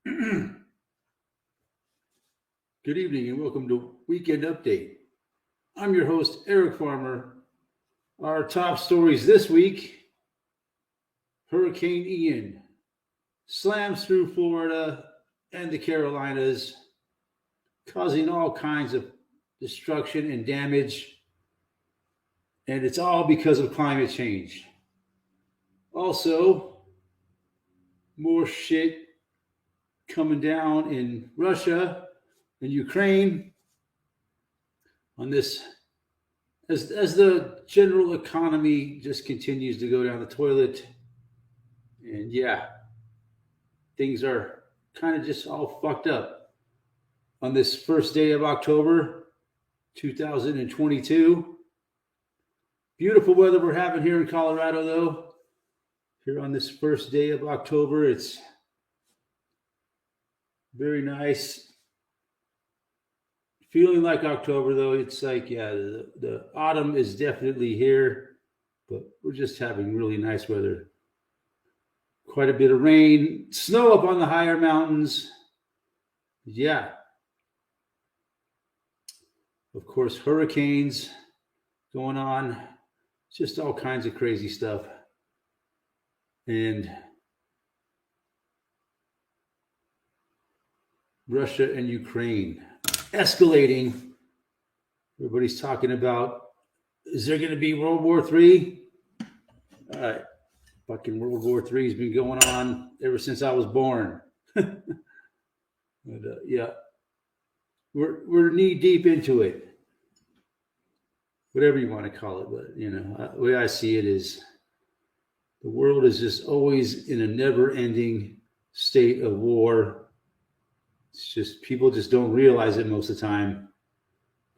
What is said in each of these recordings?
Good evening and welcome to Weekend Update. I'm your host, Eric Farmer. Our top stories this week: Hurricane Ian slams through Florida and the Carolinas, causing all kinds of destruction and damage, and it's all because of climate change. Also, more shit coming down in Russia and Ukraine on this as the general economy just continues to go down the toilet. And yeah, things are kind of just all fucked up on this first day of October 2022. Beautiful weather we're having here in Colorado, though. Here on this first day of October, it's very nice. Feeling like October, though. It's like, yeah, the autumn is definitely here, but we're just having really nice weather. Quite a bit of rain, snow up on the higher mountains. Yeah. Of course, hurricanes going on, just all kinds of crazy stuff. And Russia and Ukraine escalating. Everybody's talking about, is there going to be World War III? All right. Fucking World War III has been going on ever since I was born. Yeah, we're knee deep into it. Whatever you want to call it, but the way I see it is, the world is just always in a never-ending state of war. It's just people just don't realize it most of the time.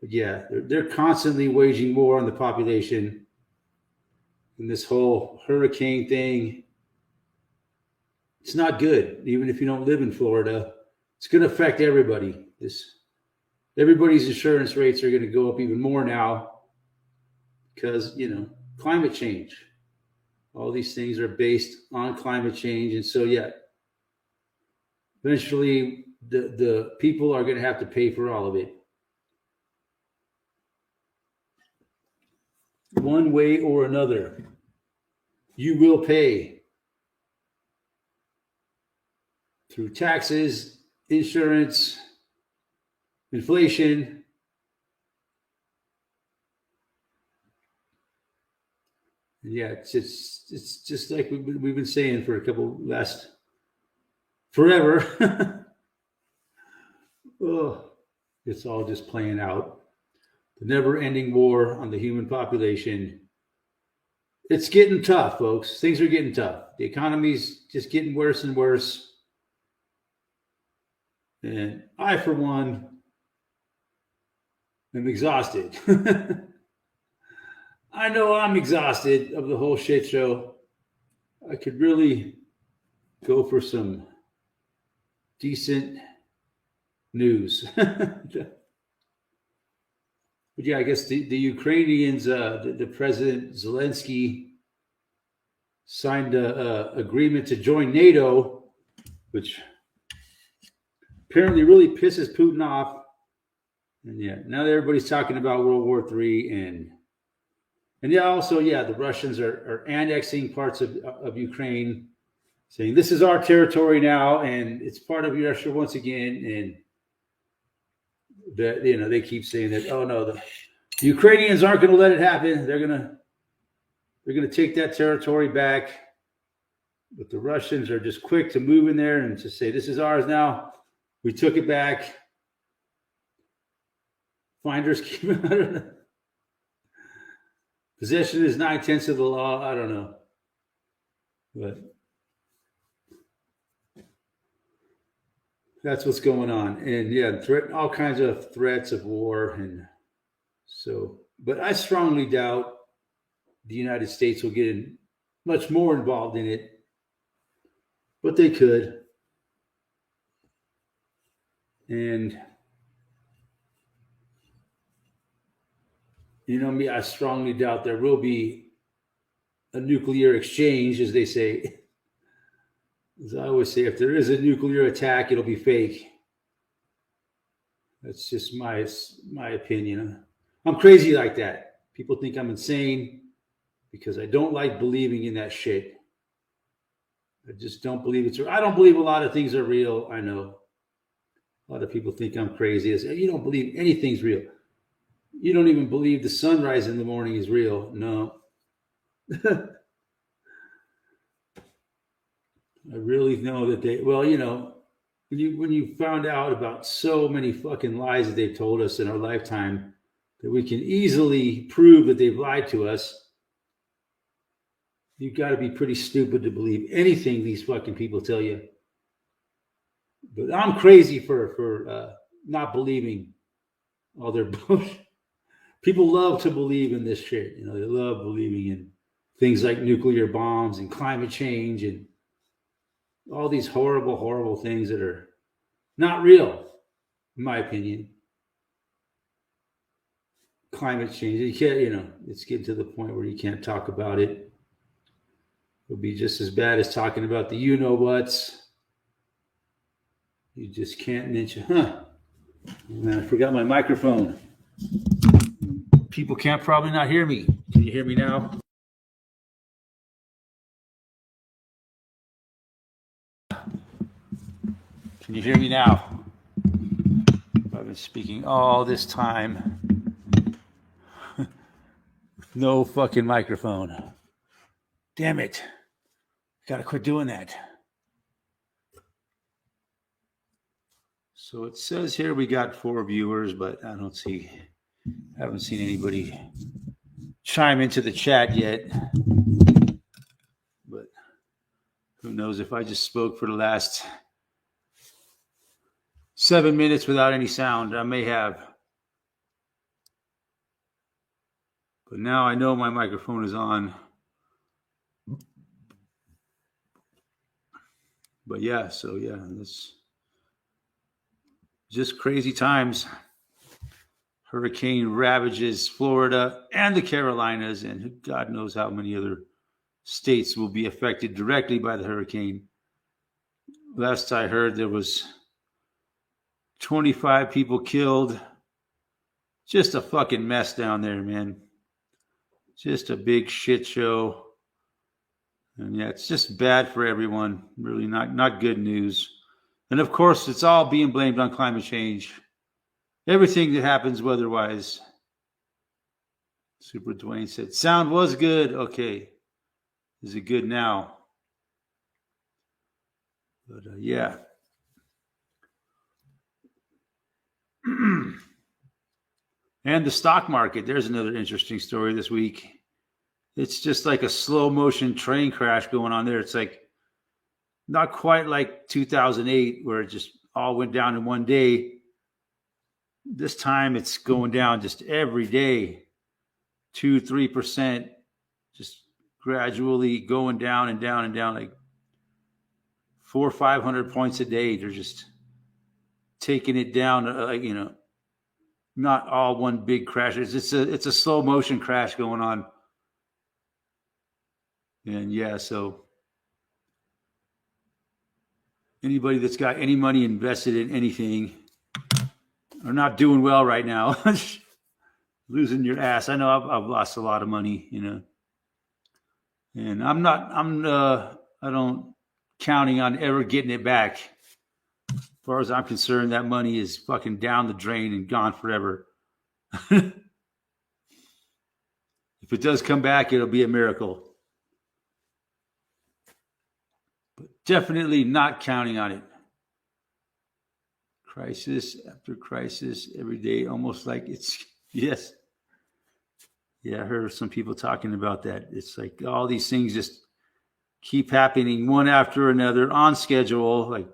But yeah, they're constantly waging war on the population. And this whole hurricane thing, it's not good. Even if you don't live in Florida, it's going to affect everybody. Everybody's insurance rates are going to go up even more now because, climate change. All these things are based on climate change. And so, yeah, eventually the people are going to have to pay for all of it. One way or another, you will pay through taxes, insurance, inflation. Yeah, it's just like we've been saying for forever. Oh, it's all just playing out. The never-ending war on the human population. It's getting tough, folks. Things are getting tough. The economy's just getting worse and worse. And I, for one, am exhausted. I know I'm exhausted of the whole shit show. I could really go for some decent news. But yeah, I guess the Ukrainians, the President Zelensky signed an agreement to join NATO, which apparently really pisses Putin off. And yeah, now everybody's talking about World War III and yeah, also, yeah, the Russians are annexing parts of Ukraine, saying this is our territory now, and it's part of Russia once again. And that they keep saying that, oh no, the Ukrainians aren't going to let it happen. They're gonna take that territory back. But the Russians are just quick to move in there and to say this is ours now. We took it back. Finders keep. I don't know. Possession is 9/10 of the law. I don't know. But that's what's going on. And yeah, all kinds of threats of war. And so, but I strongly doubt the United States will get much more involved in it. But they could. And me, I strongly doubt there will be a nuclear exchange, as they say. As I always say, if there is a nuclear attack, it'll be fake. That's just my opinion. I'm crazy like that. People think I'm insane because I don't like believing in that shit. I just don't believe it's real. I don't believe a lot of things are real. I know. A lot of people think I'm crazy. I say, you don't believe anything's real. You don't even believe the sunrise in the morning is real. No. I really know that when you found out about so many fucking lies that they've told us in our lifetime, that we can easily prove that they've lied to us, you've got to be pretty stupid to believe anything these fucking people tell you. But I'm crazy for not believing all their bullshit. People love to believe in this shit. They love believing in things like nuclear bombs and climate change and all these horrible, horrible things that are not real, in my opinion. Climate change, you can't, it's getting to the point where you can't talk about it. It'll be just as bad as talking about the you-know-whats. You just can't mention, man, I forgot my microphone. People can't probably not hear me. Can you hear me now? Can you hear me now? I've been speaking all this time. No fucking microphone. Damn it. Gotta quit doing that. So it says here we got 4 viewers, but I haven't seen anybody chime into the chat yet. But who knows, if I just spoke for the last 7 minutes without any sound, I may have. But now I know my microphone is on. But that's just crazy times. Hurricane ravages Florida and the Carolinas, and God knows how many other states will be affected directly by the hurricane. Last I heard, there was 25 people killed. Just a fucking mess down there, man. Just a big shit show. And it's just bad for everyone. Really not good news. And of course, it's all being blamed on climate change. Everything that happens weather-wise. Super Dwayne said, sound was good. Okay. Is it good now? But yeah. And the stock market. There's another interesting story this week. It's just like a slow motion train crash going on there. It's like not quite like 2008 where it just all went down in one day. This time it's going down just every day, 2-3%, just gradually going down and down and down, like 400 or 500 points a day. They're just taking it down, not all one big crash. It's a slow motion crash going on. And yeah, so anybody that's got any money invested in anything are not doing well right now. Losing your ass. I know I've lost a lot of money, and I don't counting on ever getting it back. As far as I'm concerned, that money is fucking down the drain and gone forever. If it does come back, it'll be a miracle. But definitely not counting on it. Crisis after crisis every day, almost like it's, yes. Yeah, I heard some people talking about that. It's like all these things just keep happening one after another on schedule. Like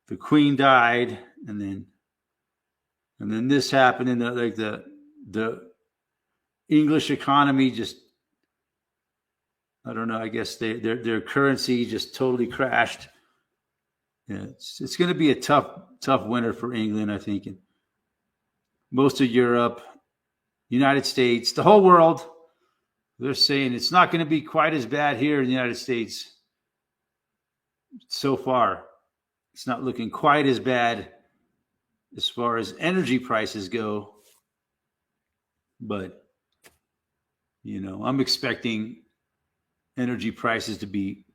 the Queen died, and then this happened, and the English economy just, I don't know, I guess their currency just totally crashed. Yeah, it's going to be a tough winter for England, I think. And most of Europe, United States, the whole world, they're saying it's not going to be quite as bad here in the United States. so far, it's not looking quite as bad as far as energy prices go. But, I'm expecting energy prices to be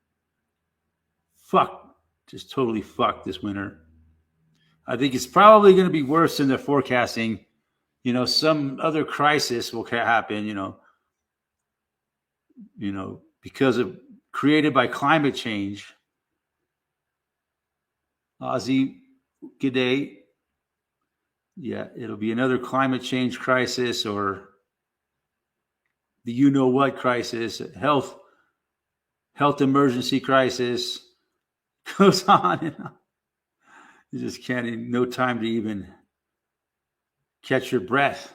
fucked, just totally fucked this winter. I think it's probably going to be worse than they're forecasting. Some other crisis will happen, because of created by climate change. Ozzy, good day. Yeah, it'll be another climate change crisis or the what crisis, health emergency crisis. Goes on. You just can't, no time to even catch your breath.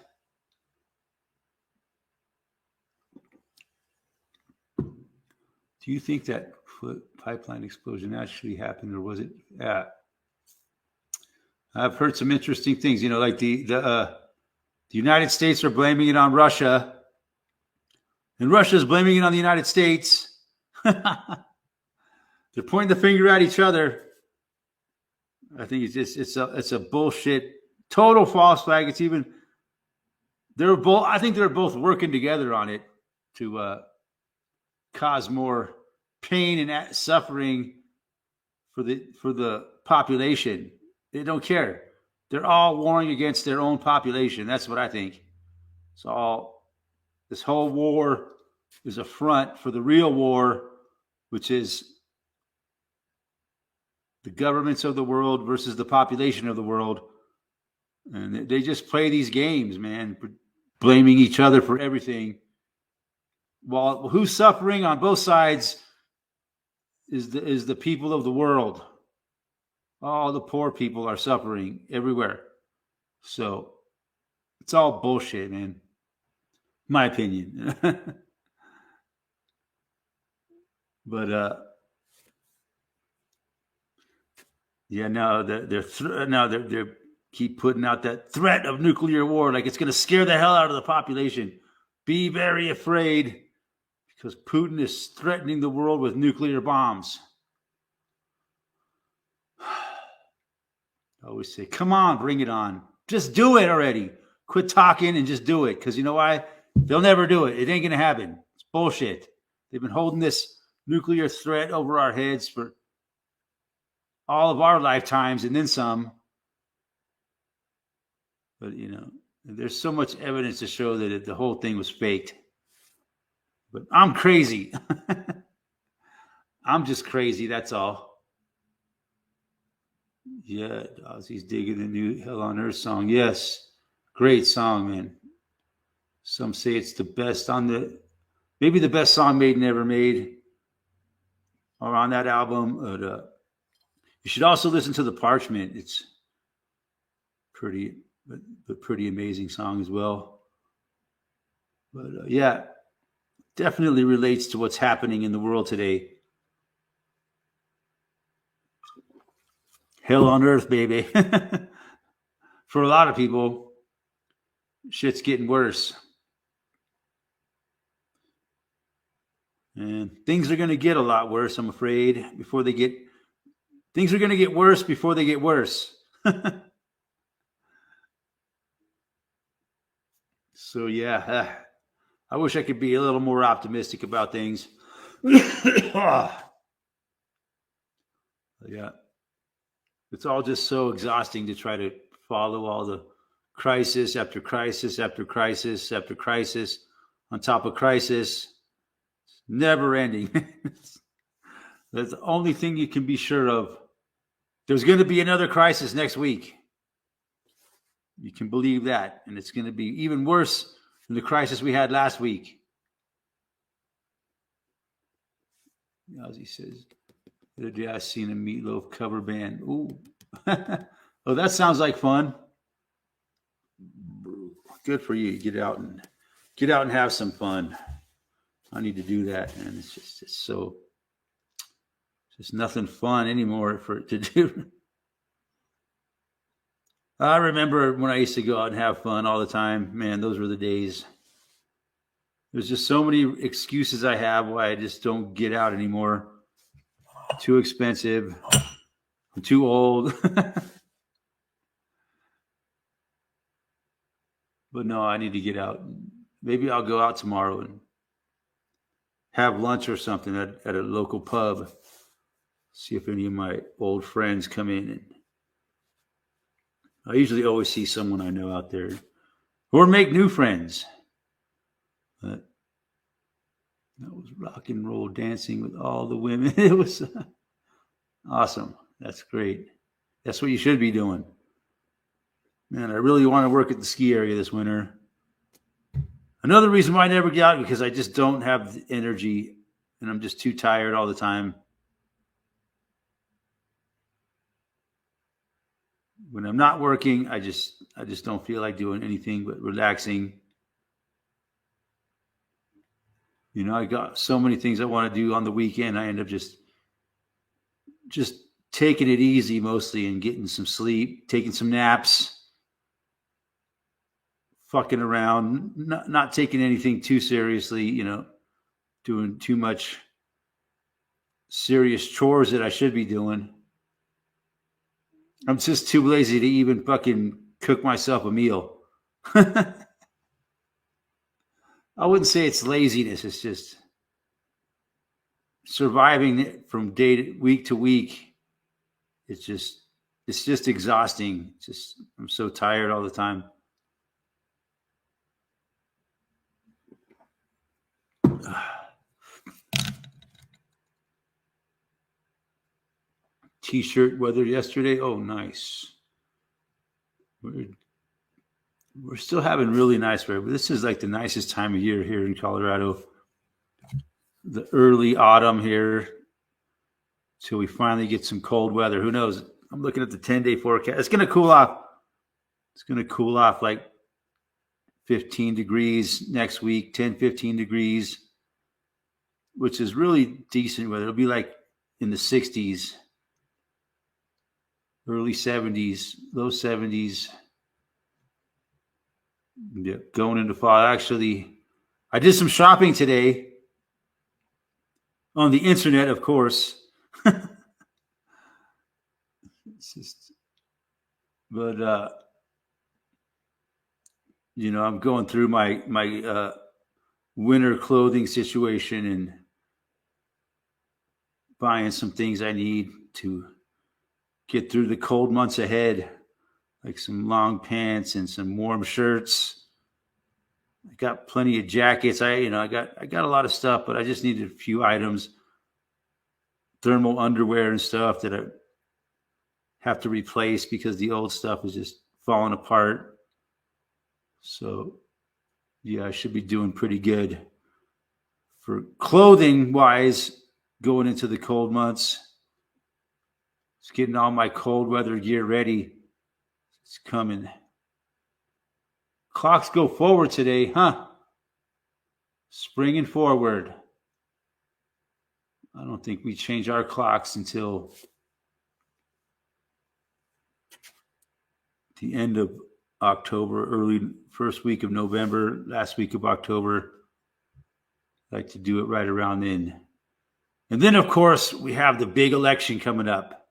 Do you think that pipeline explosion actually happened, or was it? I've heard some interesting things. Like the United States are blaming it on Russia, and Russia's blaming it on the United States. They're pointing the finger at each other. I think it's a bullshit, total false flag. It's even I think they're both working together on it to cause more pain and suffering for the population. They don't care. They're all warring against their own population. That's what I think. This whole war is a front for the real war, which is the governments of the world versus the population of the world. And they just play these games, man, blaming each other for everything. Well, who's suffering on both sides is the people of the world. All the poor people are suffering everywhere. So it's all bullshit, man. My opinion. But yeah, no, they're keep putting out that threat of nuclear war, like it's going to scare the hell out of the population. Be very afraid, because Putin is threatening the world with nuclear bombs. I always say, come on, bring it on. Just do it already. Quit talking and just do it. Because you know why? They'll never do it. It ain't going to happen. It's bullshit. They've been holding this nuclear threat over our heads for all of our lifetimes and then some. But, there's so much evidence to show that the whole thing was faked. But I'm crazy. I'm just crazy, that's all. Yeah, Ozzy's digging the new Hell on Earth song. Yes, great song, man. Some say it's the best maybe the best song Maiden ever made, or on that album. But you should also listen to The Parchment. It's pretty amazing song as well. But yeah, definitely relates to what's happening in the world today. Hell on earth, baby. For a lot of people, shit's getting worse. And things are going to get a lot worse, I'm afraid, things are going to get worse before they get worse. So yeah, I wish I could be a little more optimistic about things. Yeah. It's all just so exhausting to try to follow all the crisis after crisis after crisis after crisis on top of crisis. It's never ending. That's the only thing you can be sure of. There's going to be another crisis next week. You can believe that. And it's going to be even worse than the crisis we had last week. As he says, the other day I seen a Meatloaf cover band. Ooh. Oh, that sounds like fun. Good for you. Get out and have some fun. I need to do that, man. It's just nothing fun anymore for it to do. I remember when I used to go out and have fun all the time. Man, those were the days. There's just so many excuses I have why I just don't get out anymore. too expensive. I'm too old. But no, I need to get out. Maybe I'll go out tomorrow and have lunch or something at a local pub. See if any of my old friends come in. And I usually always see someone I know out there, or make new friends. But that was rock and roll dancing with all the women. It was awesome. That's great. That's what you should be doing. Man, I really want to work at the ski area this winter. Another reason why I never get out, because I just don't have the energy and I'm just too tired all the time. When I'm not working, I just don't feel like doing anything but relaxing. You know, I got so many things I want to do on the weekend. I end up just taking it easy mostly and getting some sleep, taking some naps, fucking around, not taking anything too seriously, you know, doing too much serious chores that I should be doing. I'm just too lazy to even fucking cook myself a meal. I wouldn't say it's laziness. It's just surviving from week to week. It's just exhausting. I'm so tired all the time. T-shirt weather yesterday. Oh, nice. We're still having really nice weather, but this is like the nicest time of year here in Colorado. The early autumn here, till we finally get some cold weather. Who knows? I'm looking at the 10-day forecast. It's going to cool off. It's going to cool off like 15 degrees next week, 10, 15 degrees, which is really decent weather. It'll be like in the 60s, early 70s, low 70s. Yeah, going into fall. Actually, I did some shopping today on the internet, of course. You know, I'm going through my winter clothing situation and buying some things I need to get through the cold months ahead, like some long pants and some warm shirts. I got plenty of jackets. I got a lot of stuff, but I just needed a few items, thermal underwear and stuff that I have to replace because the old stuff is just falling apart. So, yeah, I should be doing pretty good for clothing wise going into the cold months. Just getting all my cold weather gear ready. It's coming. Clocks go forward today, huh? Springing forward. I don't think we change our clocks until the end of October, early first week of November, last week of October. I like to do it right around then. And then, of course, we have the big election coming up.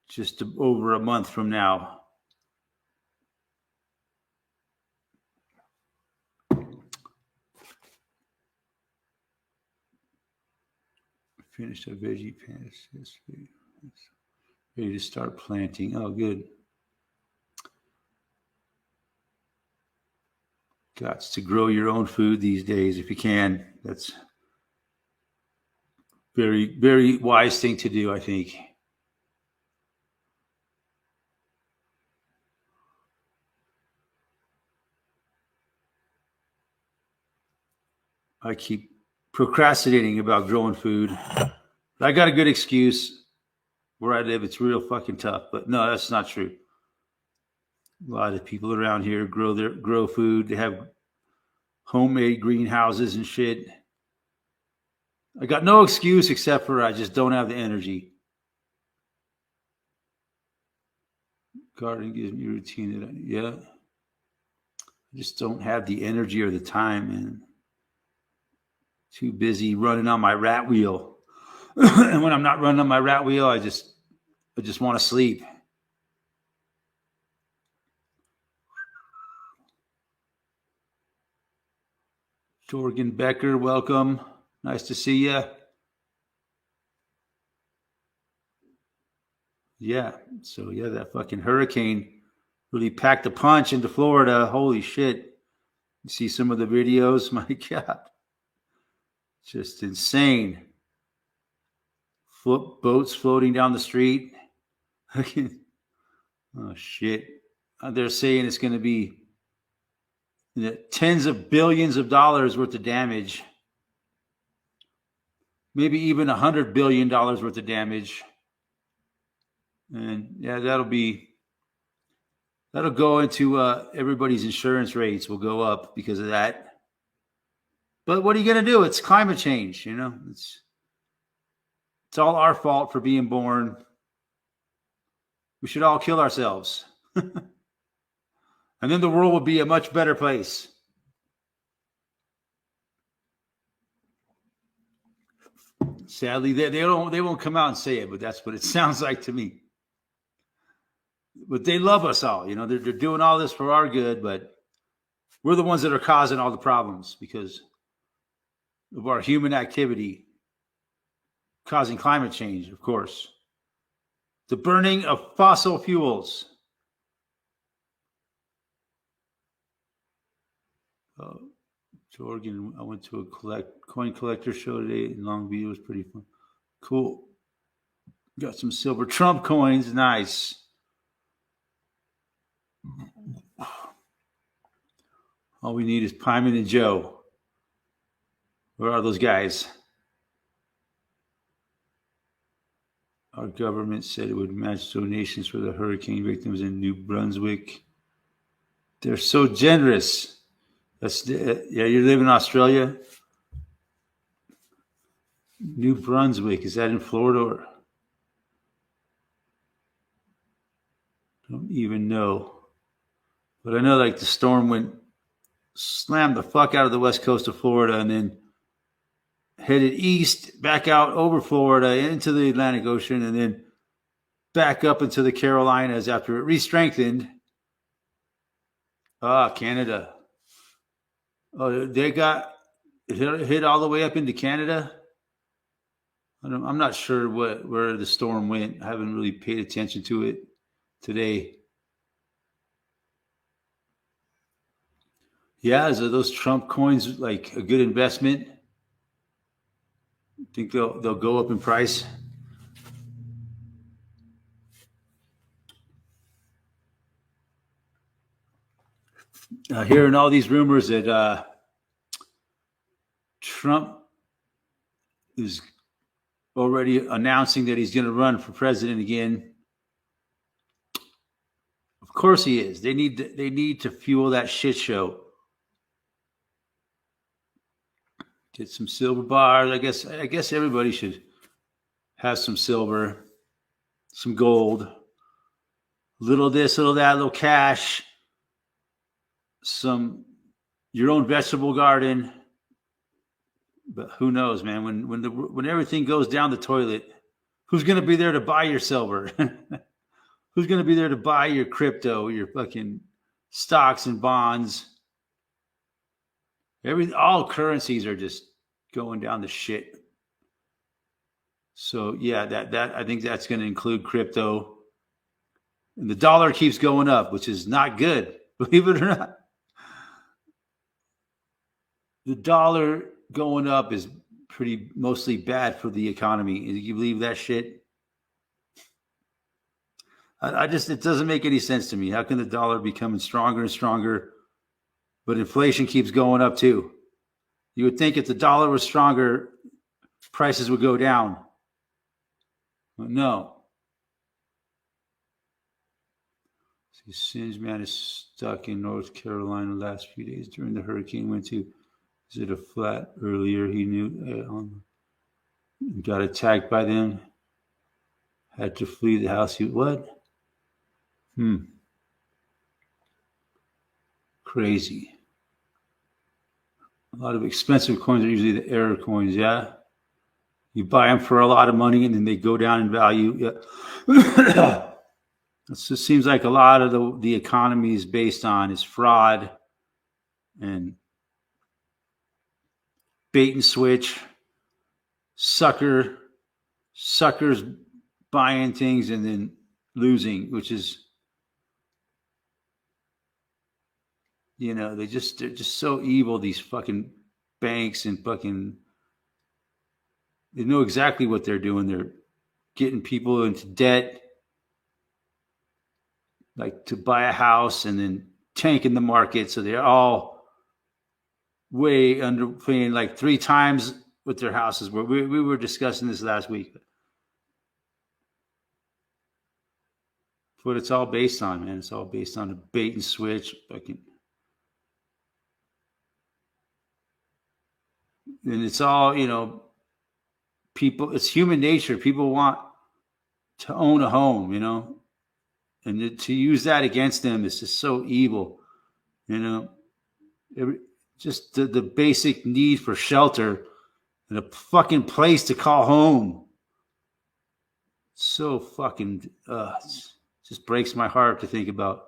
Just over a month from now. Finished a veggie patch this week. Ready to start planting. Oh, good. Got to grow your own food these days if you can. That's very, very wise thing to do, I think. I keep procrastinating about growing food. I got a good excuse. Where I live, it's real fucking tough. But no, that's not true. A lot of people around here grow food. They have homemade greenhouses and shit. I got no excuse except for I just don't have the energy. Gardening gives me routine. Yeah. I just don't have the energy or the time, man. Too busy running on my rat wheel. And when I'm not running on my rat wheel, I just want to sleep. Jorgen Becker, welcome. Nice to see you. Yeah. So yeah, that fucking hurricane really packed a punch into Florida. Holy shit. You see some of the videos? My God. Just insane. Boats floating down the street. Oh shit. They're saying it's going to be tens of billions of dollars worth of damage. Maybe even $100 billion worth of damage. And yeah, that'll go into everybody's insurance rates will go up because of that. But what are you going to do? It's climate change, you know. It's all our fault for being born. We should all kill ourselves. And then the world will be a much better place. Sadly, they won't come out and say it, but that's what it sounds like to me. But they love us all, you know. They're doing all this for our good, but we're the ones that are causing all the problems because of our human activity, causing climate change, of course. The burning of fossil fuels. Oregon, I went to a coin collector show today in Long Beach. It was pretty fun. Cool. Got some silver Trump coins. Nice. All we need is Pyman and Joe. Where are those guys? Our government said it would match donations for the hurricane victims in New Brunswick. They're so generous. Yeah, you live in Australia? New Brunswick, is that in Florida? Or? Don't even know. But I know like the storm slammed the fuck out of the west coast of Florida and then headed east, back out over Florida into the Atlantic Ocean, and then back up into the Carolinas after it re-strengthened. Canada. Oh, they got it hit all the way up into Canada. I'm not sure where the storm went. I haven't really paid attention to it today. Yeah, are those Trump coins like a good investment? Think they'll go up in price? Hearing all these rumors that Trump is already announcing that he's going to run for president again. Of course he is. They need to fuel that shit show. Get some silver bars. I guess everybody should have some silver, some gold, little this, little that, little cash, your own vegetable garden. But who knows, man? When everything goes down the toilet, who's going to be there to buy your silver? Who's going to be there to buy your crypto, your fucking stocks and bonds? All currencies are just going down the shit. So yeah, that I think that's going to include crypto. And the dollar keeps going up, which is not good, believe it or not. The dollar going up is mostly bad for the economy. You believe that shit? It doesn't make any sense to me. How can the dollar be becoming stronger and stronger, but inflation keeps going up too? You would think if the dollar was stronger, prices would go down. But no. See, Singe man is stuck in North Carolina the last few days during the hurricane. Went to visit a flat earlier. He knew got attacked by them. Had to flee the house. What? Crazy. A lot of expensive coins are usually the error coins, yeah? You buy them for a lot of money and then they go down in value. Yeah. It just seems like a lot of the economy is based on is fraud and bait and switch, suckers buying things and then losing, which is, they're just so evil. These fucking banks and fucking, they know exactly what they're doing. They're getting people into debt, like to buy a house and then tanking the market. So they're all way underpaying, like 3 times what their houses were. We were discussing this last week. What it's all based on, man. It's all based on a bait and switch. Fucking. And it's all, people, it's human nature. People want to own a home, and to use that against them is just so evil, just the basic need for shelter and a fucking place to call home. So fucking, just breaks my heart to think about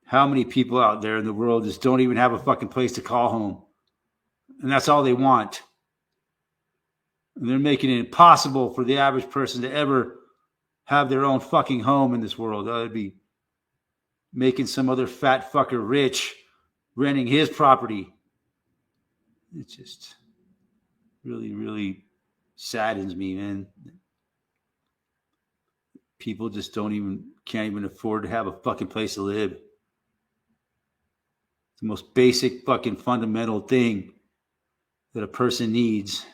how many people out there in the world just don't even have a fucking place to call home. And that's all they want. And they're making it impossible for the average person to ever have their own fucking home in this world. That would be making some other fat fucker rich, renting his property. It just really, really saddens me, man. People just can't even afford to have a fucking place to live. It's the most basic fucking fundamental thing that a person needs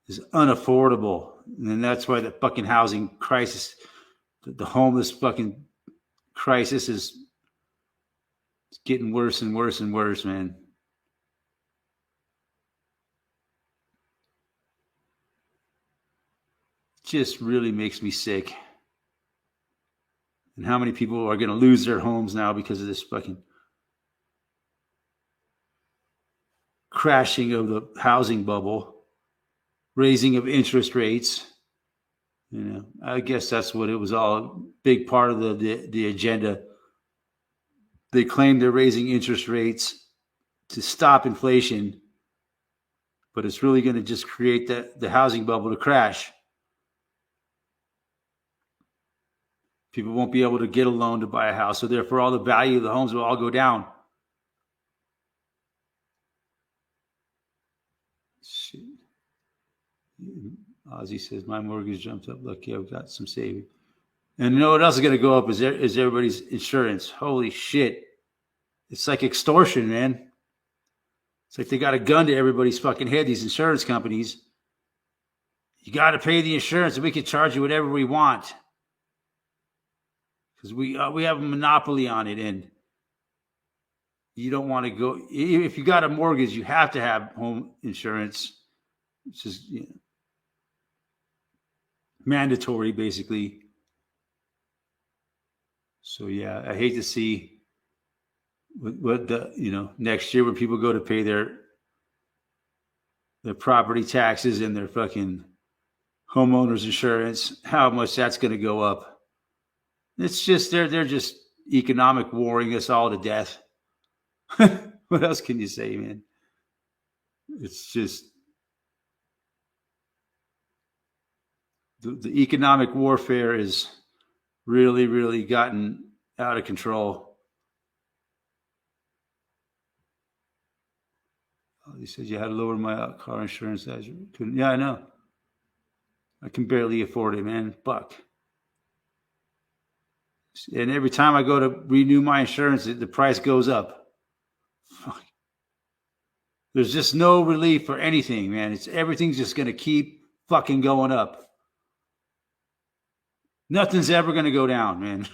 is unaffordable. And that's why the fucking housing crisis, the homeless fucking crisis is getting worse and worse and worse, man. Just really makes me sick. And how many people are going to lose their homes now because of this fucking crashing of the housing bubble, raising of interest rates. I guess that's what it was all a big part of the agenda. They claim they're raising interest rates to stop inflation, but it's really going to just create the housing bubble to crash. People won't be able to get a loan to buy a house, so therefore all the value of the homes will all go down. Shit. Ozzy says, my mortgage jumped up. Lucky I've got some savings. And you know what else is going to go up is everybody's insurance. Holy shit. It's like extortion, man. It's like they got a gun to everybody's fucking head, these insurance companies. You got to pay the insurance and we can charge you whatever we want. Because we have a monopoly on it, and you don't want to go. If you got a mortgage, you have to have home insurance, which is mandatory, basically. So yeah, I hate to see what the next year when people go to pay their property taxes and their fucking homeowners insurance, how much that's going to go up. It's just they're just economic warring us all to death. What else can you say, man? It's just the economic warfare is really, really gotten out of control. Oh, he said you had to lower my car insurance. Yeah, I know. I can barely afford it, man. Fuck. And every time I go to renew my insurance, the price goes up. Fuck. There's just no relief for anything, man. Everything's just going to keep fucking going up. Nothing's ever going to go down, man.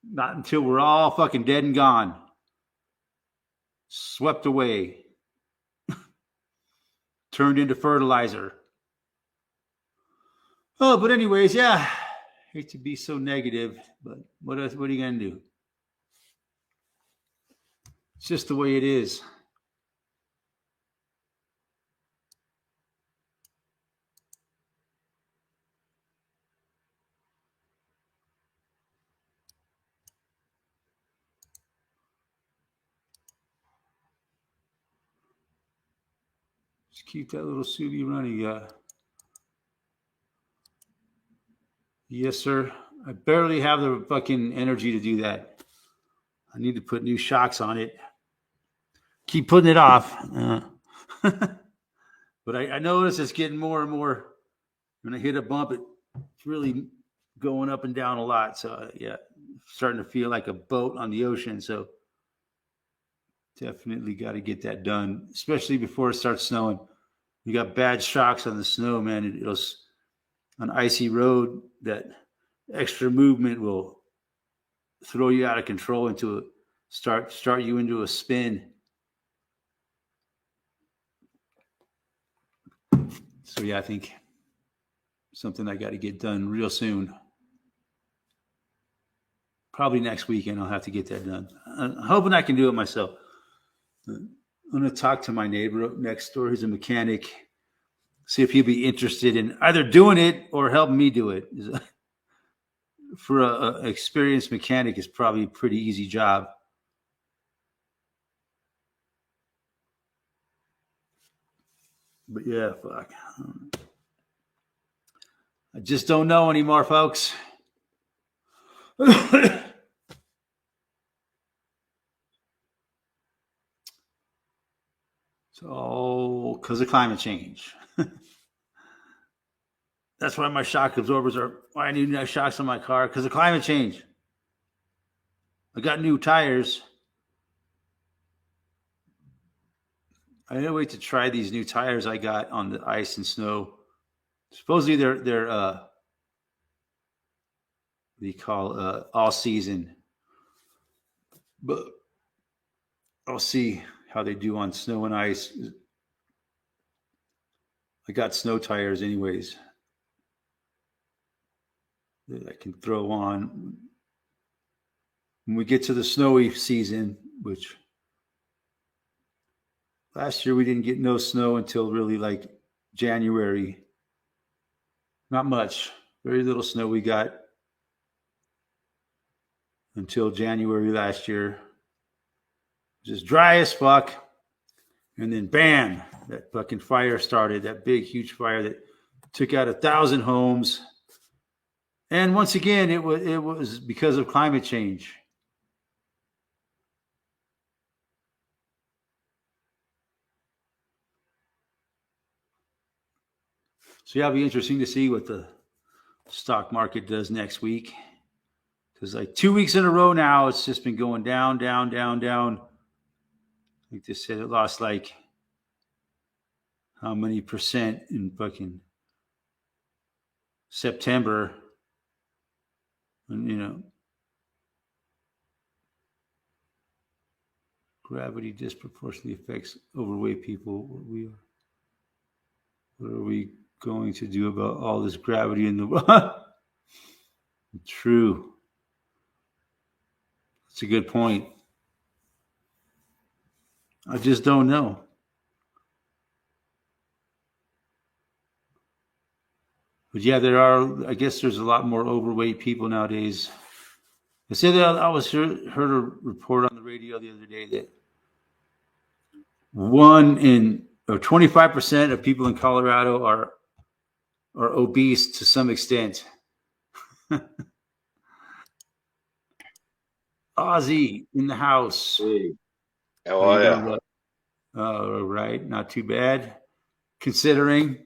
Not until we're all fucking dead and gone. Swept away. Turned into fertilizer. Oh, but anyways, yeah. Hate to be so negative, but what are you going to do? It's just the way it is. Just keep that little Subi running. Yes, sir. I barely have the fucking energy to do that. I need to put new shocks on it. Keep putting it off. But I notice it's getting more and more. When I hit a bump, it's really going up and down a lot. So, yeah, starting to feel like a boat on the ocean. So, definitely got to get that done, especially before it starts snowing. You got bad shocks on the snow, man. It'll on icy road, that extra movement will throw you out of control into start you into a spin. So yeah, I think something I got to get done real soon. Probably next weekend I'll have to get that done. I'm hoping I can do it myself. I'm going to talk to my neighbor next door who's a mechanic, see if he'll be interested in either doing it or helping me do it. For an experienced mechanic, it's probably a pretty easy job. But yeah, fuck. I just don't know anymore, folks. So, because of climate change. That's why my shock absorbers why I need new shocks on my car, because of climate change. I got new tires. I didn't wait to try these new tires I got on the ice and snow. Supposedly they're they call all season, but I'll see how they do on snow and ice. I got snow tires anyways that I can throw on when we get to the snowy season, which last year we didn't get no snow until really like January. Not much, very little snow we got until January last year. Just dry as fuck. And then bam, that fucking fire started, that big, huge fire that took out 1,000 homes. And once again, it was because of climate change. So yeah, it'll be interesting to see what the stock market does next week. Because like 2 weeks in a row now, it's just been going down, down, down, down. I think they said it lost like how many percent in fucking September. And, you know, gravity disproportionately affects overweight people. What are we going to do about all this gravity in the world? True. That's a good point. I just don't know. But yeah, I guess there's a lot more overweight people nowadays. I said that I heard a report on the radio the other day that 25% of people in Colorado are obese to some extent. Ozzy in the house. Hey. How are you? Oh, right. Not too bad. Considering.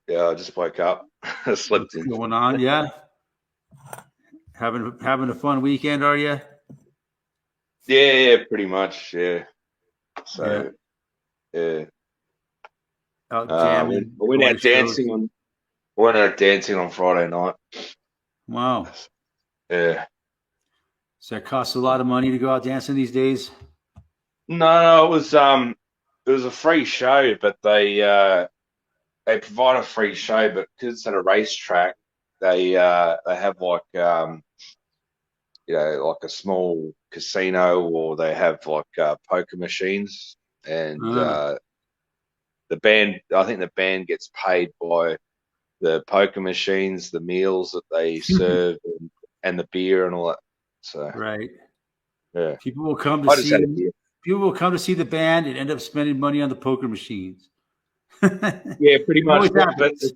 Yeah, I just woke up. I slept in. What's going on? Yeah. Having a fun weekend, are you? Yeah, pretty much. Yeah. So, yeah. Out jamming. I went out dancing on Friday night. Wow. Yeah. Does that cost a lot of money to go out dancing these days? No, it was a free show, but they provide a free show, but because it's at a racetrack, they have like like a small casino, or they have like poker machines, and the band. I think the band gets paid by the poker machines, the meals that they serve, and the beer and all that. So right, yeah, people will come to see the band and end up spending money on the poker machines. Yeah, pretty much. Always happens.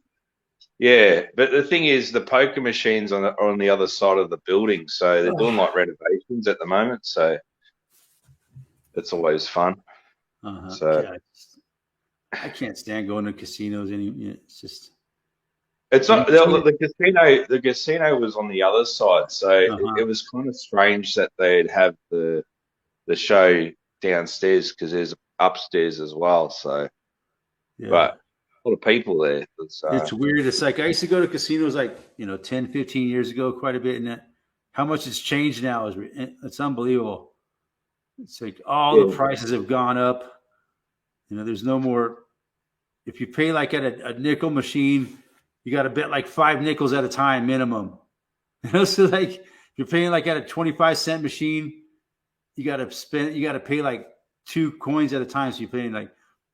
Yeah, but the thing is, the poker machines are on the other side of the building, so they're doing like renovations at the moment. So it's always fun. So God, I can't stand going to casinos anymore. It's just it's when you not see it. the casino. The casino was on the other side, so it Uh-huh. was kind of strange that they'd have the show downstairs because there's upstairs as well. So, Yeah. but a lot of people there. It's weird. It's like I used to go to casinos like, 10, 15 years ago, quite a bit. And how much it's changed now it's unbelievable. It's like all the Yeah, prices have gone up. There's no more. If you pay like at a nickel machine, you got to bet like 5 nickels at a time minimum. So like if you're paying like at a 25-cent machine, you got to pay like 2 coins at a time. So you're paying like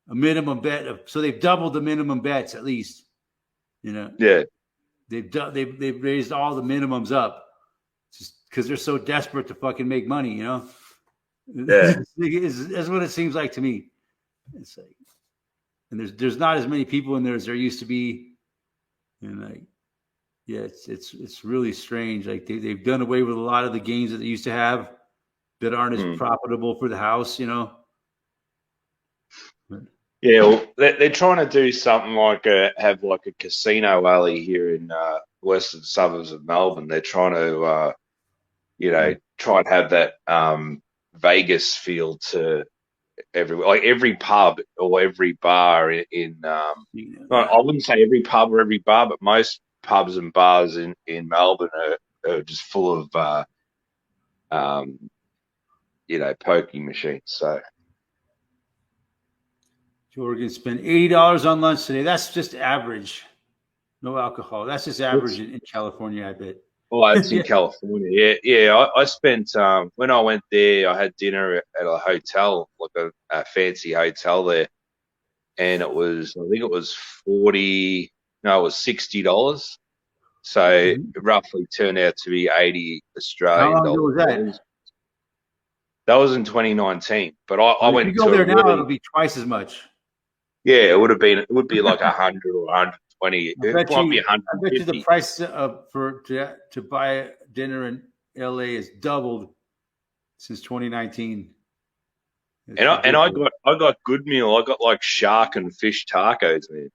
a minimum bet so they've doubled the minimum bets at least. You know, yeah, they've raised all the minimums up just because they're so desperate to fucking make money. yeah. That's what it seems like to me. It's like, and there's not as many people in there as there used to be, and like, yeah, it's really strange. Like they've done away with a lot of the games that they used to have that aren't as Mm. profitable for the house. Yeah, well, they're trying to do something like have like a casino alley here in western suburbs of Melbourne. They're trying to, try and have that Vegas feel to everywhere, like every pub or every bar I wouldn't say every pub or every bar, but most pubs and bars in Melbourne are just full of, um, poking machines. So. Jorgen spent $80 on lunch today. That's just average. No alcohol. That's just average in California, I bet. Oh, it's in Yeah. California. Yeah, yeah. I spent when I went there, I had dinner at a hotel, like a fancy hotel there, and I think it was 40. No, it was $60. So it roughly turned out to be 80 How Australian long ago dollars. was that? That was in 2019. But I But if you went go to a there now, it'll really, be twice as much. yeah, it would be like 100 or 120. It might be I bet you the 150. price to buy dinner in LA has doubled since 2019. It's And ridiculous. I got good meal. I got like shark and fish tacos, man.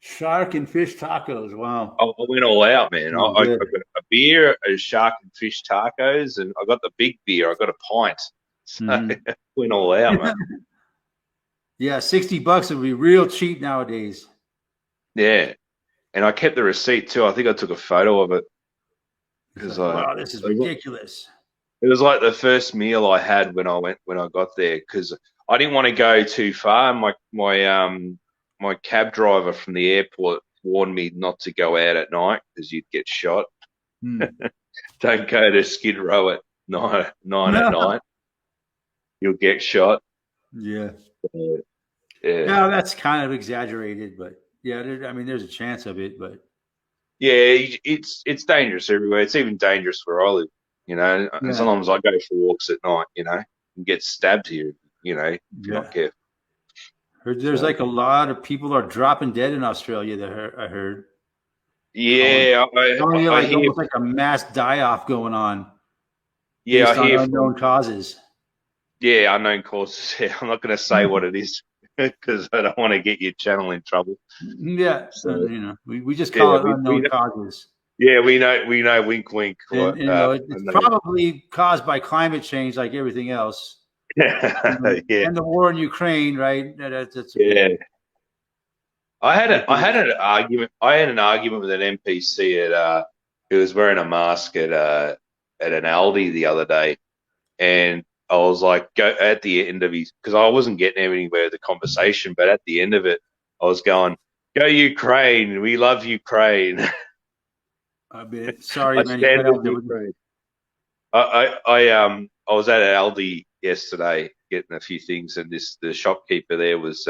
Shark and fish tacos. Wow. I went all out, man. Sounds I good. got a beer, a shark and fish tacos, and I got the big beer. I got a pint. So Mhm. went all out, man. Yeah, $60 would be real cheap nowadays. Yeah, and I kept the receipt too. I think I took a photo of it It's because like, wow, this is ridiculous. it was like the first meal I had when I got there because I didn't want to go too far. My cab driver from the airport warned me not to go out at night because you'd get shot. Hmm. Don't go to Skid Row at nine at night. You'll get shot. Yeah. Yeah. No, that's kind of exaggerated, but yeah, I mean, there's a chance of it, but Yeah, it's dangerous everywhere. It's even dangerous where I live, And yeah, sometimes I go for walks at night, and get stabbed here, if you're yeah. not careful. There's So, like a lot of people are dropping dead in Australia. I heard. yeah, Only I like hear. almost like a mass die off going on Yeah, I based on hear from unknown causes. unknown causes. Yeah, I'm not going to say what it is because I don't want to get your channel in trouble. Yeah, So we just call yeah, it unknown causes, we know, wink, wink. and it's probably caused by climate change, like everything else. Yeah, And the war in Ukraine, right? That's a yeah. big. I had an argument. I had an argument with an NPC who was wearing a mask at an Aldi the other day, and I was like, go at the end of his because I wasn't getting anywhere with the conversation, but at the end of it, I was going, "Go Ukraine! We love Ukraine." I mean, sorry, I man. You stand cut out with there. Ukraine. I was at Aldi yesterday getting a few things, and the shopkeeper there was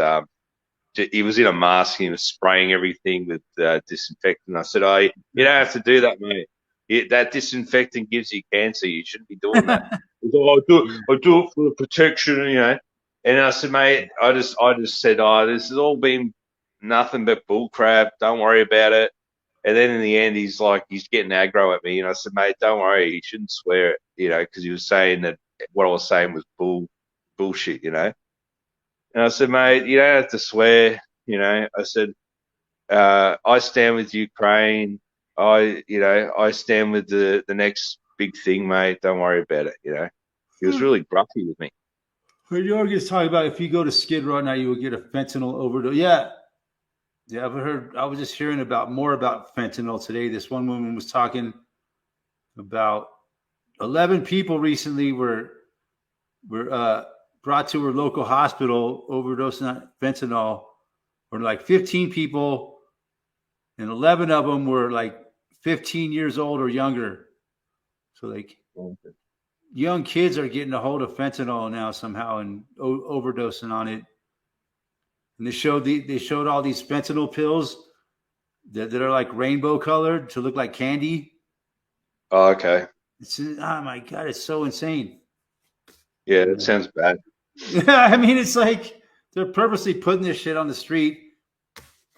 he was in a mask and he was spraying everything with disinfectant. I said, "Oh, you don't have to do that, mate. That disinfectant gives you cancer. You shouldn't be doing that." He said, "Oh, I do it for the protection, And I said, "Mate, I just said, oh, this has all been nothing but bull crap. Don't worry about it. And then in the end, he's getting aggro at me. And I said, mate, don't worry. You shouldn't swear it, because he was saying that what I was saying was bullshit, And I said, mate, you don't have to swear, I said, I stand with Ukraine. I stand with the next big thing, mate. Don't worry about it, He was really gruffy with me. Well, Jorgen's talking about if you go to Skid Row now, you will get a fentanyl overdose. Yeah, I've heard. I was just hearing more about fentanyl today. This one woman was talking about 11 people recently were brought to her local hospital overdosing on fentanyl, or like 15 people, and 11 of them were like 15 years old or younger. So like young kids are getting a hold of fentanyl now somehow and overdosing on it. And they showed all these fentanyl pills that are like rainbow colored to look like candy. Oh, okay. Oh my God, it's so insane. Yeah, that sounds bad. I mean, it's like they're purposely putting this shit on the street.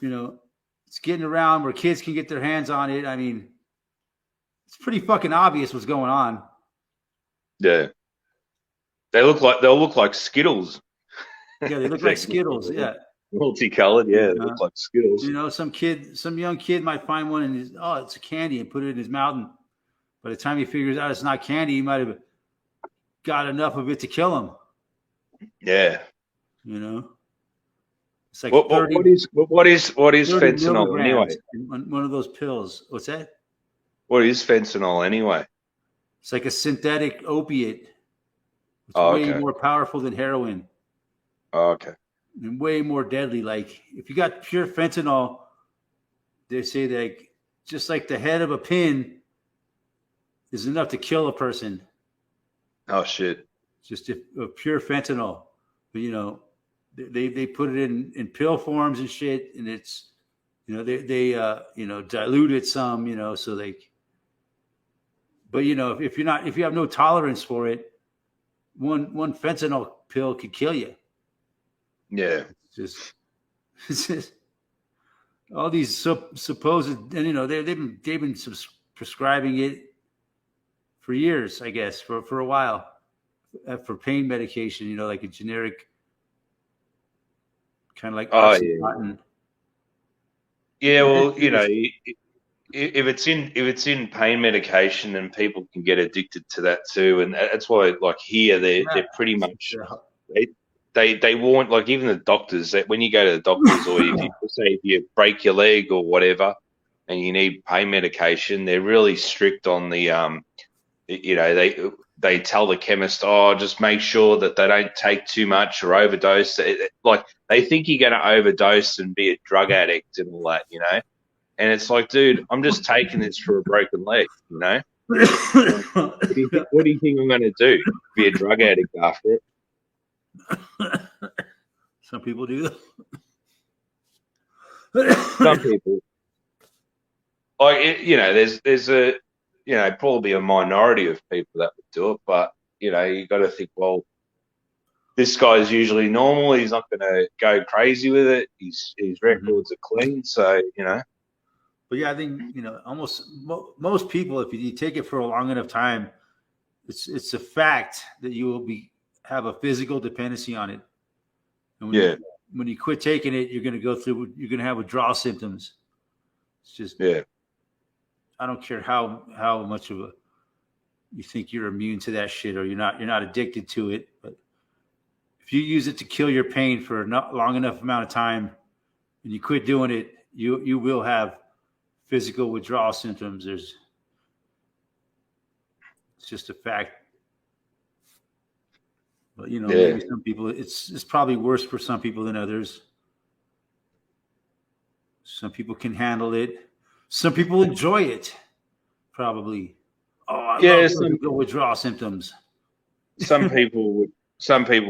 It's getting around where kids can get their hands on it. I mean, it's pretty fucking obvious what's going on. Yeah. They'll look like Skittles. Yeah, they look like Skittles. Yeah. Multicolored, yeah, they look like Skittles. Some young kid might find one and it's a candy and put it in his mouth. And by the time he figures out it's not candy, he might have got enough of it to kill him. Yeah. It's like what is fentanyl anyway? One of those pills. What's that? What is fentanyl anyway? It's like a synthetic opiate. It's way more powerful than heroin. Oh, okay. And way more deadly. Like if you got pure fentanyl, they say that just like the head of a pin is enough to kill a person. Oh shit! Just a pure fentanyl, but they put it in pill forms and shit, and it's they dilute it some, so they. But if you have no tolerance for it, one fentanyl pill could kill you. Yeah, it's just all these supposed, and they've been prescribing it for years, I guess, for a while, for pain medication, like a generic kind of like OxyContin. Yeah, well, if it's in pain medication, and people can get addicted to that too, and that's why, like here, they're pretty much they warn, like even the doctors, that when you go to the doctors, or if you break your leg or whatever, and you need pain medication, they're really strict on the they tell the chemist, just make sure that they don't take too much or overdose. Like they think you're going to overdose and be a drug addict and all that, And it's like, dude, I'm just taking this for a broken leg, What do you think I'm going to do? Be a drug addict after it? Some people do. Some people. Like, there's a, probably a minority of people that would do it, but, you got to think, well, this guy's usually normal. He's not going to go crazy with it. His records are clean, so, But yeah, I think, almost most people, if you take it for a long enough time, it's a fact that you will have a physical dependency on it. And when you quit taking it, you're going to have withdrawal symptoms. It's just, I don't care how much of you think you're immune to that shit, or you're not addicted to it. But if you use it to kill your pain for a not long enough amount of time and you quit doing it, you will have physical withdrawal symptoms. It's just a fact. But maybe some people, it's probably worse for some people than others. Some people can handle it. Some people enjoy it. Probably. I love physical withdrawal symptoms. Some people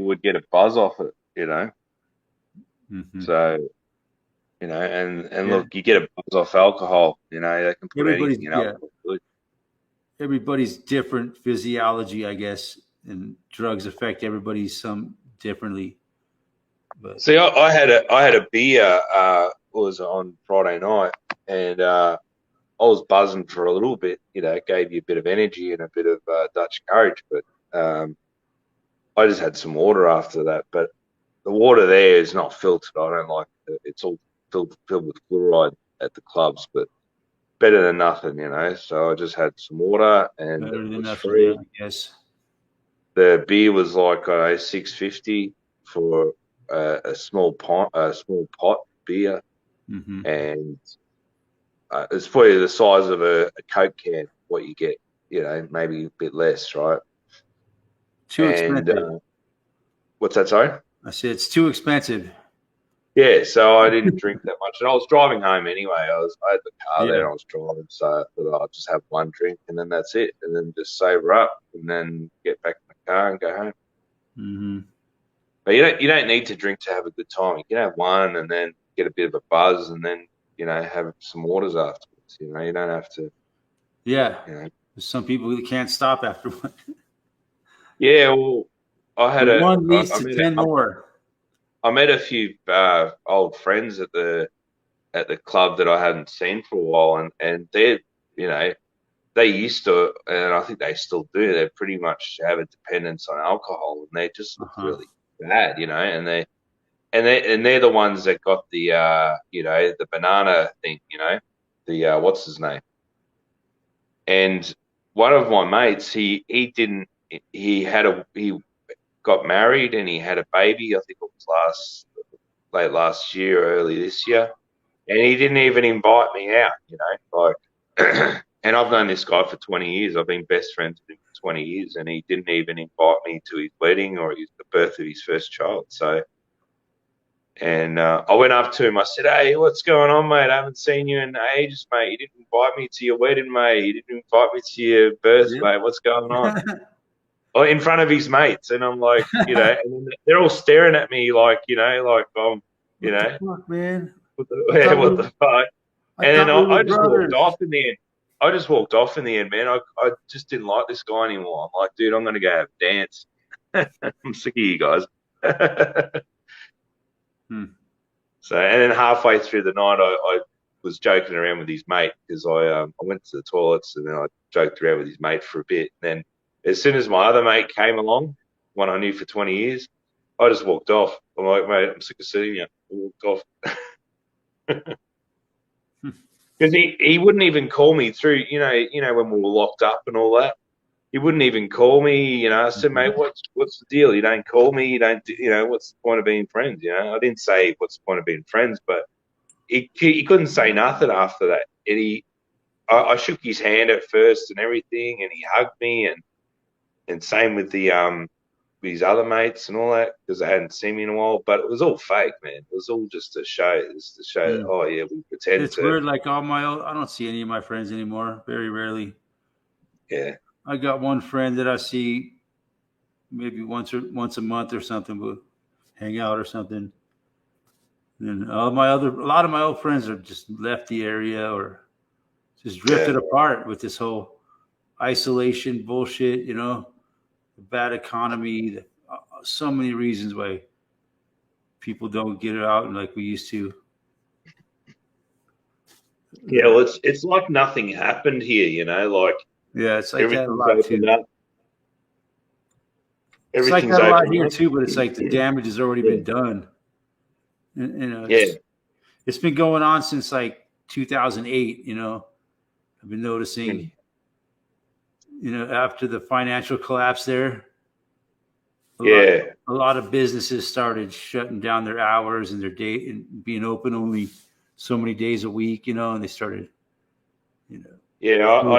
would get a buzz off it, Mm-hmm. So, and look, you get a buzz off alcohol, they can put anything in alcohol. Everybody's different physiology, I guess, and drugs affect everybody some differently. But see, I had a beer was on Friday night, and I was buzzing for a little bit. It gave you a bit of energy and a bit of Dutch courage. But I just had some water after that. But the water there is not filtered. I don't like it. It's all filled with fluoride at the clubs, but better than nothing. So I just had some water, and Better it than was nothing, yeah, free. I guess. The beer was like $6.50 for a small pot beer, Mm-hmm. and it's probably the size of a Coke can. What you get, maybe a bit less, right? Too And expensive. what's that? Sorry. I said it's too expensive. Yeah, so I didn't drink that much, and I was driving home anyway. I had the car there, Yeah. and I was driving, so I thought I'd just have one drink, and then that's it, and then just sober up, and then get back in the car and go home. Mm-hmm. But you don't need to drink to have a good time. You can have one, and then get a bit of a buzz, and then have some waters afterwards. You don't have to. Yeah. You know. There's some people who can't stop after one. Yeah, well, I had The a one leads I to met 10 more. I met a few old friends at the club that I hadn't seen for a while, and they're they used to, and I think they still do. They pretty much have a dependence on alcohol, and they just look Uh-huh. really bad, and they're the ones that got the the banana thing, the what's his name? And one of my mates, he didn't he got married and he had a baby. I think it was late last year, early this year, and he didn't even invite me out. Like, and I've known this guy for 20 years. I've been best friends with him for 20 years, and he didn't even invite me to his wedding or the birth of his first child. So. And I went up to him. I said, "Hey, what's going on, mate? I haven't seen you in ages, mate. You didn't invite me to your wedding, mate. You didn't invite me to your birth, Yeah. mate. What's going on?" Oh, in front of his mates, and I'm like, and they're all staring at me like, like What the fuck, man? what the fuck? I And then thought we were I just walked brothers. off in the end. I just walked off in the end, man. I just didn't like this guy anymore. I'm like, dude, I'm gonna go have a dance. I'm sick of you guys. So, and then halfway through the night, I was joking around with his mate because I went to the toilets and then I joked around with his mate for a bit. And then as soon as my other mate came along, one I knew for 20 years, I just walked off. I'm like, mate, I'm sick of seeing you. I walked off. Because he wouldn't even call me through, when we were locked up and all that. He wouldn't even call me, I said, mate, what's the deal? You don't call me, you don't, what's the point of being friends? I didn't say what's the point of being friends, but he couldn't say nothing after that. And I shook his hand at first and everything, and he hugged me, and same with with his other mates and all that because they hadn't seen me in a while. But it was all fake, man. It was all just a show. Just to show, oh yeah, we pretend It's to. weird. Like I don't see any of my friends anymore. Very rarely. Yeah. I got one friend that I see maybe once a month or something, but hang out or something. And a lot of my old friends are just left the area or just drifted apart with this whole isolation bullshit. The bad economy, so many reasons why people don't get it out like we used to. Yeah, well, it's like nothing happened here, like Yeah, it's like that a everything's lot too. opened up. It's like Everything's that a lot opened here up. too, but it's like the damage has already been done. And, Yeah. it's been going on since like 2008. I've been noticing. After the financial collapse there, a lot of businesses started shutting down their hours and their day and being open only so many days a week, and they started, I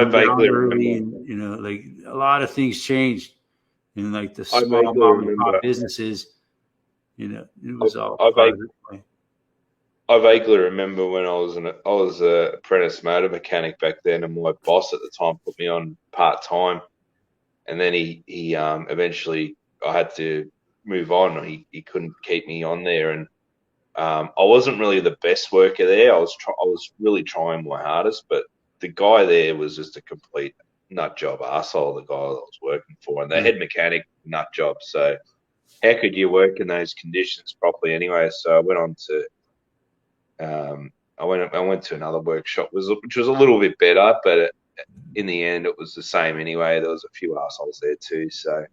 vaguely early remember. and, like a lot of things changed in like the I small vaguely mom and pop remember. businesses, it was all I, part of it. I vaguely remember when I was a apprentice motor mechanic back then, and my boss at the time put me on part time, and then he eventually I had to move on. He couldn't keep me on there, and I wasn't really the best worker there. I was really trying my hardest, but the guy there was just a complete nut job arsehole, the guy that I was working for, and the head mechanic nut job. So how could you work in those conditions properly anyway? So I went on to I went to another workshop, which was a little bit better, but in the end, it was the same anyway. There was a few assholes there too. So,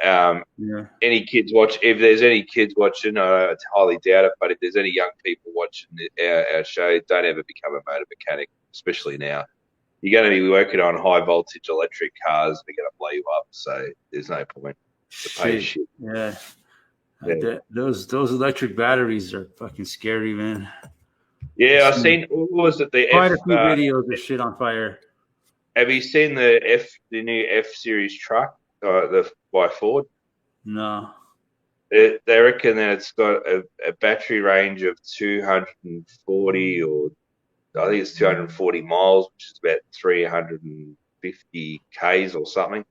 Yeah. if there's any kids watching, I highly doubt it, but if there's any young people watching our show, don't ever become a motor mechanic, especially now. You're going to be working on high voltage electric cars. They're going to blow you up. So there's no point. Shit. Yeah. Yeah. Those electric batteries are fucking scary, man. Yeah, I've seen. What was it? The Quite F. a few videos of shit on fire. Have you seen the new F series truck, by Ford? No. They reckon that it's got a battery range of 240, or I think it's 240 miles, which is about 350 k's or something.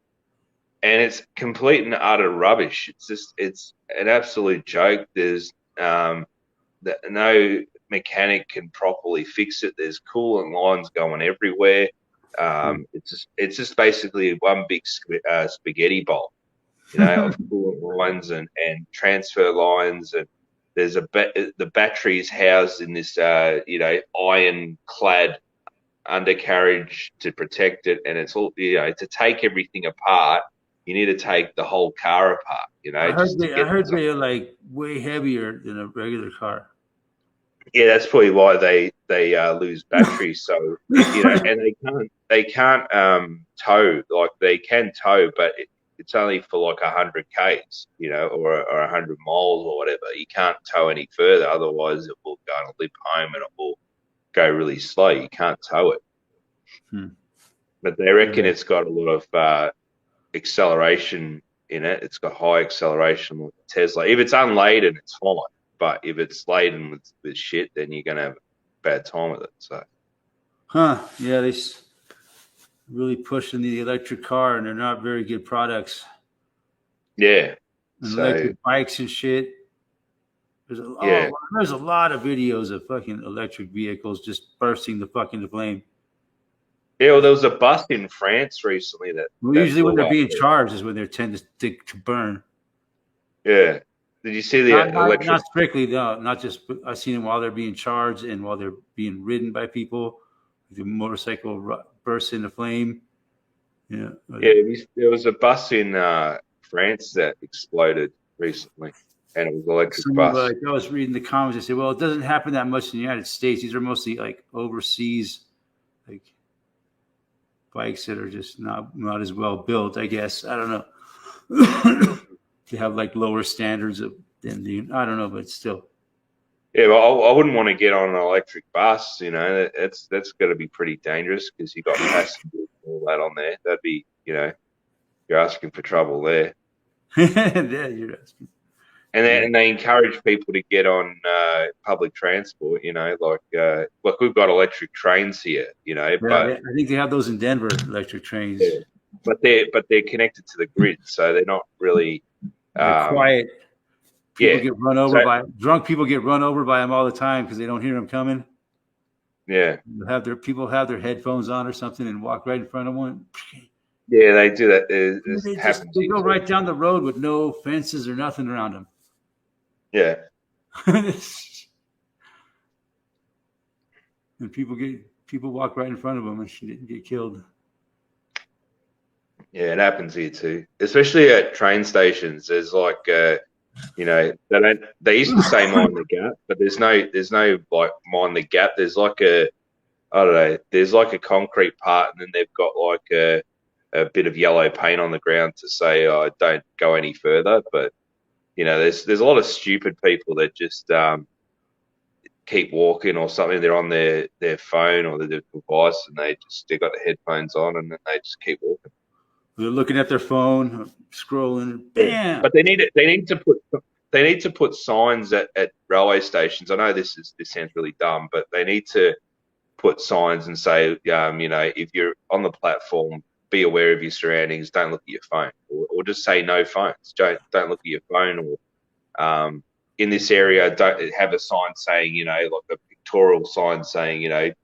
And it's complete and utter rubbish. It's an absolute joke. There's no mechanic can properly fix it. There's coolant lines going everywhere. It's just basically one big spaghetti bowl, of coolant lines and transfer lines, and there's the battery is housed in this iron-clad undercarriage to protect it, and it's all to take everything apart. You need to take the whole car apart, I heard they are like way heavier than a regular car. Yeah, that's probably why they lose battery. So and they can't tow, like they can tow, but it's only for like 100 k's, or 100 miles or whatever. You can't tow any further, otherwise it will go on a limp home and it will go really slow. You can't tow it. But they reckon it's got a lot of acceleration in it. It's got high acceleration with Tesla. If it's unladen, it's fine. But if it's laden with shit, then you're going to have a bad time with it. So, yeah, they really pushing the electric car, and they're not very good products. Yeah, and electric bikes and shit. There's a lot of videos of fucking electric vehicles just bursting the fucking flame. Yeah, well, there was a bus in France recently that usually when they're being charged is when they tend to burn. Yeah. Did you see the electric? Not strictly, no. Not just. I've seen them while they're being charged and while they're being ridden by people. The motorcycle bursts into flame. Yeah. There was a bus in France that exploded recently, and it was an electric bus. I was reading the comments. They said, "Well, it doesn't happen that much in the United States. These are mostly like overseas, like bikes that are just not as well built. I guess I don't know." They have like lower standards I don't know, but still. Yeah, well, I wouldn't want to get on an electric bus. That's got to be pretty dangerous because you got passengers and all that on there. That'd be, you're asking for trouble there. Yeah, you're asking. And they encourage people to get on public transport. Like we've got electric trains here. But I think they have those in Denver, electric trains. Yeah, but they're connected to the grid, so they're not really. They're quiet. People get run over by drunk people get run over by them all the time because they don't hear them coming. Yeah, people have their headphones on or something and walk right in front of one. Yeah, they do that. They go right down the road with no fences or nothing around them. Yeah, and people walk right in front of them and she didn't get killed. Yeah, it happens here too, especially at train stations. There's like, they used to say mind the gap, but there's no like mind the gap. There's like there's like a concrete part, and then they've got like a bit of yellow paint on the ground to say, don't go any further. But there's a lot of stupid people that just keep walking or something. They're on their phone or their device, and they've got the headphones on, and then they just keep walking. They're looking at their phone, scrolling. Bam! But they need to put signs at railway stations. I know this sounds really dumb, but they need to put signs and say, if you're on the platform, be aware of your surroundings. Don't look at your phone, or just say no phones. Don't look at your phone, or in this area, don't have a sign saying, like a pictorial sign saying,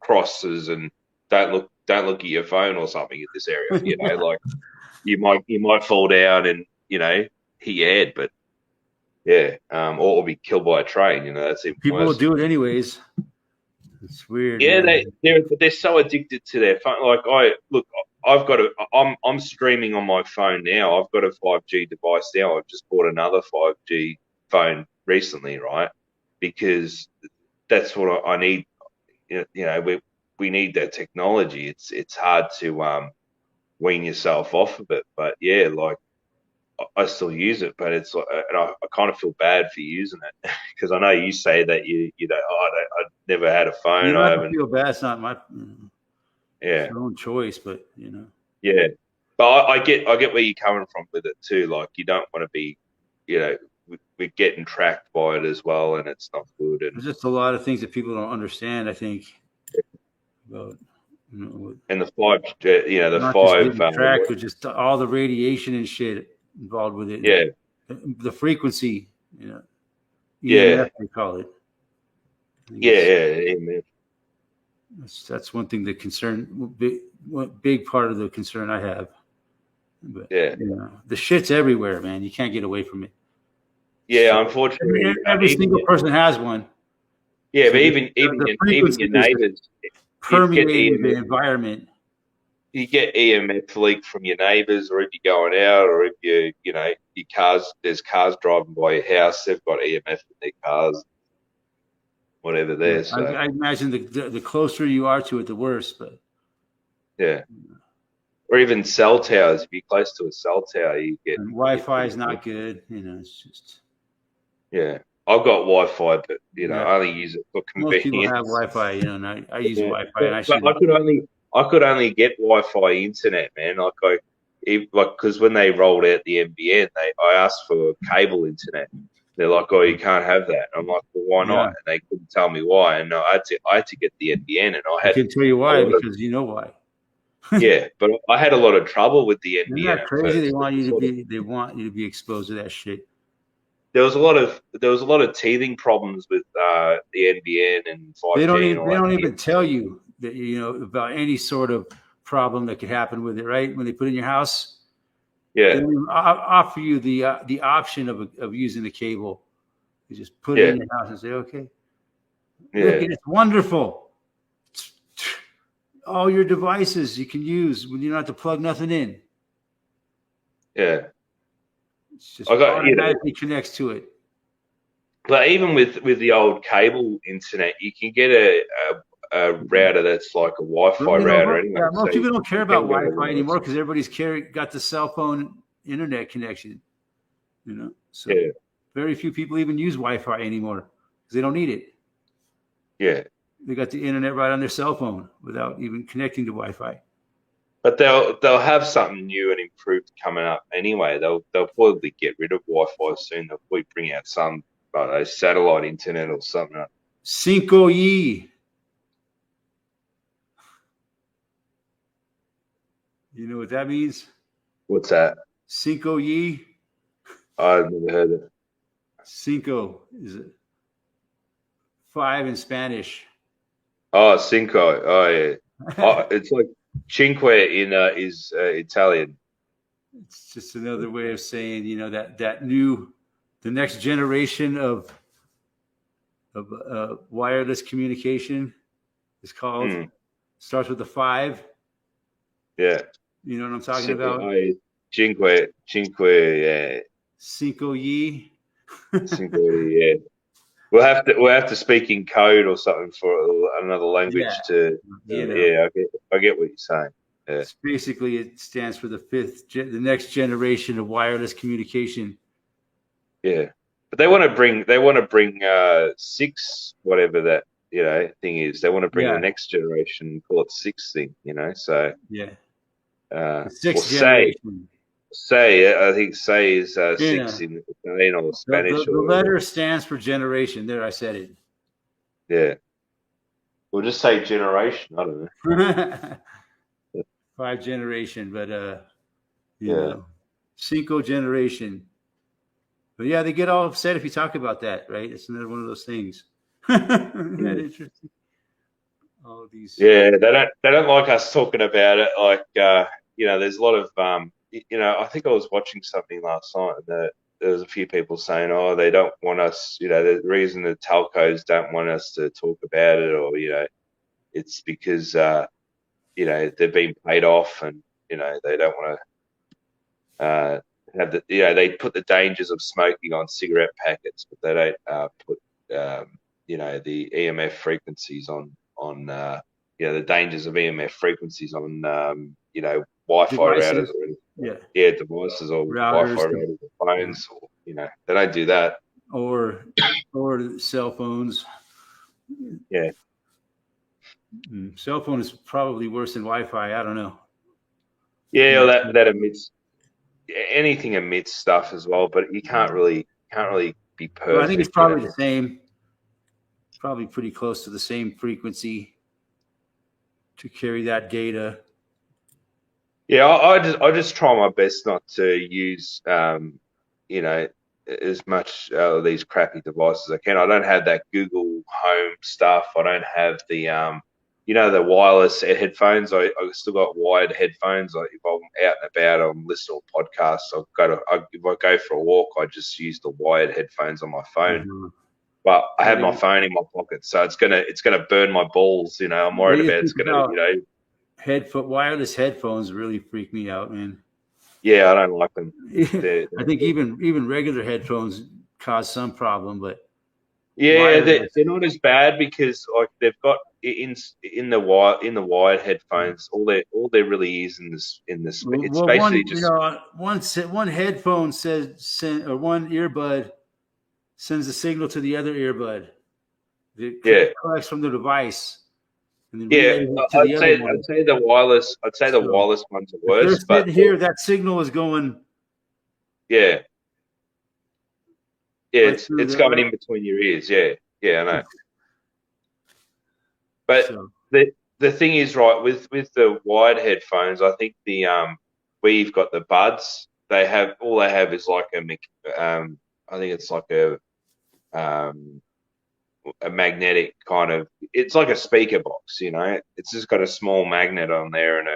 crosses and don't look at your phone or something in this area. Like you might fall down and hit your head. But Yeah, or be killed by a train. You know, that's even People will worse. do it anyways. It's weird. Yeah, Man. they're so addicted to their phone. Like I've got I'm streaming on my phone now. I've got a 5G device now. I've just bought another 5G phone recently, right? Because that's what I need. You know, we need that technology. It's hard to wean yourself off of it. But yeah, like I still use it, but it's like, and I kind of feel bad for using it because I know you say that you know, I never had a You phone. don't I have to haven't. feel bad. It's not my it's Yeah, your own choice, but you know, yeah. But I get where you're coming from with it too. Like you don't want to be, you know, we're getting tracked by it as well, and it's not good. there's just a lot of things that people don't understand. I think about And the five, you know, the not just five, getting tracked, but just all the radiation and shit involved with it. yeah, The frequency, you know, yeah, EMF they call it. yeah, man. That's one thing that big part of the concern I have. But Yeah, you know, the shit's everywhere, man. You can't get away from it. yeah. So, Unfortunately, every single person has one. yeah, So but the even frequency your is neighbours, you get permeating the environment. you get EMF leak from your neighbours, or if you're going out, or if you know your cars, there's cars driving by your house, they've got EMF in their cars, whatever Yeah, there. So I imagine the closer you are to it, the worse. But yeah, or even cell towers. If you're close to a cell tower, you get Wi-Fi is not good. You know, it's just yeah. I've got Wi-Fi, but you know, yeah. I only use it for Most people have convenience. Wi-Fi. You know, and I use Yeah. Wi-Fi, and I But should. I could only get Wi-Fi internet, man. Like because when they rolled out the NBN, I asked for cable internet. They're like, oh, you can't have that. I'm like, well, why not? Yeah, And they couldn't tell me why. And I had to get the NBN, and I I had can tell you a why lot of because you know why. yeah, but I had a lot of trouble with the Isn't NBN that at crazy? first. They want you to be exposed to that shit. There was a lot of teething problems with the NBN and 5G and all They that. don't even tell you that you know about any sort of problem that could happen with it, right? When they put it in your house, they Yeah, don't even offer you the option of using the cable. You just put it yeah, in your house and say, okay, look, yeah, it's wonderful. It's all your devices you can use when you don't have to plug nothing in. yeah. It's just I got you know. automatically connects to it. But even with the old cable internet, you can get a router that's like a Wi-Fi You know, router anyway. most So people don't care you about can go Wi-Fi wireless. anymore because everybody's got the cell phone internet connection. You know, so Yeah, very few people even use Wi-Fi anymore because they don't need it. yeah. They got the internet right on their cell phone without even connecting to Wi-Fi. But they'll have something new and improved coming up anyway. They'll probably get rid of Wi-Fi soon. They'll probably bring out some I don't know, satellite internet or something. 5G. You know what that means? What's that? 5G. I've never heard of it. Cinco is five in Spanish. Oh, Cinco. Oh, yeah. Oh, it's like Cinque in is Italian. It's just another way of saying, you know, the next generation of wireless communication is called starts with a 5. Yeah. You know what I'm talking about? Oh, yeah. Cinque, yeah. 5G. Cinque, yeah. We'll have to speak in code or something for another language to. You know. Yeah, I get what you're saying. Yeah. Basically, it stands for the next generation of wireless communication. Yeah, but they want to bring 6 whatever that thing is. They want to bring the next generation, call it 6 thing. So yeah, the 6th generation. I think say is 6 in Italian or Spanish. The letter stands for generation. There, I said it. Yeah, we'll just say generation. I don't know. 5 generation, but you know, 5 generation. But yeah, they get all upset if you talk about that, right? It's another one of those things. Isn't that interesting? All these. Yeah, they don't like us talking about it. Like there's a lot of I think I was watching something last night, and there's a few people saying, oh, they don't want us, the reason the telcos don't want us to talk about it, or, it's because, they've been paid off, and, they don't want to have the, they put the dangers of smoking on cigarette packets, but they don't put, the EMF frequencies the dangers of EMF frequencies on, Wi-Fi routers, Devices. or Yeah. devices, or Routers, Wi-Fi routers, or phones, or they don't do that. or cell phones. Yeah. Cell phone is probably worse than Wi-Fi. I don't know. Yeah, well, that emits, anything emits stuff as well, but you can't really be perfect. Well, I think it's probably the same. Probably pretty close to the same frequency to carry that data. Yeah, I just try my best not to use as much of these crappy devices as I can. I don't have that Google Home stuff. I don't have the the wireless headphones. I still got wired headphones. If I'm out and about, I'm listening to podcasts. If I go for a walk, I just use the wired headphones on my phone. Mm-hmm. But I have my phone in my pocket, so it's gonna burn my balls. I'm worried about it's gonna wireless headphones really freak me out, man. Yeah, I don't like them. I think even regular headphones cause some problem, but they're not as bad, because like they've got in the wired headphones, all there really is in this it's basically one headphone or one earbud sends a signal to the other earbud. It collects from the device. And then I'd say the wireless ones are worse. But here, that signal is going. Yeah, it's going in between your ears. Yeah, I know. But the thing is, right, with the wired headphones, I think we've got the buds. They have is like I think it's like a magnetic kind of, it's like a speaker box, it's just got a small magnet on there and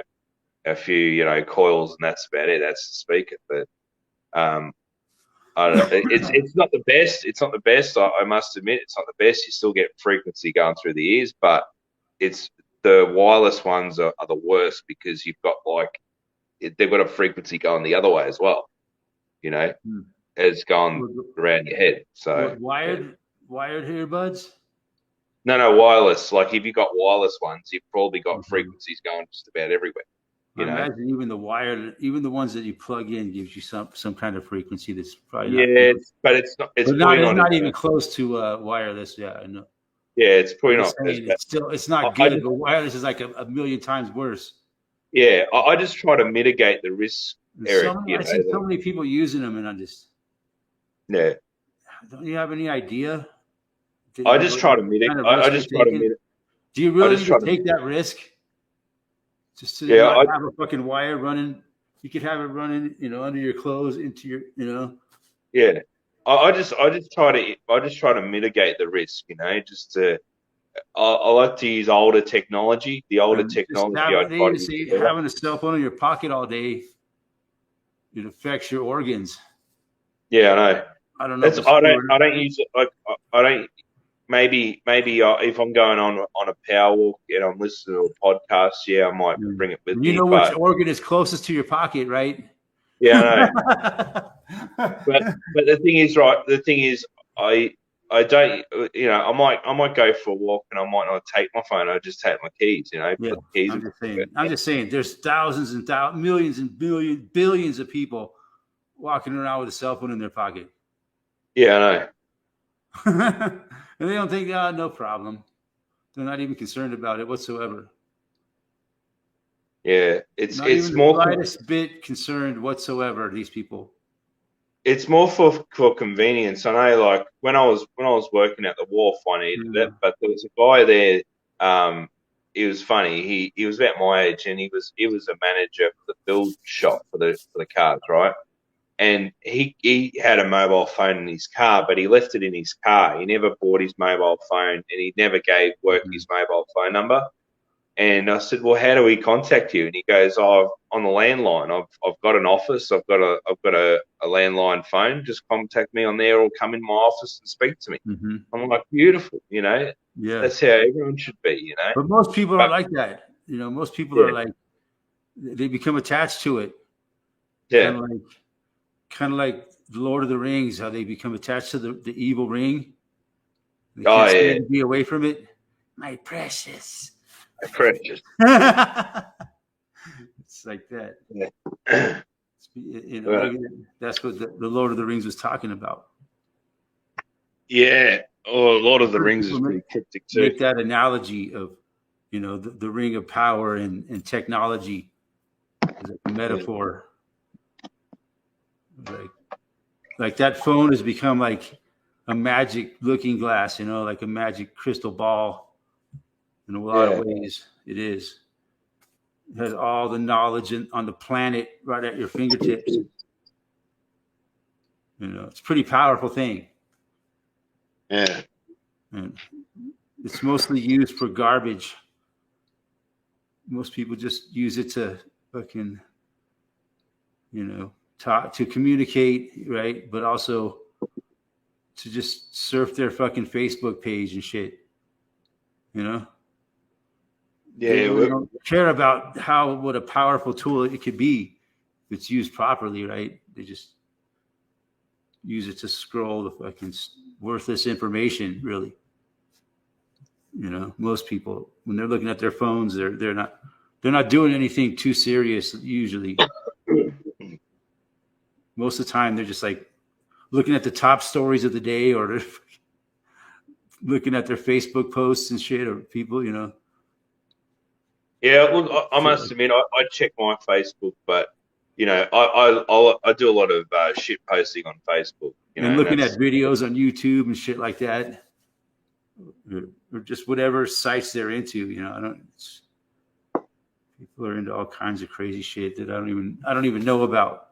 a few coils, and that's about it. That's the speaker. But I don't know, it's not the best. I must admit, it's not the best. You still get frequency going through the ears, but it's the wireless ones are the worst, because you've got they've got a frequency going the other way as well, it's gone around your head. So wired earbuds? No, wireless. Like if you've got wireless ones, you've probably got frequencies going just about everywhere. I imagine even the ones that you plug in gives you some kind of frequency that's probably but it's not. It's not even close to wireless. Yeah, I know. Yeah, it's probably not. It's not good, but wireless is like a million times worse. Yeah, I just try to mitigate the risk, Eric. I see so many people using them, and I just Don't you have any idea? I just try to mitigate. Do you really need to take that risk? Just to have a fucking wire running. You could have it running, under your clothes into your, Yeah, I just try to mitigate the risk, just to. I like to use older technology. The older technology. Having a cell phone in your pocket all day, it affects your organs. Yeah, I know. I don't know. I don't use it. I don't. Maybe if I'm going on a power walk and I'm listening to a podcast, I might bring it with me. You know which organ is closest to your pocket, right? Yeah, I know. but the thing is, right? The thing is, I don't. I might go for a walk and I might not take my phone. I just take my keys. Put the keys. I'm just saying. There's thousands and millions and billions of people walking around with a cell phone in their pocket. Yeah, I know. And they don't think, no problem. They're not even concerned about it whatsoever. Yeah, it's even more the slightest bit concerned whatsoever. These people. It's more for convenience. I know, like when I was working at the wharf, I needed it, but there was a guy there. He was funny. He was about my age, and he was a manager for the build shop for the cars, right? And he had a mobile phone in his car, but he left it in his car. He never bought his mobile phone, and he never gave work his mobile phone number. And I said, well, how do we contact you? And he goes, oh, on the landline. I've got an office. I've got a landline phone. Just contact me on there or come in my office and speak to me. Mm-hmm. I'm like, beautiful, you know. Yeah. That's how everyone should be, you know. But most people are like that. You know, most people are like, they become attached to it. Yeah. Kind of like the Lord of the Rings, how they become attached to the evil ring. They Oh, can't yeah. stand to be away from it. My precious. Precious. It's like that. Yeah. You know, that's what the Lord of the Rings was talking about. Yeah. Oh, Lord of the Rings is pretty cryptic too. Make that analogy of, you know, the ring of power and technology as a metaphor. Like that phone has become like a magic looking glass, you know, like a magic crystal ball. In a lot of ways, it is. It has all the knowledge on the planet right at your fingertips. You know, it's a pretty powerful thing. Yeah. And it's mostly used for garbage. Most people just use it to fucking, you know, talk, to communicate, right? But also to just surf their fucking Facebook page and shit, you know? Yeah, we don't care about what a powerful tool it could be if it's used properly, right? They just use it to scroll the fucking worthless information, really. You know, most people, when they're looking at their phones, they're not doing anything too serious usually. Most of the time, they're just like looking at the top stories of the day, or they're looking at their Facebook posts and shit, or people, you know. Yeah, look, I must admit, I check my Facebook, but you know, I do a lot of shit posting on Facebook. You know, and looking at videos on YouTube and shit like that, or just whatever sites they're into. You know, people are into all kinds of crazy shit that I don't even know about.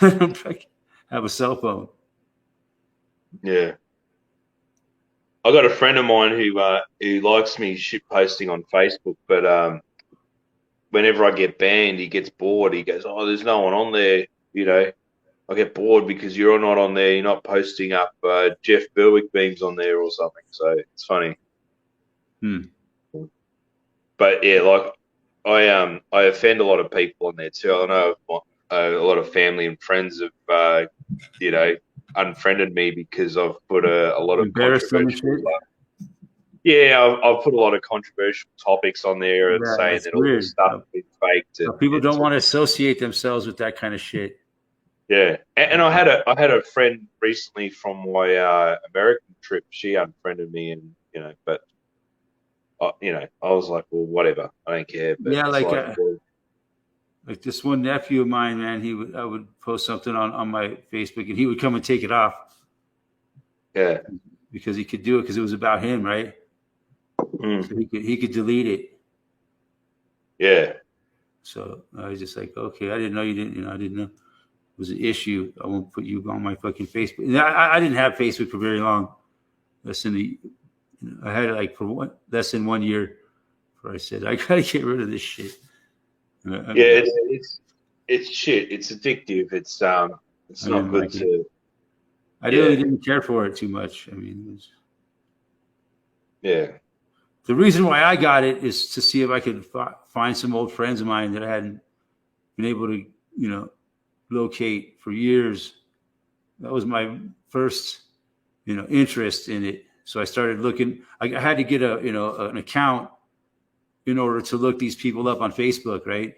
I don't have a cell phone. Yeah. I got a friend of mine who likes me shit posting on Facebook, but whenever I get banned, he gets bored. He goes, "Oh, there's no one on there." You know, I get bored because you're not on there. You're not posting up Jeff Berwick memes on there or something. So it's funny. But yeah, like I offend a lot of people on there too. I know a lot of family and friends have you know, unfriended me because I've put a lot of controversial. Yeah, I've put a lot of controversial topics on there and saying that all this stuff has been faked. And people don't want to associate themselves with that kind of shit. Yeah, and I had a friend recently from my American trip. She unfriended me, and you know, but you know, I was like, well, whatever, I don't care. But yeah, like this one nephew of mine, man, I would post something on my Facebook, and he would come and take it off. Yeah, because he could do it because it was about him, right? So he could delete it. Yeah. So I was just like, okay, I didn't know you didn't. You know, I didn't know it was an issue. I won't put you on my fucking Facebook. And I didn't have Facebook for very long. I had it like for less than 1 year before I said I gotta get rid of this shit. Yeah, it's shit. It's addictive. It's not good to. I really didn't care for it too much. I mean, yeah. The reason why I got it is to see if I could find some old friends of mine that I hadn't been able to, you know, locate for years. That was my first, you know, interest in it. So I started looking. I had to get an account in order to look these people up on Facebook, right?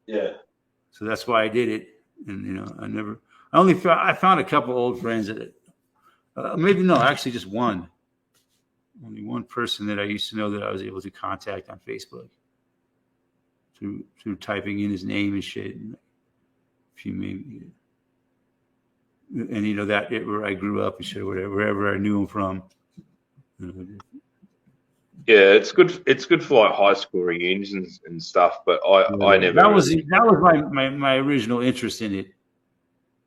Yeah. So that's why I did it. And you know, I found a couple old friends that, actually just one. Only one person that I used to know that I was able to contact on Facebook through typing in his name and shit. And you know that where I grew up and shit, wherever I knew him from. Yeah, it's good. It's good for like high school reunions and stuff. But I never. That was my original interest in it.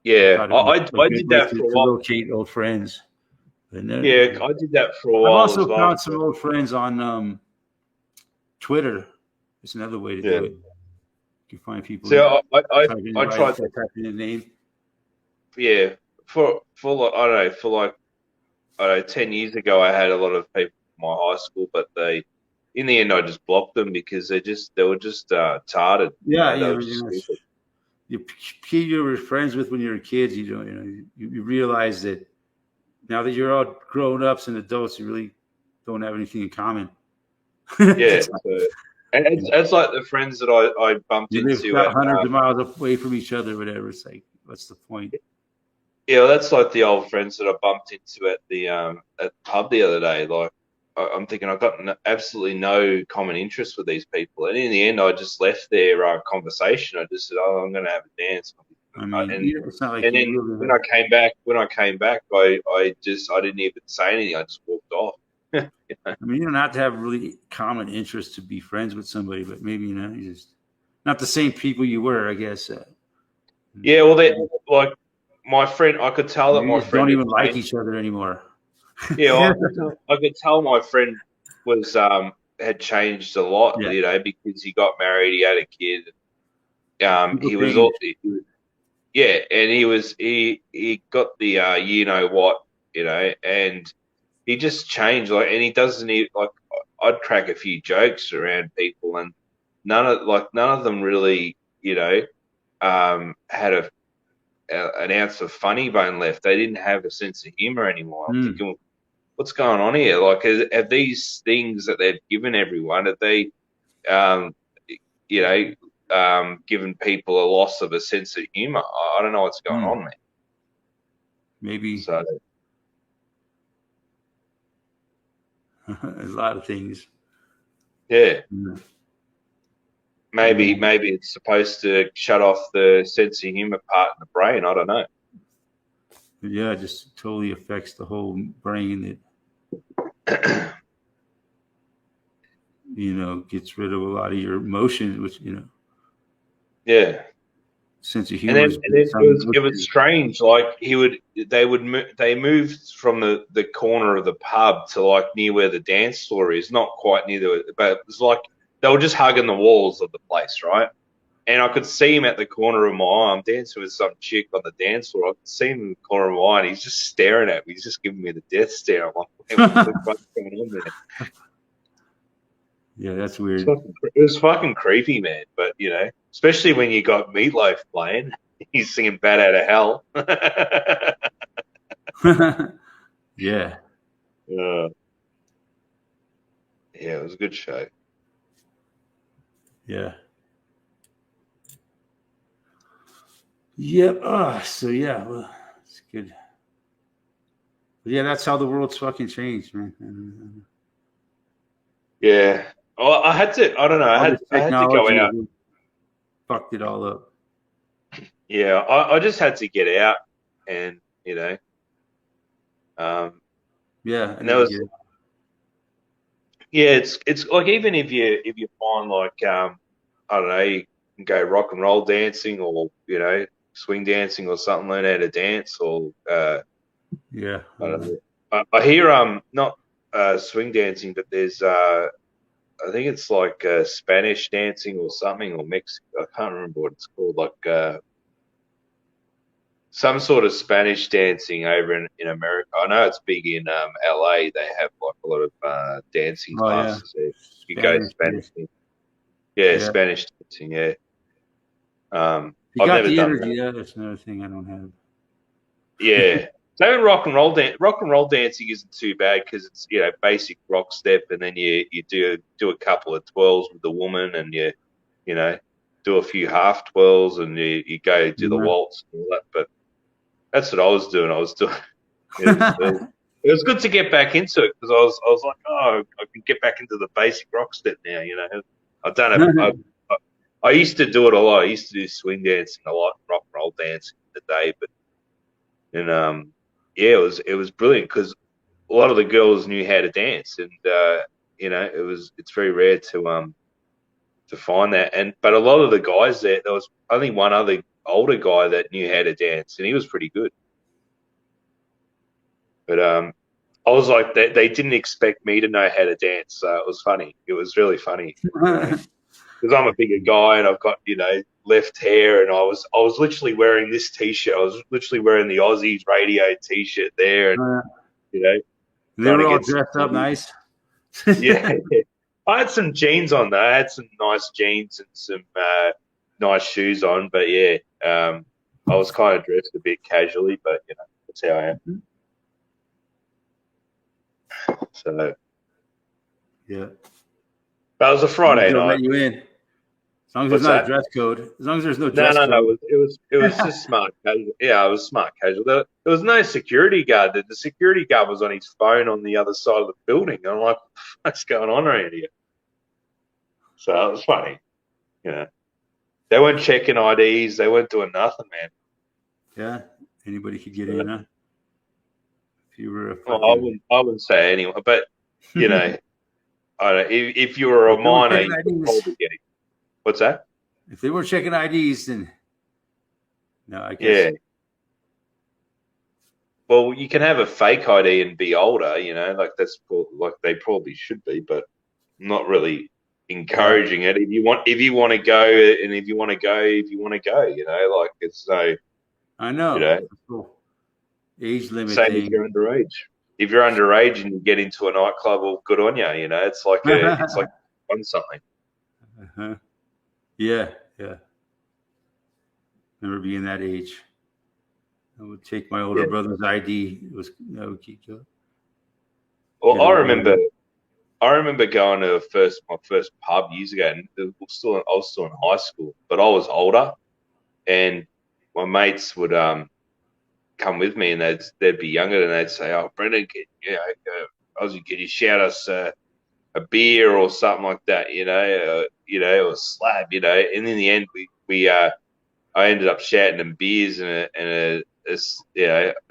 Yeah, I did that for a while. Locate old friends. Yeah, I did that for a while. I've also found some old friends on Twitter is another way to Yeah. do it. You can find people. So Type in I tried. type in a name. Yeah, for like I don't know, for like I don't know, 10 years ago, I had a lot of people from my high school, but in the end, I just blocked them because they were just tarded. Yeah, They were just stupid. people you were friends with when you were kids. You realize that now that you're all grown ups and adults, you really don't have anything in common. Yeah, and it's like the friends that I bumped You live into at hundreds of miles away from each other, whatever. It's like, what's the point? yeah, that's like the old friends that I bumped into at the pub the other day. Like I'm thinking I've got absolutely no common interest with these people, and in the end, I just left their conversation. I just said, "Oh, I'm going to have a dance." I mean, it's not like and then you when I came back, I didn't even say anything. I just walked off. I mean, you don't have to have really common interests to be friends with somebody, but maybe you just not the same people you were, I guess. Yeah, well, they like my friend. I could tell that you my just friend don't even like each other anymore. Yeah, I could tell my friend was had changed a lot, Yeah. because he got married, he had a kid. People He was change. all, yeah, and he got the you know what, and he just changed, like, and he doesn't even like. I'd crack a few jokes around people, and none of them really, had an ounce of funny bone left. They didn't have a sense of humor anymore. I'm thinking, what's going on here? Like, have these things that they've given everyone, have they, given people a loss of a sense of humor? I don't know what's going on, man. Maybe So, a lot of things. yeah. Maybe it's supposed to shut off the sense of humor part in the brain. I don't know. But yeah, it just totally affects the whole brain. That gets rid of a lot of your emotions, which Yeah. sense of And humor. then it was strange. Like they moved from the corner of the pub to like near where the dance floor is, not quite near but it was like they were just hugging the walls of the place, right? And I could see him at the corner of my eye. I'm dancing with some chick on the dance floor. I could see him in the corner of my eye, and he's just staring at me. He's just giving me the death stare. I'm like, what the fuck's going on there? Yeah, that's weird. It was fucking creepy, man. But especially when you got Meatloaf playing, he's singing "Bat Out of Hell." Yeah. Yeah, it was a good show. Yeah. Yep. So yeah, well, it's good. But yeah, that's how the world's fucking changed, man. Yeah. Well, I had to. I don't know. I had to go out. Fucked it all up. Yeah, I just had to get out, and Yeah. and there was. Yeah, it's like, even if you find like I don't know, you can go rock and roll dancing, or swing dancing or something, learn how to dance, or yeah. I don't know. I hear not swing dancing, but there's I think it's like Spanish dancing or something, or Mexico. I can't remember what it's called. Like some sort of Spanish dancing over in America. I know it's big in LA. They have like a lot of dancing classes there. You go Spanish. Yeah, Spanish dancing. Yeah. I've never done that. Yeah, that's another thing I don't have. Yeah. So rock and roll dancing isn't too bad, because it's basic rock step, and then you do a couple of twirls with the woman, and you do a few half twirls, and you go do the waltz and all that. But that's what I was doing. It was good to get back into it, because I was like, oh, I can get back into the basic rock step now. I've done it. I used to do it a lot. I used to do swing dancing a lot, rock and roll dancing in the day, it was brilliant, because a lot of the girls knew how to dance, and it's very rare to find that. But a lot of the guys there was only one other older guy that knew how to dance, and he was pretty good. But I was like, they didn't expect me to know how to dance, so it was funny. It was really funny, because I'm a bigger guy and I've got left hair, and I was literally wearing this T-shirt. I was literally wearing the Aussies radio T-shirt there, and you know, They trying were to all get some dressed up nice. yeah. I had some jeans on though. I had some nice jeans and some nice shoes on, but yeah, I was kind of dressed a bit casually, but that's how I am. So, Yeah. but it was a Friday They'll let night. you in. As long as What's there's not a that? dress code. As long as there's no No, dress no, no. code. It was just smart casual. Yeah, I was smart casual. There was no security guard. The security guard was on his phone on the other side of the building. I'm like, what's going on around here? So it was funny. They weren't checking IDs. They weren't doing nothing, man. Yeah. Anybody could get in, huh? If you were a Well, fucking... I wouldn't say anyone, but I don't know, if you were a If they weren't minor, checking you could IDs, probably get it. What's that? if they weren't checking IDs, then no, I guess. Yeah. Well, you can have a fake ID and be older, like like they probably should be, but not really encouraging it. If you want to go, and if you want to go, like it's no, I know. Cool. Age limit same if thing. you're underage. If you're underage and you get into a nightclub, well, good on you. It's like on something. Uh-huh. Yeah, yeah. Remember being that age. I would take my older brother's ID. I would keep going. Well, I remember going to my first pub years ago, and I was still in high school, but I was older, and my mates would come with me, and they'd be younger, and they'd say, "Oh, Brendan, Ozzy, could you shout us a beer or something like that, or a slab, and in the end, I ended up shouting them beers and a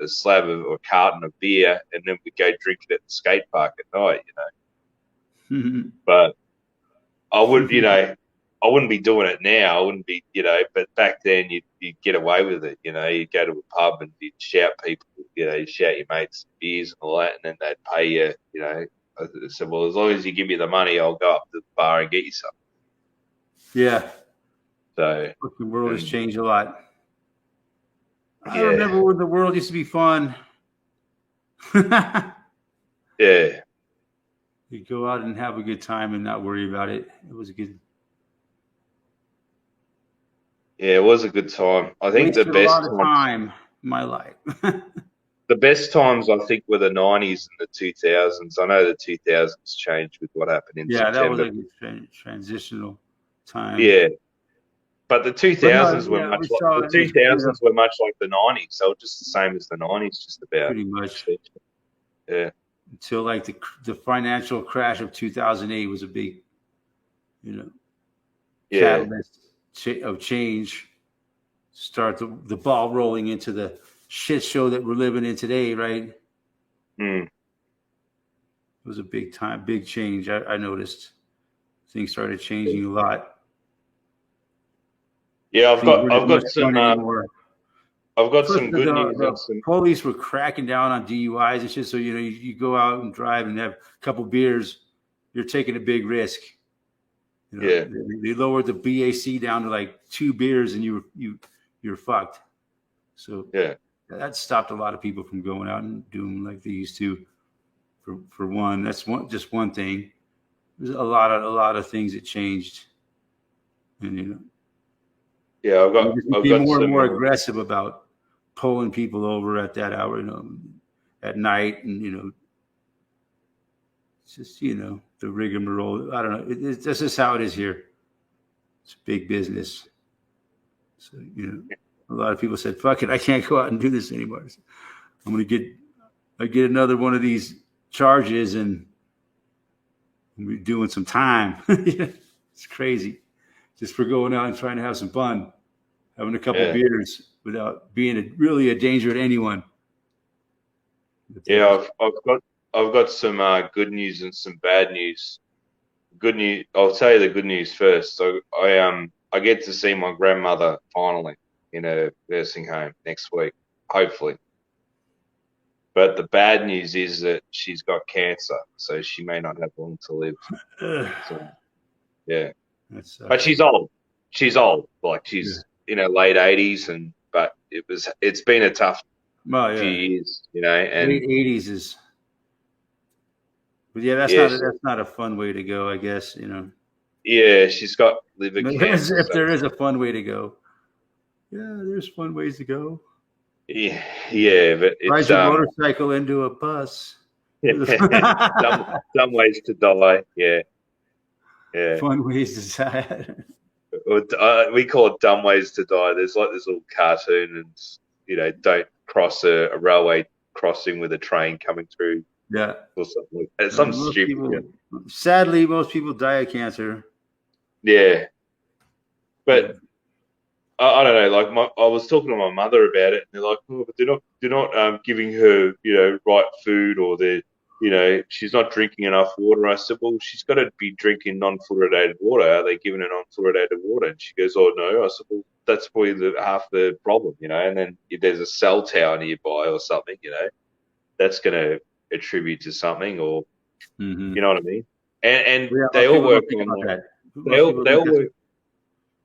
slab of or a carton of beer, and then we'd go drink it at the skate park at night, But I would, I wouldn't be doing it now. I wouldn't be, but back then you'd get away with it, You'd go to a pub and you'd shout people, you'd shout your mates beers and all that, and then they'd pay you, I said, well, as long as you give me the money, I'll go up to the bar and get you something. Yeah. So the world has changed a lot. I remember when the world used to be fun. Yeah. You go out and have a good time and not worry about it. It was a good. Yeah, it was a good time. I think the best time in my life. The best times, I think, were the 90s and the 2000s. I know the 2000s changed with what happened in September. That was a good transitional time. Yeah. But the 2000s were much like the 2000s were much like the 90s. So just the same as the 90s, just about. Pretty much. Yeah. Until like the financial crash of 2008 was a big, catalyst of change. Start the ball rolling into the shit show that we're living in today, right? It was a big change. I noticed things started changing a lot. Yeah, I've got some good news. The police were cracking down on DUIs and shit. So you go out and drive and have a couple beers, you're taking a big risk. They lowered the BAC down to like 2 beers and you're fucked. So that stopped a lot of people from going out and doing like they used to. For one, that's just one thing. There's a lot of things that changed, and I've got more and more aggressive about pulling people over at that hour, at night, and it's just the rigmarole. I don't know. This is how it is here. It's big business. So a lot of people said, "Fuck it, I can't go out and do this anymore. I'm gonna get another one of these charges and we're doing some time." It's crazy. Just for going out and trying to have some fun, having a couple beers without being really a danger to anyone. Yeah, I've got some good news and some bad news. Good news. I'll tell you the good news first. So I get to see my grandmother finally in a nursing home next week, hopefully. But the bad news is that she's got cancer, so she may not have long to live. So, yeah. That But sucks. she's old. She's old. Like Yeah. she's in her late 80s, but it's been a tough Well, few yeah. years, and Late '80s is, but yeah, yes, that's not a fun way to go, I guess. yeah, she's got liver cancer. If So there is a fun way to go, yeah, there's fun ways to go. yeah, yeah, but Ride it's your motorcycle into a bus. some ways to die. Yeah, yeah. Fun ways to die. We call it dumb ways to die. There's like this little cartoon, and don't cross a railway crossing with a train coming through Yeah. or something like that. Some Most stupid. people, sadly, most people die of cancer. Yeah, but I don't know. Like I was talking to my mother about it, and they're like, "Oh, but they're not giving her, right food, or she's not drinking enough water." I said, "Well, she's got to be drinking non-fluoridated water. Are they giving her non-fluoridated water?" And she goes, "Oh no." I said, "Well, that's probably half the problem, And then if there's a cell tower nearby or something, that's going to attribute to something, or you know what I mean. And Yeah, they all work think on about that. they all work.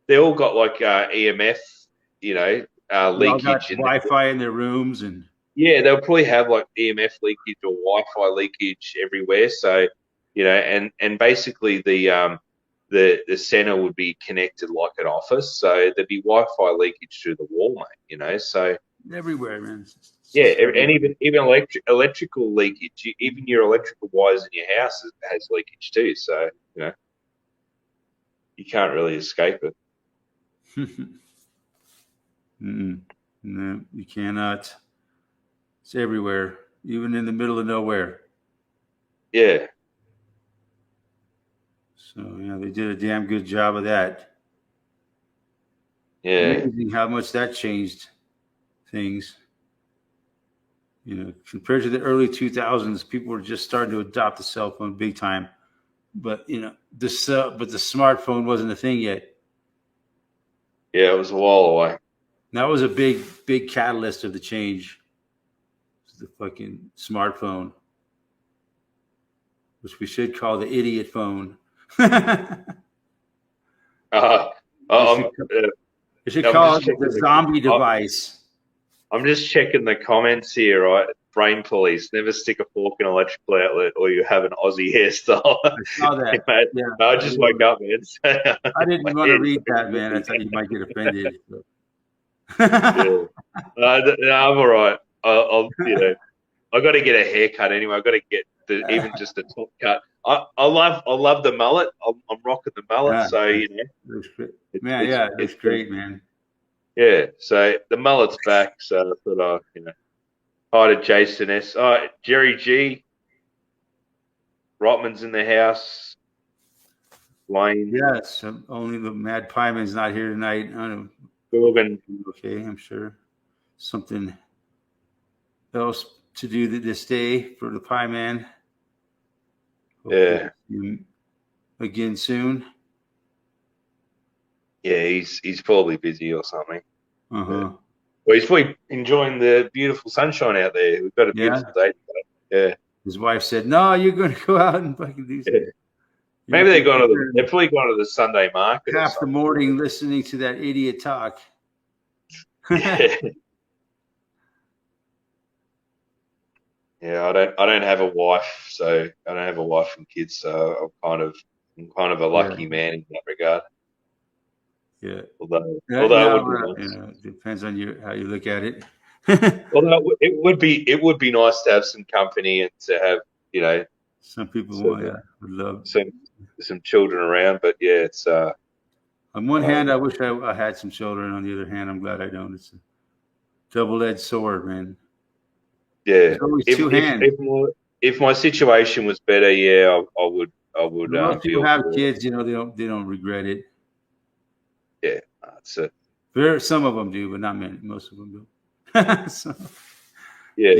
They all got like EMF, They all got leakage in Wi-Fi in their rooms, and yeah, they'll probably have like EMF leakage or Wi-Fi leakage everywhere. So, and basically the center would be connected like an office, so there'd be Wi-Fi leakage through the wall, mate. So everywhere, man. yeah, and even electrical leakage, even your electrical wires in your house has leakage too. So you can't really escape it. No, you cannot. It's everywhere, even in the middle of nowhere. Yeah. So they did a damn good job of that. Yeah. Amazing how much that changed things. Compared to the early 2000s, people were just starting to adopt the cell phone big time. But the smartphone wasn't a thing yet. Yeah, it was a while away. That was a big catalyst of the change. The fucking smartphone, which we should call the idiot phone. We should call it the zombie device. I'm just checking the comments here, right? Brain police. Never stick a fork in an electrical outlet, or you have an Aussie hairstyle. I saw that. Yeah, I just woke up, man. I didn't want to read that, man. I thought you might get offended. Yeah. No, I'm all right. I'll I got to get a haircut anyway. I got to get even just a top cut. I love the mullet. I'm rocking the mullet, Yeah. So it's great, man. Yeah, so the mullet's back. So I thought, hi to Jason S. Jerry G. Rotman's in the house. Wayne. Yes, only the Mad Pieman's not here tonight. I don't know. Gorgon. Okay, I'm sure something else to do this day for the Pie Man. Yeah. Again soon. Yeah, he's probably busy or something. Uh-huh. Yeah. Well, he's probably enjoying the beautiful sunshine out there. We've got a beautiful day today. Yeah. His wife said, "No, you're going to go out and fucking do something." Yeah. Maybe they're probably gone to the Sunday market. Half the morning listening to that idiot talk. Yeah. Yeah, I don't have a wife, so I don't have a wife and kids, so I'm kind of a lucky man in that regard. Yeah. Although it depends on how you look at it. Although it would be nice to have some company and to have some people would love some children around, but yeah, it's on one hand I wish I had some children. On the other hand, I'm glad I don't. It's a double-edged sword, man. Yeah. If my situation was better, yeah, I would. Most people have kids, they don't regret it. Yeah, that's it. Some of them do, but not many. Most of them do. Yeah.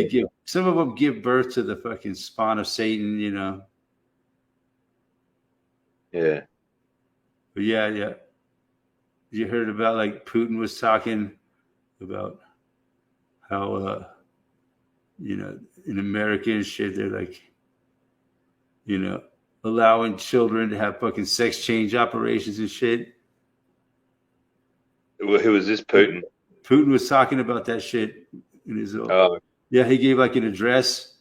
Some of them give birth to the fucking spawn of Satan, Yeah. But yeah. You heard about Putin was talking about how in America and shit, they're like, allowing children to have fucking sex change operations and shit. Who was this? Putin. Putin was talking about that shit in his. Yeah, he gave like an address.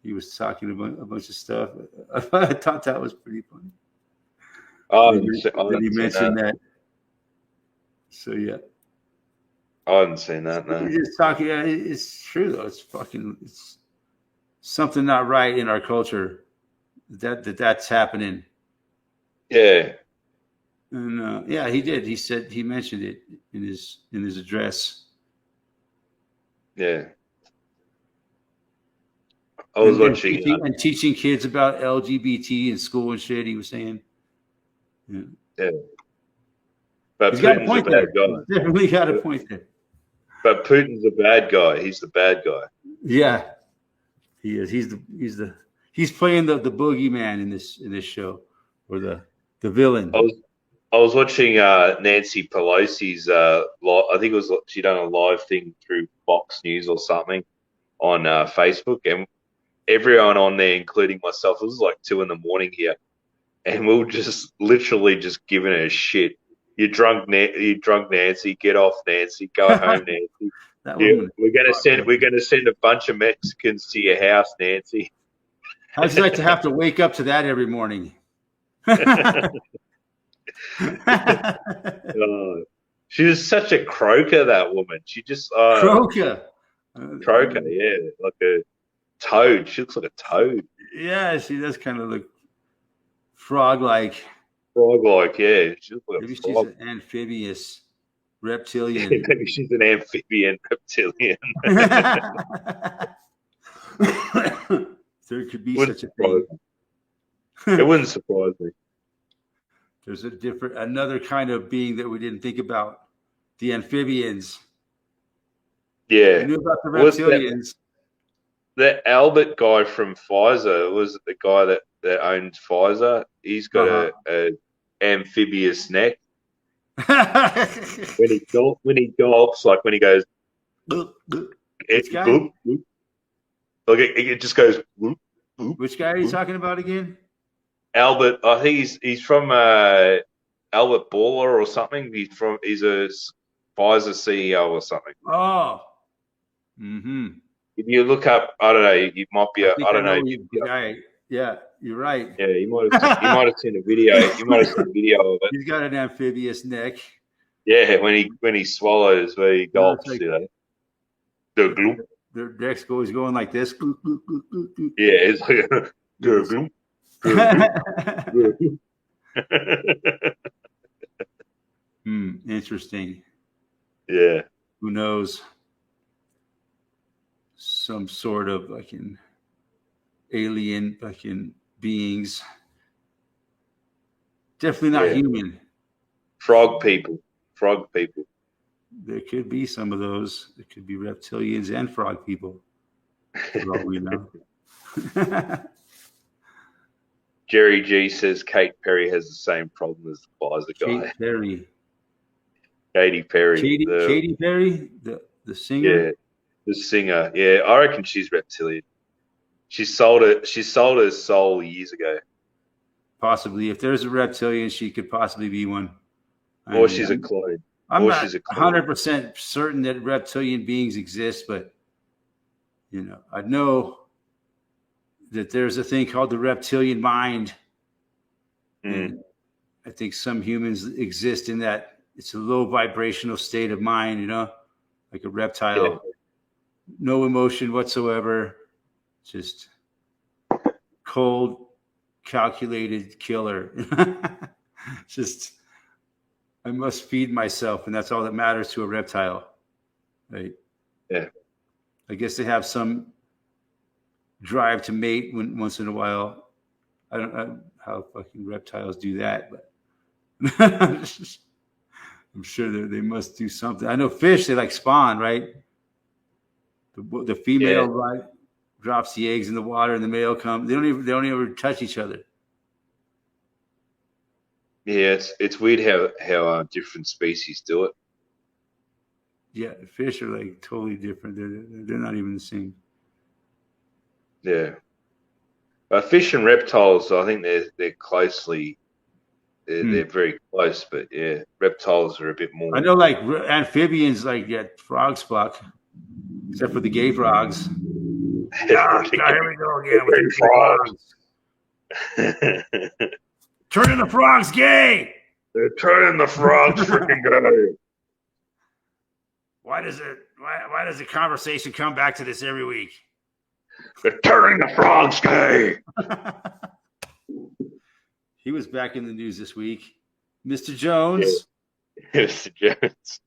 He was talking about a bunch of stuff. I thought that was pretty funny. That he mentioned that. So yeah. I haven't seen that. No. We're just talking. Yeah, it's true though. It's something not right in our culture. That's happening. Yeah. And yeah, he did. He mentioned it in his address. Yeah. I was watching teaching kids about LGBT in school and shit. He was saying. Yeah. But He's Putin's a bad guy. He's definitely got a point there. But Putin's a bad guy. He's the bad guy. Yeah, he is. He's playing the boogeyman in this show, or the villain. I was watching Nancy Pelosi's I think it was she done a live thing through Fox News or something on Facebook, and everyone on there, including myself, it was like 2 a.m. here, and we were just literally just giving her shit. You drunk Nancy, get off Nancy, go home Nancy. We're gonna send a bunch of Mexicans to your house, Nancy. How'd you like to have to wake up to that every morning? She was such a croaker, that woman. She just croaker, yeah, like a toad. She looks like a toad. Yeah, she does kind of look frog-like. Frog-like, yeah. She looks like maybe she's an amphibious reptilian. Maybe she's an amphibian reptilian. There could be such a thing. It wouldn't surprise me. There's another kind of being that we didn't think about. The amphibians. Yeah. We knew about the reptilians. That Albert guy from Pfizer, was the guy that owns Pfizer. He's got a amphibious neck. when he gulps, like when he goes, it just goes. Which guy are you talking about again? Albert, I think he's from Albert Bourla or something. He's a Pfizer CEO or something. Oh. Mm-hmm. If you look up, I don't know, you might be yeah, you're right. Yeah, you might have seen a video. You might have seen a video of it. He's got an amphibious neck. Yeah, when he swallows, where he gulps, like, their neck's always going like this. Yeah, it's like interesting. Yeah. Who knows? Some sort of alien beings. Definitely not human. Frog people. There could be some of those. There could be reptilians and frog people. For all we know. Jerry G says Kate Perry has the same problem as the Pfizer guy. Katy Perry. Katy Perry, the singer. Yeah, the singer. Yeah, I reckon she's reptilian. She sold her soul years ago. Possibly, if there's a reptilian, she could possibly be one. Or she's a clone. I'm not 100% certain that reptilian beings exist, but I know that there's a thing called the reptilian mind. And I think some humans exist in that. It's a low vibrational state of mind, like a reptile. Yeah. No emotion whatsoever. Just cold, calculated killer. Just, I must feed myself, and that's all that matters to a reptile. Right? Yeah. I guess they have some drive to mate once in a while. I don't know how fucking reptiles do that, but I'm sure they must do something. I know fish, they spawn, right? The female drops the eggs in the water, and the male comes. They don't even touch each other. Yeah, it's weird how different species do it. Yeah, fish are totally different. They're not even the same. Yeah. Fish and reptiles, I think they're closely, they're very close, but yeah, reptiles are a bit I more. know, like amphibians, like get frogs fuck, except for the gay frogs. Ah, here we go again with the gay frogs. Turning the frogs gay. They're turning the frogs freaking gay. Why does the conversation come back to this every week? They're turning the frogs gay. He was back in the news this week. Mr. Jones. Yeah. Mr. Jones.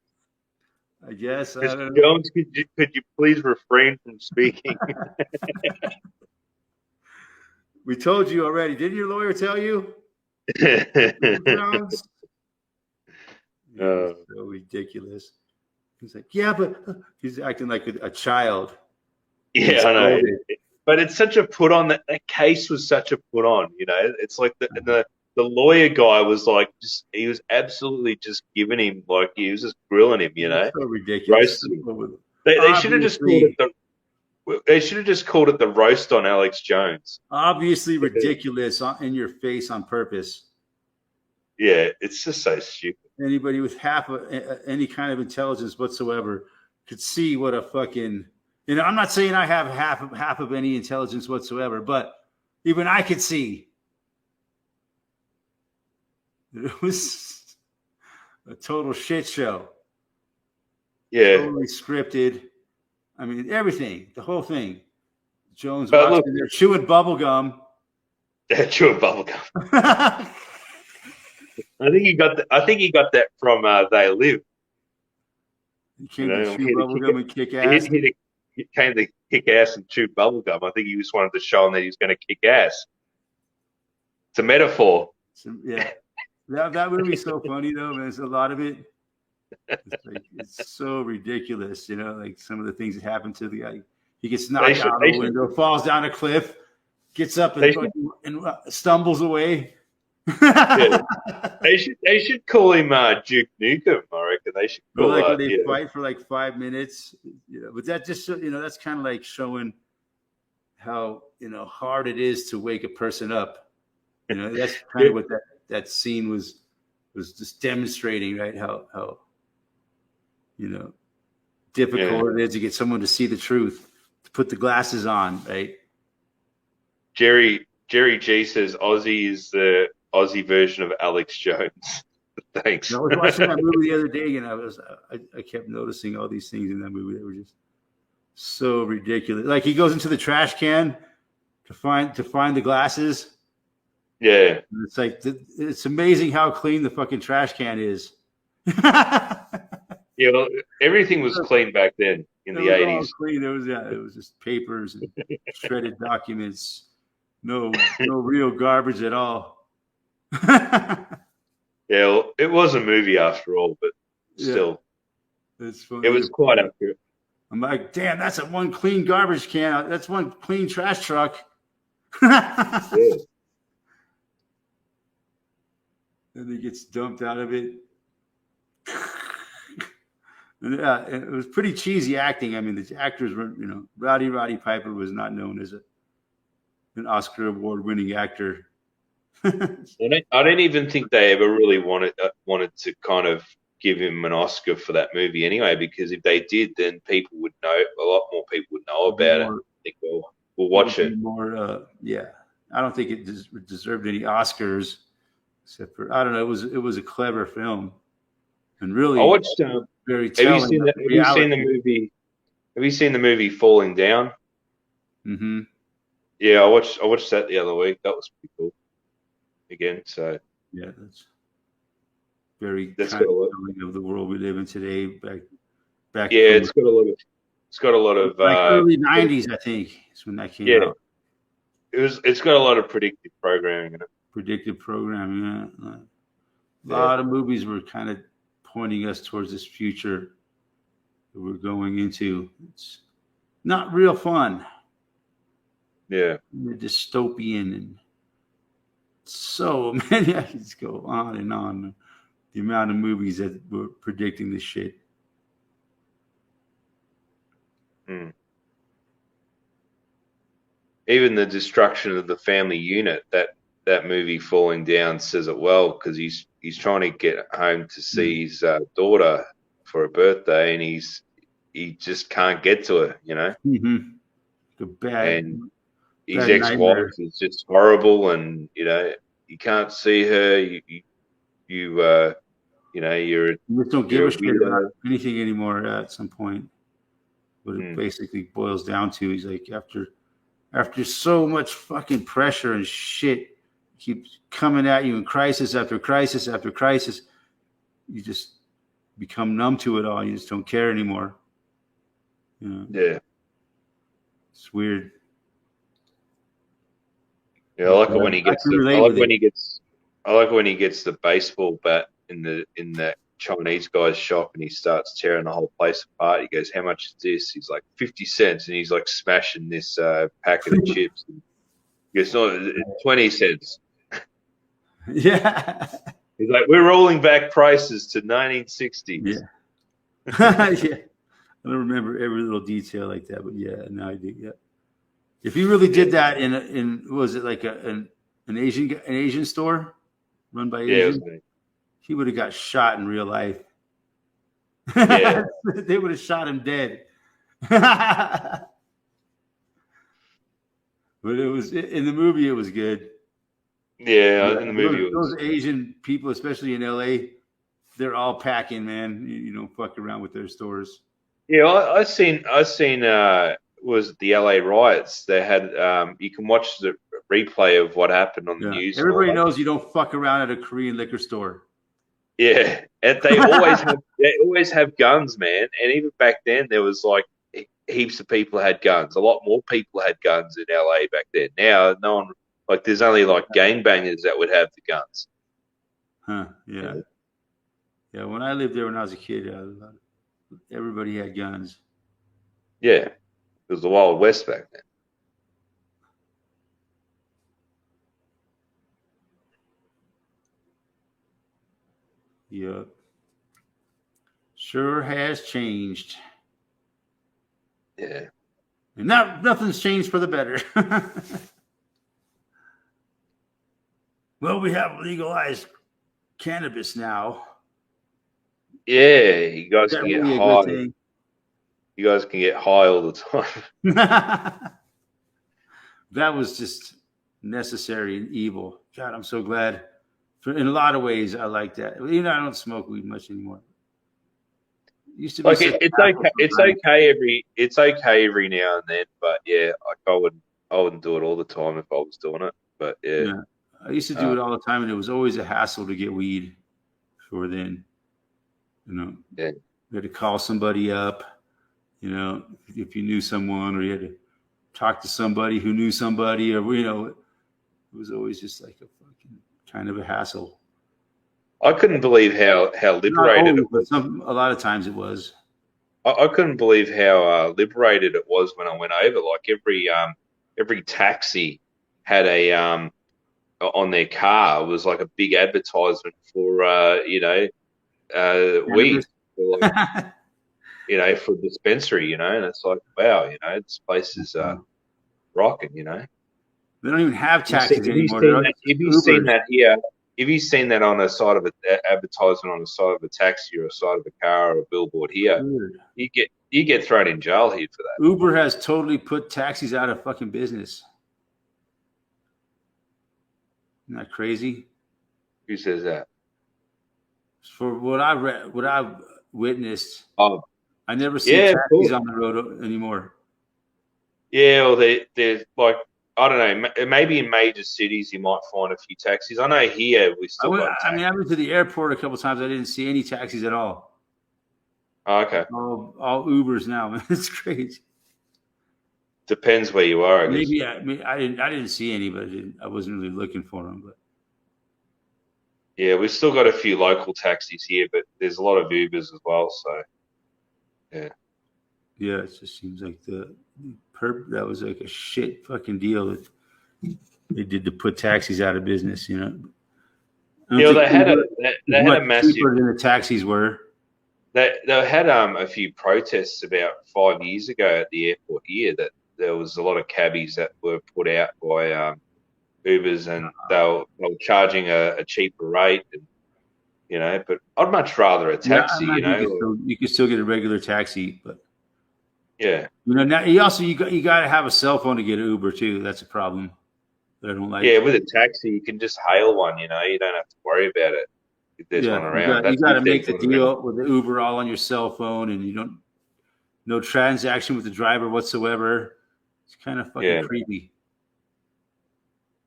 I guess. Mr. Jones, could you please refrain from speaking? We told you already. Didn't your lawyer tell you? Jones? So ridiculous. He's like, yeah, but he's acting like a child. Yeah, I know. But it's such a put on. That case was such a put on. You know, it's like the lawyer guy was like, he was absolutely just giving him, like, he was just grilling him. You know, so ridiculous. They should have just called it they should have just called it the roast on Alex Jones. Obviously ridiculous, in your face on purpose. Yeah, it's just so stupid. Anybody with any kind of intelligence whatsoever could see what a fucking, I'm not saying I have half of any intelligence whatsoever, but even I could see it was a total shit show. Yeah, totally scripted. I mean, everything, the whole thing. Jones watching there chewing bubble gum. Chewing bubble gum. I think he got that from They Live. He came to chew bubblegum and kick ass. He came to kick ass and chew bubblegum. I think he just wanted to show him that he's going to kick ass. It's a metaphor. Yeah. That movie's so funny, though, man. There's a lot of it. It's so ridiculous, like some of the things that happen to the guy. He gets knocked out of the window, falls down a cliff, gets up and stumbles away. Yeah. They should call him Duke Nukem. I reckon they should call when they fight for like 5 minutes. But that just that's kind of like showing how hard it is to wake a person up. That's kind of what that scene was just demonstrating, right? How difficult it is to get someone to see the truth, to put the glasses on, right? Jerry G says Ozzy is the Aussie version of Alex Jones. Thanks. I was watching that movie the other day, and I kept noticing all these things in that movie that were just so ridiculous. Like he goes into the trash can to find the glasses. Yeah, and it's like it's amazing how clean the fucking trash can is. Yeah, well, everything was clean back then in the 80s. Clean. It was just papers and shredded documents. No real garbage at all. Yeah, well, it was a movie after all, but still, it was quite accurate. I'm like, damn, that's one clean garbage can. That's one clean trash truck. Yeah. And he gets dumped out of it. And, it was pretty cheesy acting. I mean, the actors were, Roddy Piper was not known as an Oscar award-winning actor. I don't even think they ever really wanted to kind of give him an Oscar for that movie anyway, because if they did, then people would know, a lot more people would know about it. I think we'll watch it. I don't think it deserved any Oscars, except for, I don't know, it was a clever film. And really, I watched, very telling. Have you seen the movie? Have you seen the movie Falling Down? Mm-hmm. Yeah, I watched that the other week. That was pretty cool. Again, so yeah, that's very that's kind of the world we live in today. Back. Yeah, it's got a lot of early '90s, I think, is when that came out. It's got a lot of predictive programming in it. Predictive programming, yeah. A lot of movies were kind of pointing us towards this future that we're going into. It's not real fun. Yeah. They're dystopian and so many. I could just go on and on. The amount of movies that were predicting this shit. even the destruction of the family unit, that movie Falling Down says it well, because he's trying to get home to see his daughter for her birthday, and he just can't get to her, you know. Mm-hmm. And his bad ex-wife nightmare. is just horrible, and you know you can't see her. You know you're You just don't give you're a a shit about widow. anything anymore at some point. What it Mm. basically boils down to is like after so much fucking pressure and shit keeps coming at you in crisis after crisis after crisis, you just become numb to it all. You just don't care anymore. You know, Yeah, it's weird. yeah. I like it when he I gets can the. I relate like with when it. he gets. I like when he gets the baseball bat in that Chinese guy's shop, and he starts tearing the whole place apart. He goes, "How much is this?" He's like 50 cents, and he's like smashing this packet of chips. He goes, "No, it's 20 cents." Yeah. He's like, "We're rolling back prices to 1960s." Yeah. Yeah. I don't remember every little detail like that, but yeah, no, I do. Yeah. If he really did that in was it like an Asian store run by Yeah, it was Asian, he would have got shot in real life. Yeah. They would have shot him dead. But it was in the movie. It was good. Yeah, in the movie it Those was. Asian people, especially in LA, they're all packing, man. You don't fuck around with their stores. Yeah, I seen was the LA riots. They had you can watch the replay of what happened on the Yeah, news. everybody knows you don't fuck around at a Korean liquor store. Yeah, and they always have guns, man. And even back then, there was like heaps of people had guns. A lot more people had guns in LA back then. Now, no one like there's only like gangbangers that would have the guns. Huh? Yeah. Yeah. When I lived there when I was a kid, everybody had guns. Yeah, it was the Wild West back then. Yep. Sure has changed. Yeah. And nothing's changed for the better. Well, we have legalized cannabis now. Yeah, you guys That can get really a high. good thing. You guys can get high all the time. That was just necessary and evil. God, I'm so glad. In a lot of ways, I like that. Even though I don't smoke weed much anymore. It used to be Like such it's a hassle okay. It's okay every now and then. But yeah, like I wouldn't do it all the time if I was doing it. But yeah, Yeah. I used to do it all the time, and it was always a hassle to get weed. For then, Yeah. you had to call somebody up. If you knew someone, or you had to talk to somebody who knew somebody, or it was always just like a fucking kind of a hassle. I couldn't believe how liberated always, it was. a lot of times it was. I couldn't believe how liberated it was when I went over. Like every taxi had a on their car was like a big advertisement for weed, for like, for dispensary, and it's like, wow, this place is rocking, They don't even have taxis anymore. If you've seen that here, if you've seen that on a side of an advertisement on the side of a taxi or a side of a car or a billboard here, Weird. you get thrown in jail here for that. Uber has totally put taxis out of fucking business. Isn't that crazy? Who says that? For what I read, what I've witnessed, Oh, I never see yeah, taxis cool. on the road anymore. Yeah, or they're like, I don't know, maybe in major cities you might find a few taxis. I know here we still got taxis. I went to the airport a couple of times. I didn't see any taxis at all. Oh, okay. All Ubers now, man. It's crazy. Depends where you are, I guess. Maybe I didn't see any, but I wasn't really looking for them. But yeah, we've still got a few local taxis here, but there's a lot of Ubers as well. So yeah. Yeah, it just seems like that was like a shit fucking deal that they did to put taxis out of business. Yeah, they had a massive. Cheaper than the taxis were. They had a few protests about 5 years ago at the airport here that there was a lot of cabbies that were put out by Ubers, and they were charging a cheaper rate, and But I'd much rather a Yeah, I taxi, imagine you could still get a regular taxi, but Yeah, now you got to have a cell phone to get an Uber too. That's a problem that I don't like. yeah. With a taxi, you can just hail one. You don't have to worry about it if there's Yeah, one around. you That's got the to thing make the for me. deal with the Uber all on your cell phone, and you don't no transaction with the driver whatsoever. It's kind of fucking Yeah, creepy.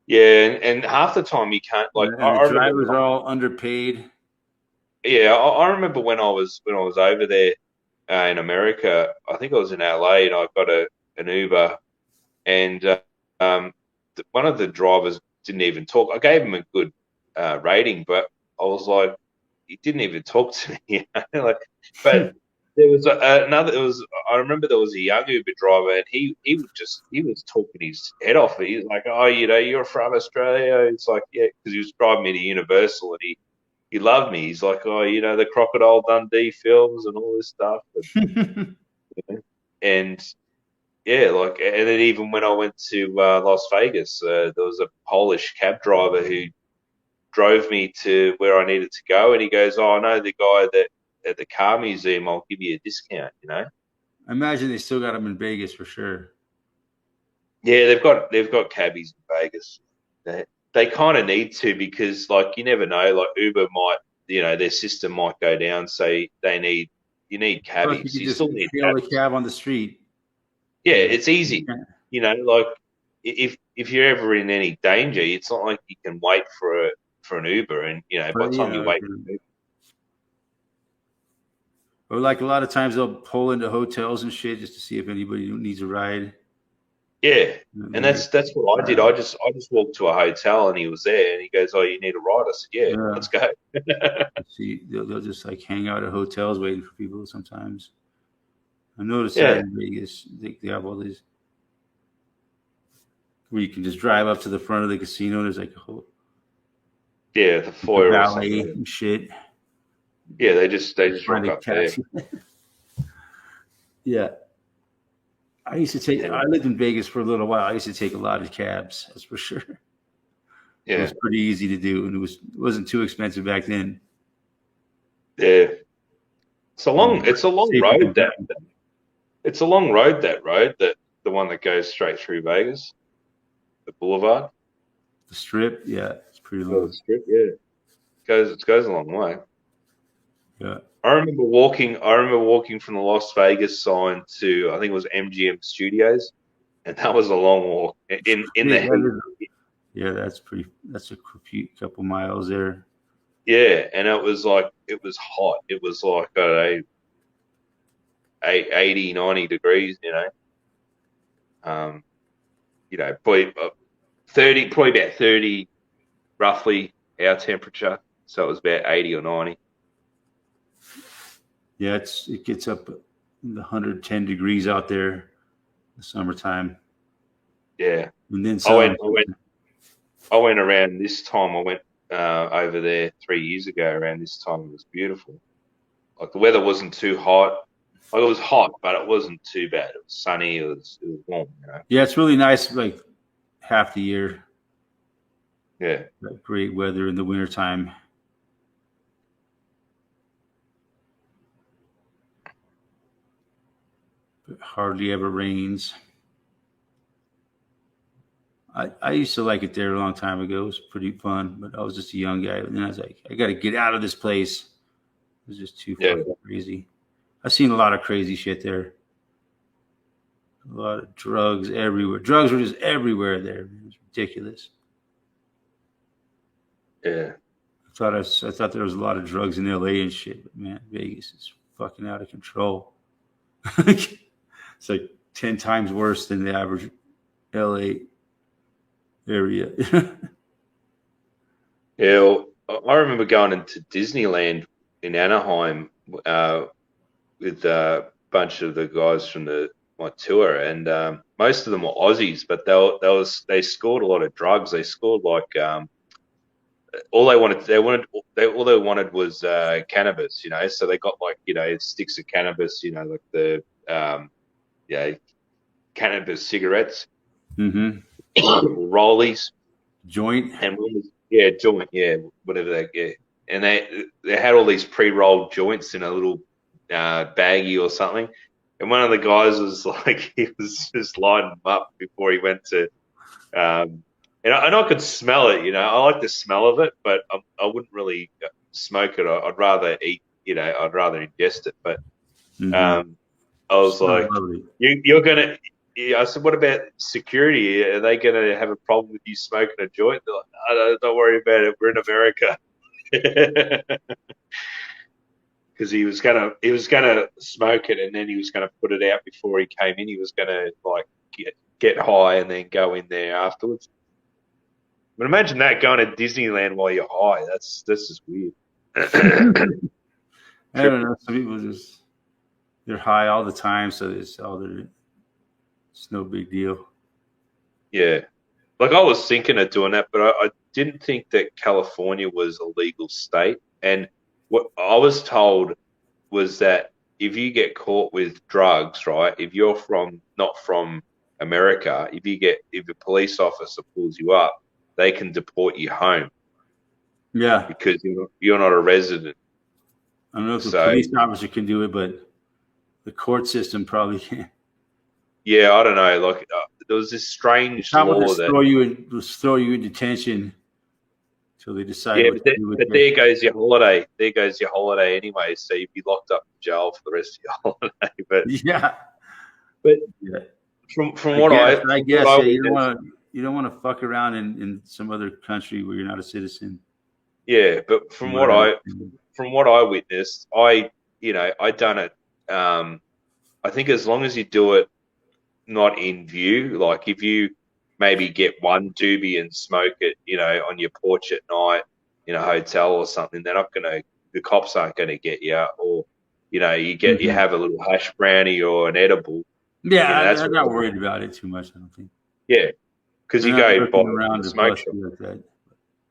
yeah, and half the time you can't. Like And the I remember, drivers are all underpaid. yeah, I remember when I was over there in America. I think I was in LA, and I got an Uber, and um, one of the drivers didn't even talk. I gave him a good rating, but I was like, he didn't even talk to me. But there was another. I remember there was a young Uber driver, and he was talking his head off. He's like, "Oh, you're from Australia." It's like, yeah, because he was driving me to Universal, and he loved me. He's like, "Oh, the Crocodile Dundee films and all this stuff," and yeah, and then even when I went to Las Vegas, there was a Polish cab driver who drove me to where I needed to go, and he goes, "Oh, I know the guy that at the car museum. I'll give you a discount." I imagine they still got them in Vegas for sure. Yeah, they've got cabbies in Vegas. They kind of need to, because you never know. Like Uber might, their system might go down. So you need Plus, you cabbies. could You just still need hail the cabbies. cab on the street. Yeah, it's easy. Yeah. If you're ever in any danger, it's not like you can wait for an Uber, and by the But time you wait, or like a lot of times they'll pull into hotels and shit just to see if anybody needs a ride. yeah, and that's what I did. I just walked to a hotel, and he was there, and he goes, "Oh, you need a ride?" I said, "Yeah, let's go." See, they'll just like hang out at hotels waiting for people sometimes. I noticed Yeah. that in Vegas. They have all these where you can just drive up to the front of the casino. There's like a whole The foyer or valet something. and shit. Yeah, they just Find rock a up there. taxi. Yeah. I lived in Vegas for a little while. I used to take a lot of cabs, that's for sure. It Yeah, was pretty easy to do, and it wasn't too expensive back then. yeah. It's a long road. Safer. It's a long road. That road, the one that goes straight through Vegas, the Boulevard, The Strip, yeah, it's pretty the long. Strip. Yeah, it goes a long way. Yeah. I remember walking from the Las Vegas sign to, I think it was MGM Studios, and that was a long walk in the heat. Yeah, that's a couple miles there. Yeah, and it was hot. It was like 80, 90 degrees, probably 30, probably about 30, roughly our temperature. So it was about 80 or 90. Yeah, it gets up in the 110 degrees out there in the summertime. Yeah. And then I went around this time. I went over there 3 years ago. Around this time, it was beautiful. Like the weather wasn't too hot. Like it was hot, but it wasn't too bad. It was sunny. It was warm. Yeah, it's really nice. Like half the year. Yeah. Like great weather in the wintertime. But hardly ever rains. I used to like it there a long time ago. It was pretty fun, but I was just a young guy. And then I was like, I got to get out of this place. It was just too fucking crazy. I've seen a lot of crazy shit there. A lot of drugs everywhere. Drugs were just everywhere there. It was ridiculous. Yeah. I thought there was a lot of drugs in LA and shit, but man, Vegas is fucking out of control. It's like 10 times worse than the average LA area. Yeah, well, I remember going into Disneyland in Anaheim with a bunch of the guys from my tour, and most of them were Aussies, but they scored a lot of drugs. They scored all they wanted was cannabis, So they got sticks of cannabis, like the cannabis cigarettes, Mm-hmm. rollies, Joint. and joint, whatever they get, and they had all these pre-rolled joints in a little baggie or something, and one of the guys was like, he was just lighting them up before he went to, and I could smell it, I like the smell of it, but I wouldn't really smoke it. I'd rather eat, I'd rather ingest it, but Mm-hmm. I was So like, lovely. you're gonna. Yeah, I said, what about security? Are they going to have a problem with you smoking a joint? They're like, don't worry about it. We're in America. Because he was gonna smoke it, and then he was gonna put it out before he came in. He was gonna like get high and then go in there afterwards. But imagine that, going to Disneyland while you're high. That's just weird. I don't know. Some people they're high all the time, so it's no big deal. Yeah, like I was thinking of doing that, but I didn't think that California was a legal state. And what I was told was that if you get caught with drugs, right, if you're not from America, if a police officer pulls you up, they can deport you home Yeah. because you're not a resident. I don't know if the police officer can do it, but the court system probably can't. Yeah, I don't know. Like there was this strange law that throw you in detention until they decide. Yeah, but there goes your holiday. There goes your holiday anyway. So you'd be locked up in jail for the rest of your holiday. But from what I guess you don't want to fuck around in some other country where you're not a citizen. Yeah, but from what I witnessed, I done it. I think as long as you do it not in view, like if you maybe get one doobie and smoke it, on your porch at night in a hotel or something, the cops aren't going to get you. Or, you have a little hash brownie or an edible. Yeah, I'm not worried about it too much, I don't think. Yeah, because you go buy it from a smoke shop.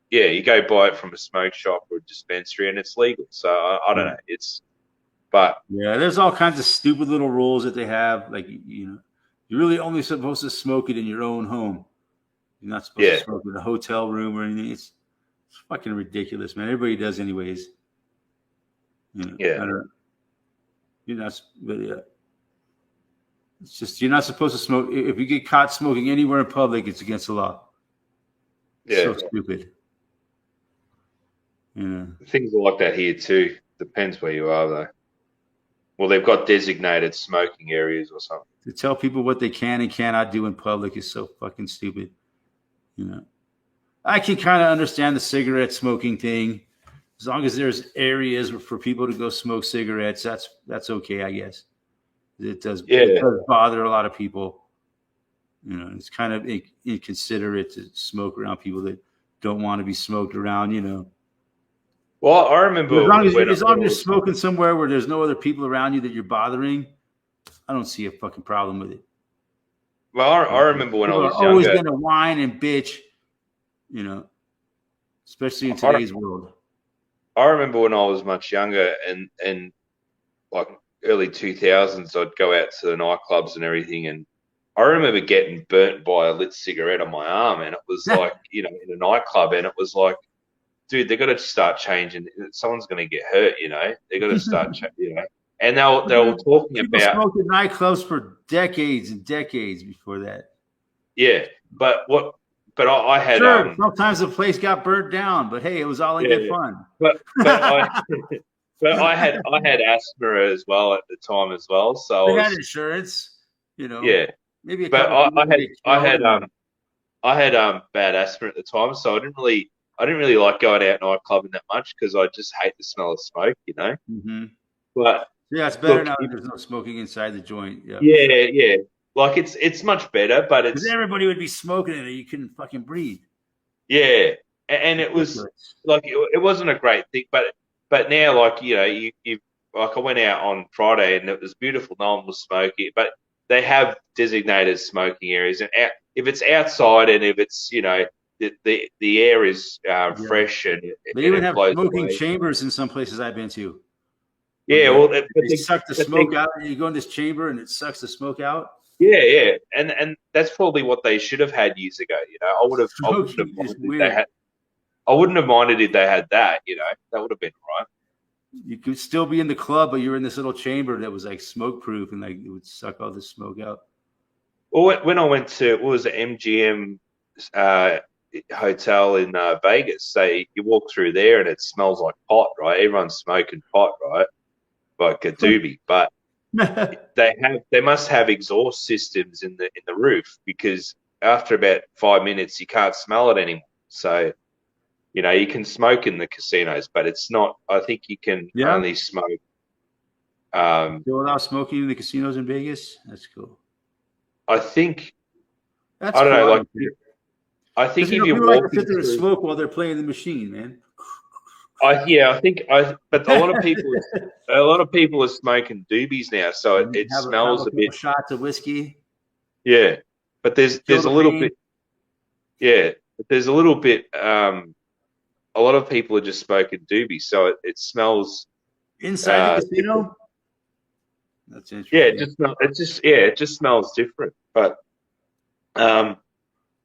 Yeah, you go buy it from a smoke shop or a dispensary and it's legal. So I don't know. Yeah, there's all kinds of stupid little rules that they have. Like, you're really only supposed to smoke it in your own home. You're not supposed to smoke in a hotel room or anything. It's fucking ridiculous, man. Everybody does anyways. You're not, but yeah. It's just, you're not supposed to smoke. If you get caught smoking anywhere in public, it's against the law. Yeah. So stupid. Things are like that here too. Depends where you are, though. Well, they've got designated smoking areas or something. To tell people what they can and cannot do in public is so fucking stupid. I can kind of understand the cigarette smoking thing. As long as there's areas for people to go smoke cigarettes, that's okay, I guess. It does bother a lot of people. It's kind of inconsiderate to smoke around people that don't want to be smoked around, Well, I remember as long as you're smoking somewhere where there's no other people around you that you're bothering, I don't see a fucking problem with it. Well, I remember when people I was younger. Always going to whine and bitch, especially in today's world. I remember when I was much younger and like early 2000s, I'd go out to the nightclubs and everything, and I remember getting burnt by a lit cigarette on my arm, and it was like, in a nightclub, and it was like, dude, they got to start changing. Someone's going to get hurt, They got to start, And they were talking people about smoked in nightclubs for decades and decades before that. Yeah, but I had sometimes the place got burnt down, but hey, it was all in good fun. But I had asthma as well at the time as well, so they had insurance, Yeah, maybe. But I had bad asthma at the time, so I didn't really like going out nightclubbing that much because I just hate the smell of smoke, Mm-hmm. But yeah, it's better now that there's no smoking inside the joint. Yeah. Like it's much better, but it's everybody would be smoking it, you couldn't fucking breathe. Yeah, and it was like it wasn't a great thing, but now like you like I went out on Friday and it was beautiful. No one was smoking, but they have designated smoking areas, and if it's outside and if it's the air is fresh and they even have smoking chambers in some places I've been to. Yeah, well, they suck the smoke out, and you go in this chamber and it sucks the smoke out. Yeah, and that's probably what they should have had years ago. I wouldn't have Smoking is minded if they weird. had. I wouldn't have minded if they had that. That would have been all right. You could still be in the club, but you're in this little chamber that was like smoke proof, and like it would suck all the smoke out. Well, when I went to what was it, MGM uh, hotel in Vegas, you walk through there and it smells like pot, right? Everyone's smoking pot, right? Like a doobie, but they must have exhaust systems in the roof because after about 5 minutes you can't smell it anymore. So you can smoke in the casinos, but it's not. I think you can Yeah. only smoke. You allow smoking in the casinos in Vegas? That's cool. I think. That's I don't cool. know. Like, I think if you're people like to walking sit there and through, smoke while they're playing the machine, man. but a lot of people are smoking doobies now, so it smells a bit. Shots of whiskey. Yeah, but there's a little bit. Yeah, but there's a little bit. A lot of people are just smoking doobies, so it smells inside the casino. Different. That's interesting. Yeah, it just smells different, but not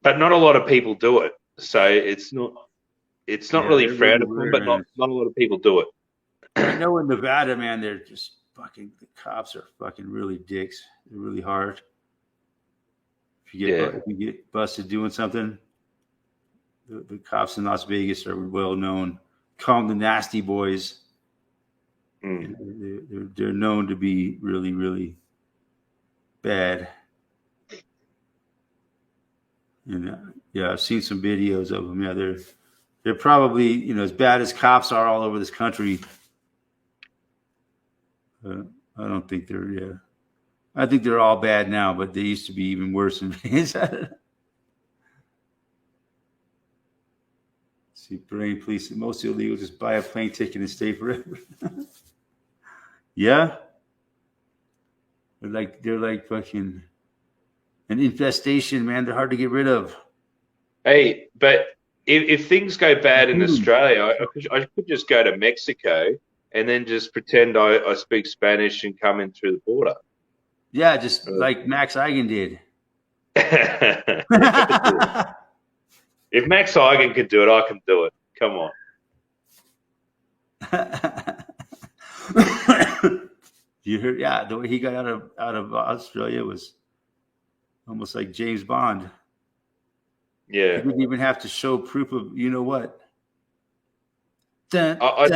a lot of people do it, so it's not really frowned upon, but not a lot of people do it. I know in Nevada, man, they're just fucking. The cops are fucking really dicks. They're really hard. If you get busted doing something, the cops in Las Vegas are well known. Call them the nasty boys. They're known to be really, really bad. And I've seen some videos of them. Yeah, they're probably as bad as cops are all over this country. I don't think they're. Yeah, I think they're all bad now, but they used to be even worse in Vegas. See, brain police. Most illegals just buy a plane ticket and stay forever. Yeah, they're like fucking an infestation, man. They're hard to get rid of. Hey, but if things go bad in Australia, I could just go to Mexico and then just pretend I speak Spanish and come in through the border. Yeah, just like Max Igan did. If Max Igan can do it, I can do it. Come on. You heard? Yeah, the way he got out of Australia was almost like James Bond. Yeah. He didn't even have to show proof of what. I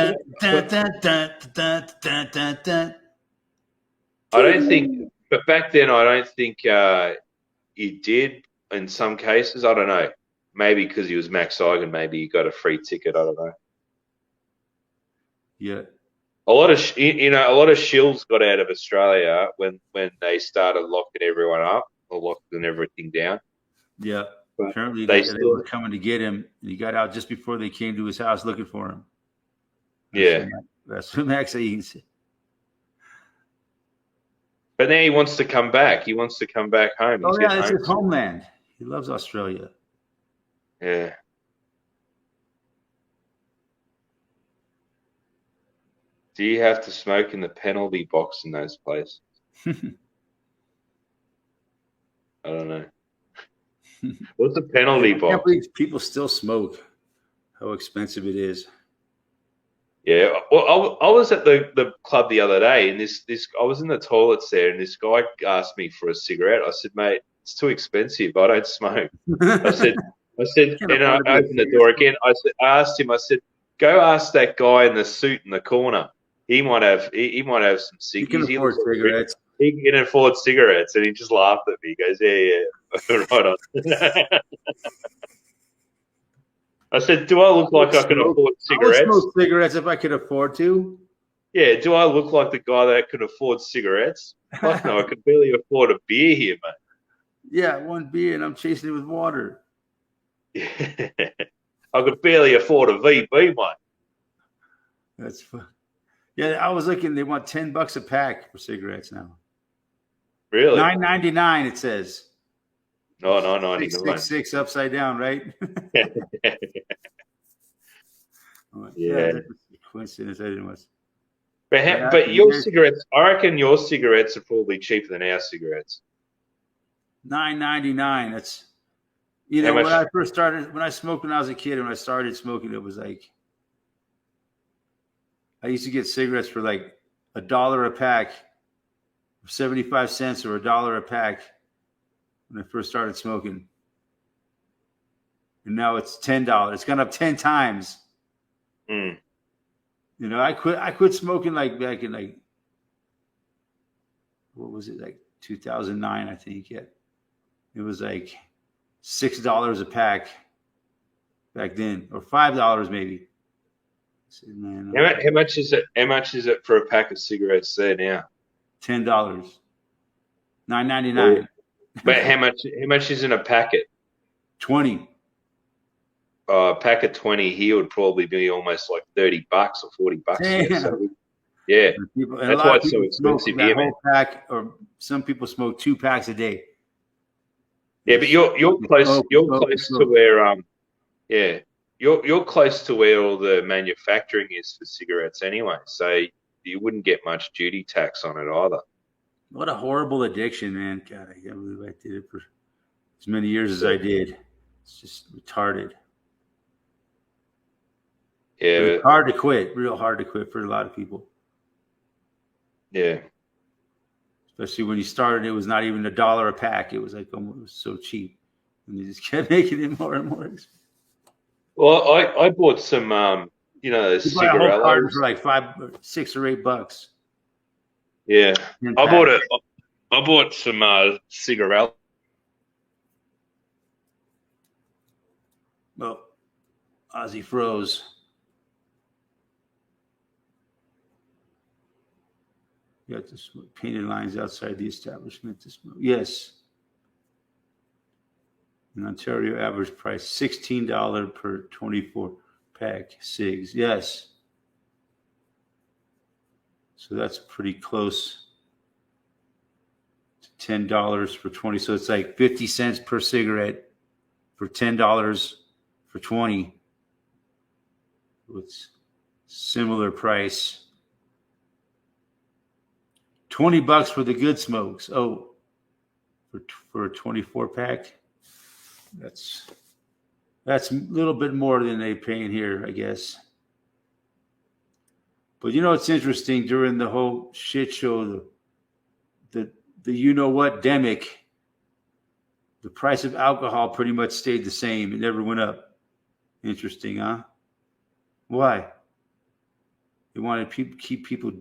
don't think, but back then I don't think he did in some cases. I don't know. Maybe because he was Max Igan, maybe he got a free ticket. I don't know. Yeah. A lot of shills got out of Australia when they started locking everyone up or locking everything down. Yeah. But apparently they were coming to get him, and he got out just before they came to his house looking for him. That's what Max Igan said. But now he wants to come back. He wants to come back home. It's his homeland. He loves Australia. Yeah. Do you have to smoke in the penalty box in those places? I don't know. What's the penalty box? I can't believe people still smoke. How expensive it is. Yeah. Well, I was at the club the other day, and this I was in the toilets there, and this guy asked me for a cigarette. I said, "Mate, it's too expensive. I don't smoke." I said, and I opened the door again. I asked him. I said, "Go ask that guy in the suit in the corner. He might have some cigarettes. He can afford cigarettes. He can afford cigarettes." And he just laughed at me. He goes, "Yeah, right on." I said, "Do I look like I can afford cigarettes?" I would smoke cigarettes if I could afford to. Yeah, do I look like the guy that could afford cigarettes? Fuck no, I could barely afford a beer here, mate. Yeah, one beer, and I'm chasing it with water. Yeah. I could barely afford a VB, mate. That's fun. Yeah, I was looking. They want $10 a pack for cigarettes now. Really? $9.99 it says. No, $9.99. 666 upside down, right? Yeah. That's a coincidence. I didn't was. But your cigarettes, I reckon your cigarettes are probably cheaper than our cigarettes. $9.99. That's How much? when I first started, when I smoked when I was a kid, when I started smoking, it was like I used to get cigarettes for like $1 a pack, 75 cents, or $1 a pack when I first started smoking. And now it's $10. It's gone up 10 times. Mm. I quit smoking like back in like, what was it, like 2009, I think. Yeah. It was like $6 a pack back then, or $5 maybe. I said, man, How much is it? How much is it for a pack of cigarettes there now? $10, $9.99. But how much is in a packet? 20. A pack of 20 here would probably be almost like $30 or $40 here. Damn. So yeah, And a that's lot why of it's so people smoke expensive that here, whole man. pack, or some people smoke 2 packs a day. Yeah, but you're close. You're close to where yeah, you're close to where all the manufacturing is for cigarettes anyway. So you wouldn't get much duty tax on it either. What a horrible addiction, man. God, I can't believe I did it for as many years as I did. It's just retarded. Yeah, But it's hard to quit, real hard to quit for a lot of people. yeah. Especially when you started, it was not even $1 a pack. It was like almost, it was so cheap. And they just kept making it more and more expensive. Well, I bought some You buy a whole carton cigarellos. for like $5, $6 or $8. Yeah, 10 I packs. bought some cigarellos. Well, Ozzy froze. You got the painted lines outside the establishment to smoke. Yes. In Ontario, average price $16 per 24 pack cigs. Yes. So that's pretty close to $10 for 20. So it's like 50 cents per cigarette for $10 for 20. It's similar price. $20 for the good smokes. Oh, for a 24 pack. That's a little bit more than they paying here, I guess. But it's interesting, during the whole shit show, the you know what demic, the price of alcohol pretty much stayed the same. It never went up. Interesting, huh? Why? They wanted to keep people.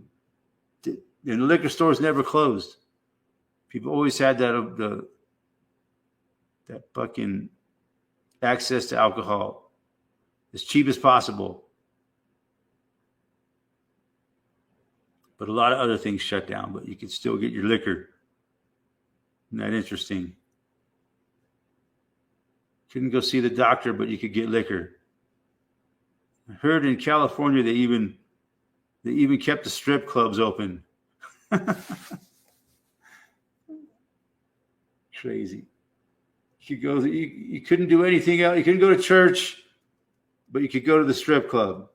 And the liquor stores never closed. People always had that fucking access to alcohol as cheap as possible. But a lot of other things shut down, but you could still get your liquor. Isn't that interesting? Couldn't go see the doctor, but you could get liquor. I heard in California they even kept the strip clubs open. Crazy. You could go. You couldn't do anything else. You couldn't go to church, but you could go to the strip club.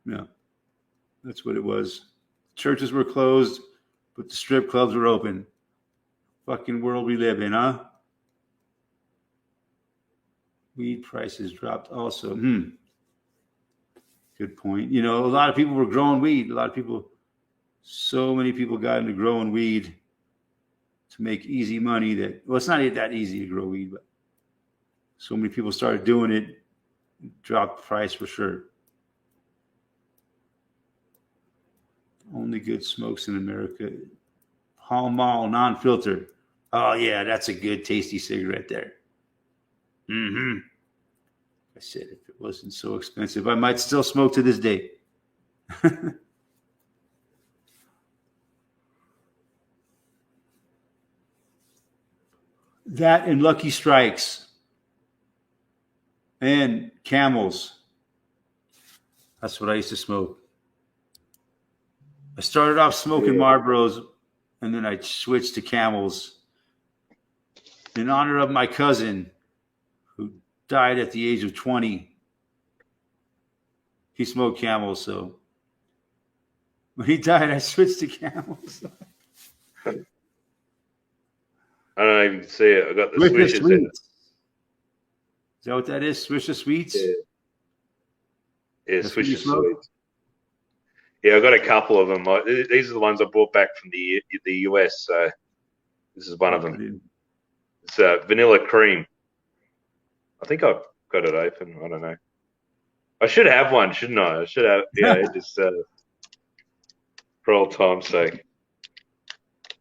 No, that's what it was. Churches were closed, but the strip clubs were open. Fucking world we live in, huh? Weed prices dropped also. Good point. A lot of people were growing weed. So many people got into growing weed to make easy money it's not that easy to grow weed, but so many people started doing it, dropped the price for sure. Only good smokes in America. Pall Mall non-filter. Oh yeah, that's a good tasty cigarette there. I said, if it wasn't so expensive, I might still smoke to this day. That and Lucky Strikes and Camels. That's what I used to smoke. I started off smoking Marlboros, and then I switched to Camels in honor of my cousin who died at the age of 20. He smoked Camels, so when he died, I switched to Camels. I don't know if you can see it. I got the Swisher swishers there. Sweets. Is that what that is? Swisher Sweets? Yeah, That's what you Swisher smoke? Sweets. Yeah, I got a couple of them. These are the ones I brought back from the US. So this is one of them. It's vanilla cream. I think I've got it open. I don't know. I should have one, shouldn't I? I should have. Yeah, just for old time's sake.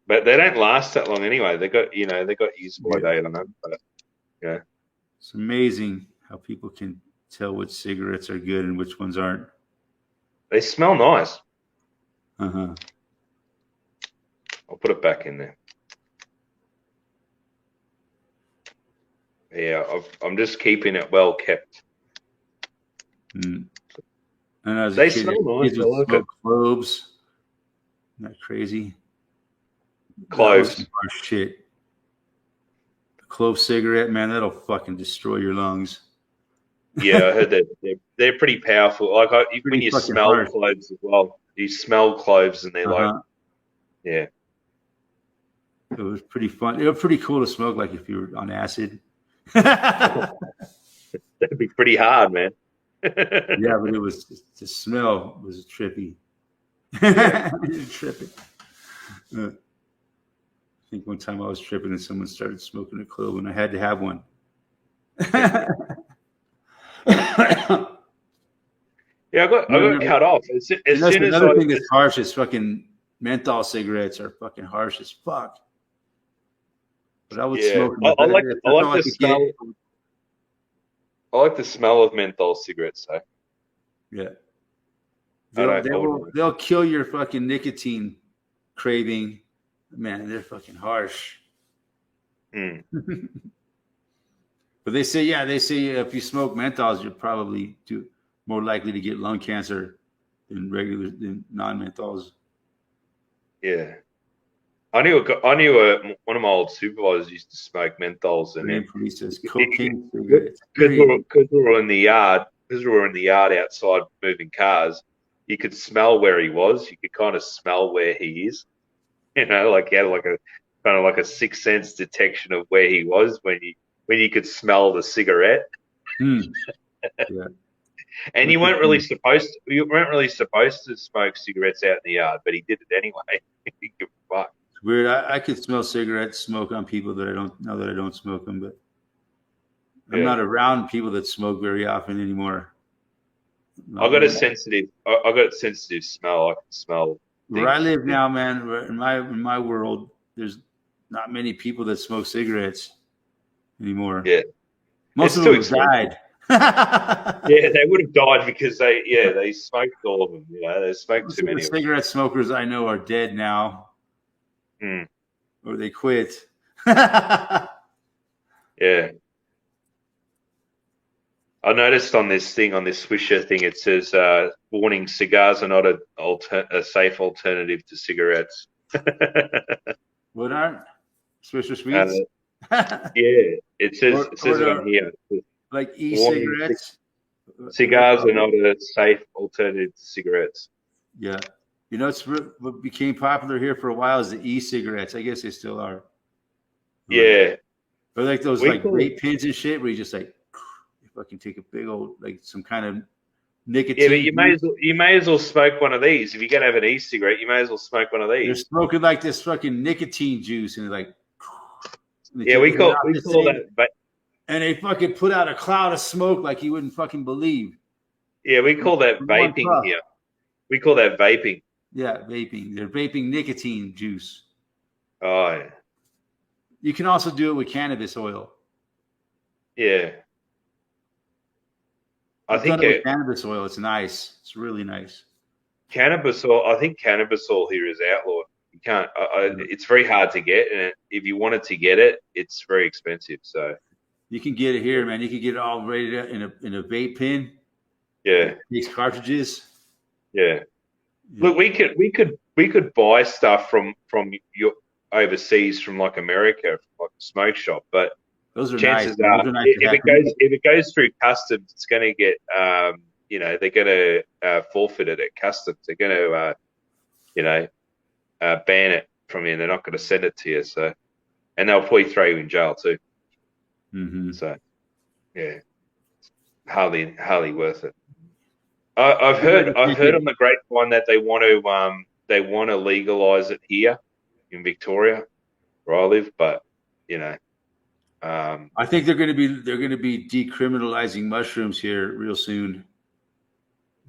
But they don't last that long anyway. They got used by date on them. But yeah, It's amazing how people can tell which cigarettes are good and which ones aren't. they smell nice. Uh-huh. I'll put it back in there. Yeah, I'm just keeping it well kept. Mm. And as They a kid, smell nice. kids I would like smoke cloves. Isn't that crazy? Cloves. That was some harsh shit. The clove cigarette, man, that'll fucking destroy your lungs. Yeah, I heard that they're pretty powerful. Like when you smell harsh. cloves as well, you smell cloves and they're like, yeah. It was pretty fun. It was pretty cool to smoke, like if you were on acid. That'd be pretty hard, man. Yeah, but it was the smell was trippy. Trippy. I think one time I was tripping and someone started smoking a clove and I had to have one. Yeah, I got cut off. As soon as another thing that's harsh is fucking menthol cigarettes are fucking harsh as fuck. But I would smoke them. I like the smell. I like the smell of menthol cigarettes, though. Yeah. They'll kill your fucking nicotine craving. Man, they're fucking harsh. Mm. But they say if you smoke menthols, you're probably more likely to get lung cancer than non-menthols. Yeah. I knew one of my old supervisors used to smoke menthols, and then cocaine cigarettes. Because we were in the yard outside moving cars, you could smell where he was. You could kind of smell where he is. You know, like he had like a kind of like a sixth sense detection of where he was when you could smell the cigarette. Yeah. And you weren't really supposed to smoke cigarettes out in the yard, but he did it anyway. Fuck. It's weird. I could smell cigarette smoke on people that I don't know that I don't smoke them, but I'm not around people that smoke very often anymore. I got a sensitive smell. I can smell. Where I live now, man, in my world, there's not many people that smoke cigarettes anymore. Yeah, most of them have died. Yeah, they would have died because they smoked all of them. You know, they smoked too many. The cigarette smokers I know are dead now, or they quit. Yeah, I noticed on this Swisher thing, it says, "Warning: cigars are not a safe alternative to cigarettes." What aren't Swisher Sweets? Yeah, it says it on here. Like e-cigarettes. Cigars are not a safe alternative to cigarettes. Yeah. You know, what became popular here for a while is the e-cigarettes. I guess they still are. Yeah. Or like those vape pens and shit where you just like you fucking take a big old like some kind of nicotine. Yeah, but you may as well smoke one of these. If you're gonna have an e-cigarette, you may as well smoke one of these. They're smoking like this fucking nicotine juice and they're like we call that. And they fucking put out a cloud of smoke like you wouldn't fucking believe. Yeah, we call that vaping here. We call that vaping. Yeah, vaping. They're vaping nicotine juice. Oh, yeah. You can also do it with cannabis oil. Yeah. I think cannabis oil, it's nice. It's really nice. Cannabis oil, I think cannabis oil here is outlawed. You can't. It's very hard to get, and if you wanted to get it, it's very expensive. So you can get it here, man. You can get it all rated in a vape pen. Yeah. These cartridges. Yeah. Look, we could buy stuff from your overseas, from like America, from like a smoke shop, but those are chances nice. are, if it goes through customs, it's going to get they're going to forfeit it at customs. They're going to ban it from you. They're not going to send it to you. So and they'll probably throw you in jail too. Mm-hmm. So, yeah, hardly worth it. I've heard on the grapevine that they want to legalize it here in Victoria, where I live. But I think they're going to be decriminalizing mushrooms here real soon.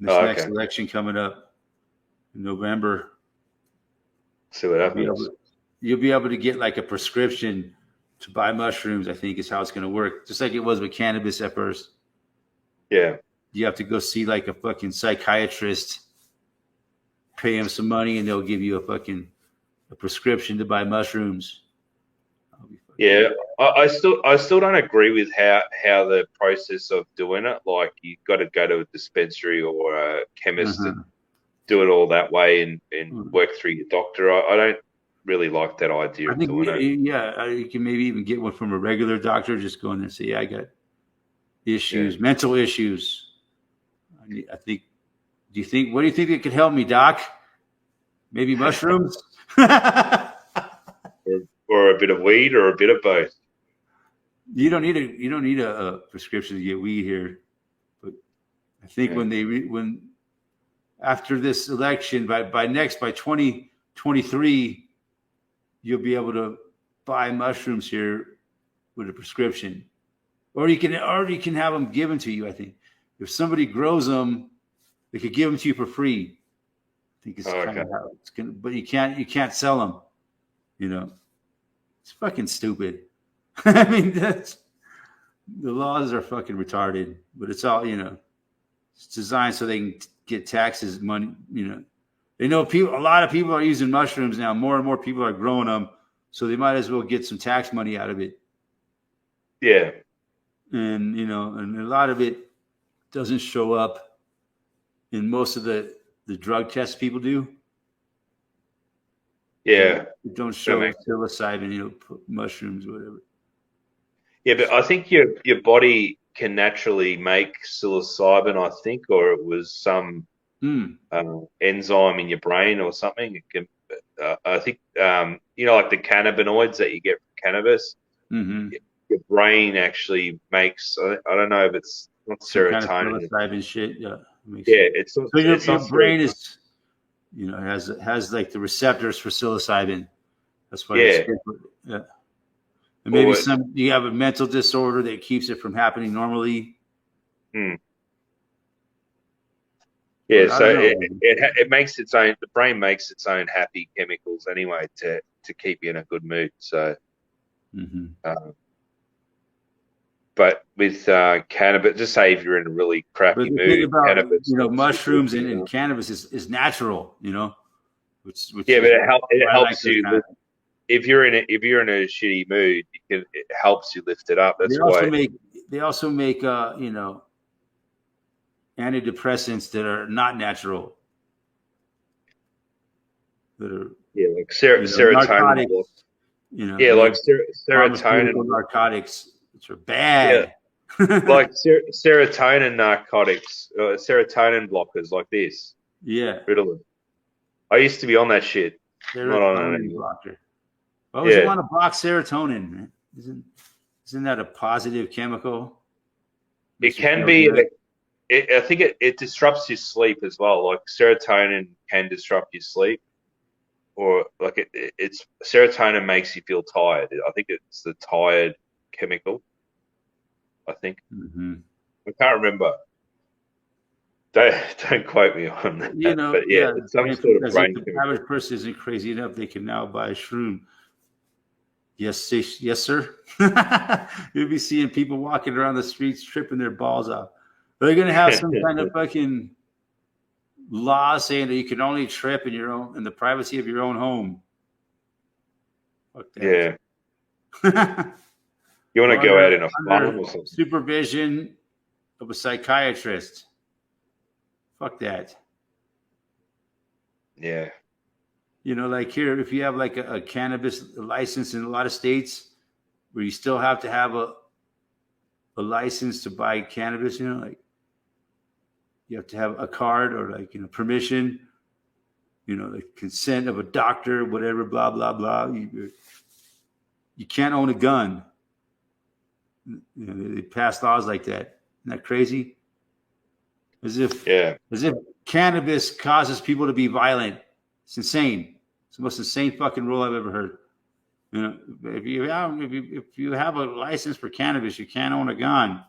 This next election coming up in November. See what happens. You'll be able to get like a prescription to buy mushrooms. I think is how it's going to work, just like it was with cannabis at first. Yeah. You have to go see like a fucking psychiatrist, pay him some money, and they'll give you a prescription to buy mushrooms. Yeah, I still don't agree with how the process of doing it. Like you got to go to a dispensary or a chemist and do it all that way and work through your doctor. I don't really like that idea of doing it. Yeah, you can maybe even get one from a regular doctor. Just go in there and say, "Yeah, I got issues, mental issues." I think. Do you think? What do you think that could help me, Doc? Maybe mushrooms. Or a bit of weed, or a bit of both. You don't need a prescription to get weed here, but I think when after this election by 2023, you'll be able to buy mushrooms here with a prescription, or you can have them given to you. I think if somebody grows them, they could give them to you for free. I think it's kind of how it's gonna, but you can't sell them. It's fucking stupid. I mean, the laws are fucking retarded, but it's all, it's designed so they can get taxes money. They know a lot of people are using mushrooms now. More and more people are growing them, so they might as well get some tax money out of it. Yeah. And, and a lot of it doesn't show up in most of the drug tests people do. Yeah, don't show psilocybin, mushrooms, whatever. Yeah, but I think your body can naturally make psilocybin. I think, or it was some enzyme in your brain or something. It can, I think, like the cannabinoids that you get from cannabis. Mm-hmm. Your brain actually makes. I don't know if it's not serotonin. Kind of psilocybin shit. Yeah. It's not. So your brain is. Has like the receptors for psilocybin. That's why it's good for, And maybe you have a mental disorder that keeps it from happening normally. Yeah, so it makes its own. The brain makes its own happy chemicals anyway to keep you in a good mood. So, but with cannabis, just say if you're in a really crappy mood, cannabis, mushrooms and cannabis is natural, which but it helps you. If you're in a shitty mood, it helps you lift it up. That's why they also make antidepressants that are not natural. That are like serotonin. Like serotonin narcotics. Which are bad. Yeah. Like serotonin narcotics, serotonin blockers like this. Yeah. Ritalin. I used to be on that shit. Not on it anymore. Why would you want to block serotonin, man? Isn't that a positive chemical? It can be. I think it disrupts your sleep as well. Like serotonin can disrupt your sleep. Or like it's serotonin makes you feel tired. I think it's the tired chemical. I think. I can't remember. Don't quote me on that. But it's some sort of brain. The average person isn't crazy enough; they can now buy a shroom. Yes, sir. You'll be seeing people walking around the streets tripping their balls off. They're going to have some kind of fucking law saying that you can only trip in the privacy of your own home. Fuck that. Yeah. You want to go out in a farm or something? Supervision of a psychiatrist. Fuck that. Yeah. Like here, if you have like a cannabis license in a lot of states where you still have to have a license to buy cannabis, like you have to have a card or permission, the consent of a doctor, whatever, blah, blah, blah. You you can't own a gun. You know, they passed laws like that. Isn't that crazy? As if cannabis causes people to be violent. It's insane. It's the most insane fucking rule I've ever heard. You know, if you have a license for cannabis, you can't own a gun.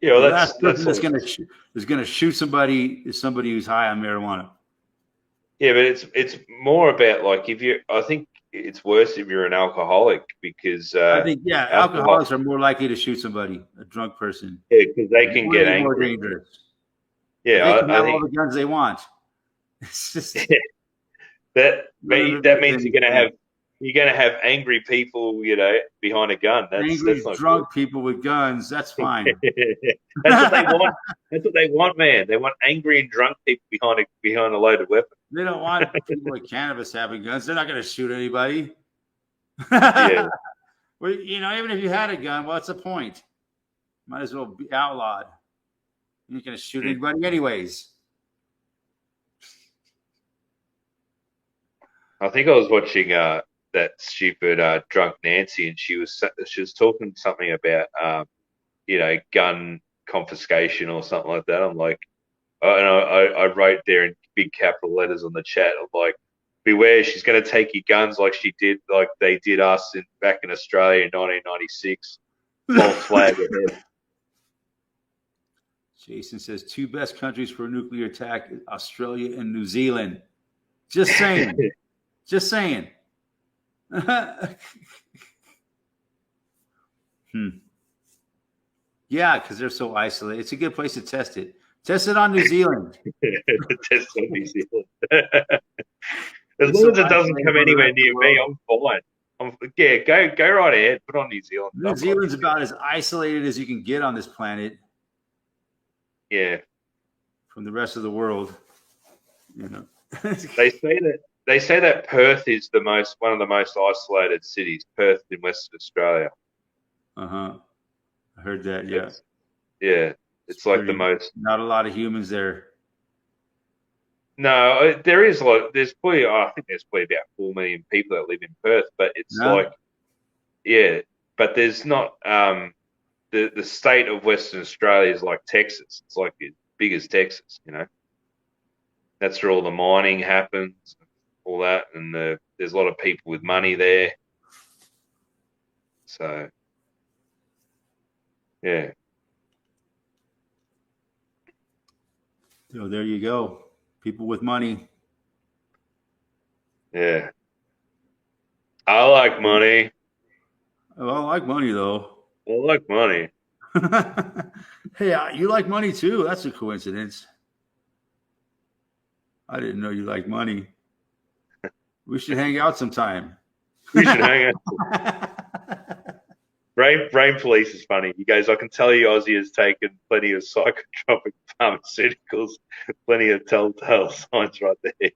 Yeah, well, the last person that's going to shoot somebody is somebody who's high on marijuana. Yeah, but it's more about like I think it's worse if you're an alcoholic because I think alcoholics are more likely to shoot somebody, a drunk person. Yeah, because they can get angry. More dangerous. Yeah, they can have all the guns they want. It's just that means you're gonna have angry people, you know, behind a gun. That's not drunk people with guns. That's fine. That's what they want. That's what they want, man. They want angry and drunk people behind a loaded weapon. They don't want people with cannabis having guns. They're not going to shoot anybody. Yeah. Well, you know, even if you had a gun, what's the point? Might as well be outlawed. You're not going to shoot anybody anyways. I think I was watching that stupid Drunk Nancy, and she was talking something about you know, gun confiscation or something like that. I'm like, and I wrote there in big capital letters on the chat. I'm like, beware, she's going to take your guns like they did us back in Australia in 1996. False flag ahead. Jason says 2 best countries for a nuclear attack: Australia and New Zealand. Just saying. Just saying. Yeah, because they're so isolated. It's a good place to test it. Test it on New Zealand. Test on New Zealand. As long as it doesn't come anywhere near me, I'm fine. Go right ahead. Put on New Zealand. New Zealand's about as isolated as you can get on this planet. Yeah. From the rest of the world. You know. They say that Perth is one of the most isolated cities. Perth in Western Australia. I heard that. Yeah. It's like the most. Not a lot of humans there. No, there is a lot. There's probably, I think there's probably about 4 million people that live in Perth, but it's but there's not. The state of Western Australia is like Texas. It's like as big as Texas, you know. That's where all the mining happens, all that, and there's a lot of people with money there. So, yeah. So there you go. People with money. Yeah. I like money. Oh, I like money, though. I like money. Hey, you like money, too? That's a coincidence. I didn't know you like money. We should hang out sometime. We should hang out. Brain Police is funny. You guys, I can tell you Aussie has taken plenty of psychotropic pharmaceuticals, plenty of telltale signs right there.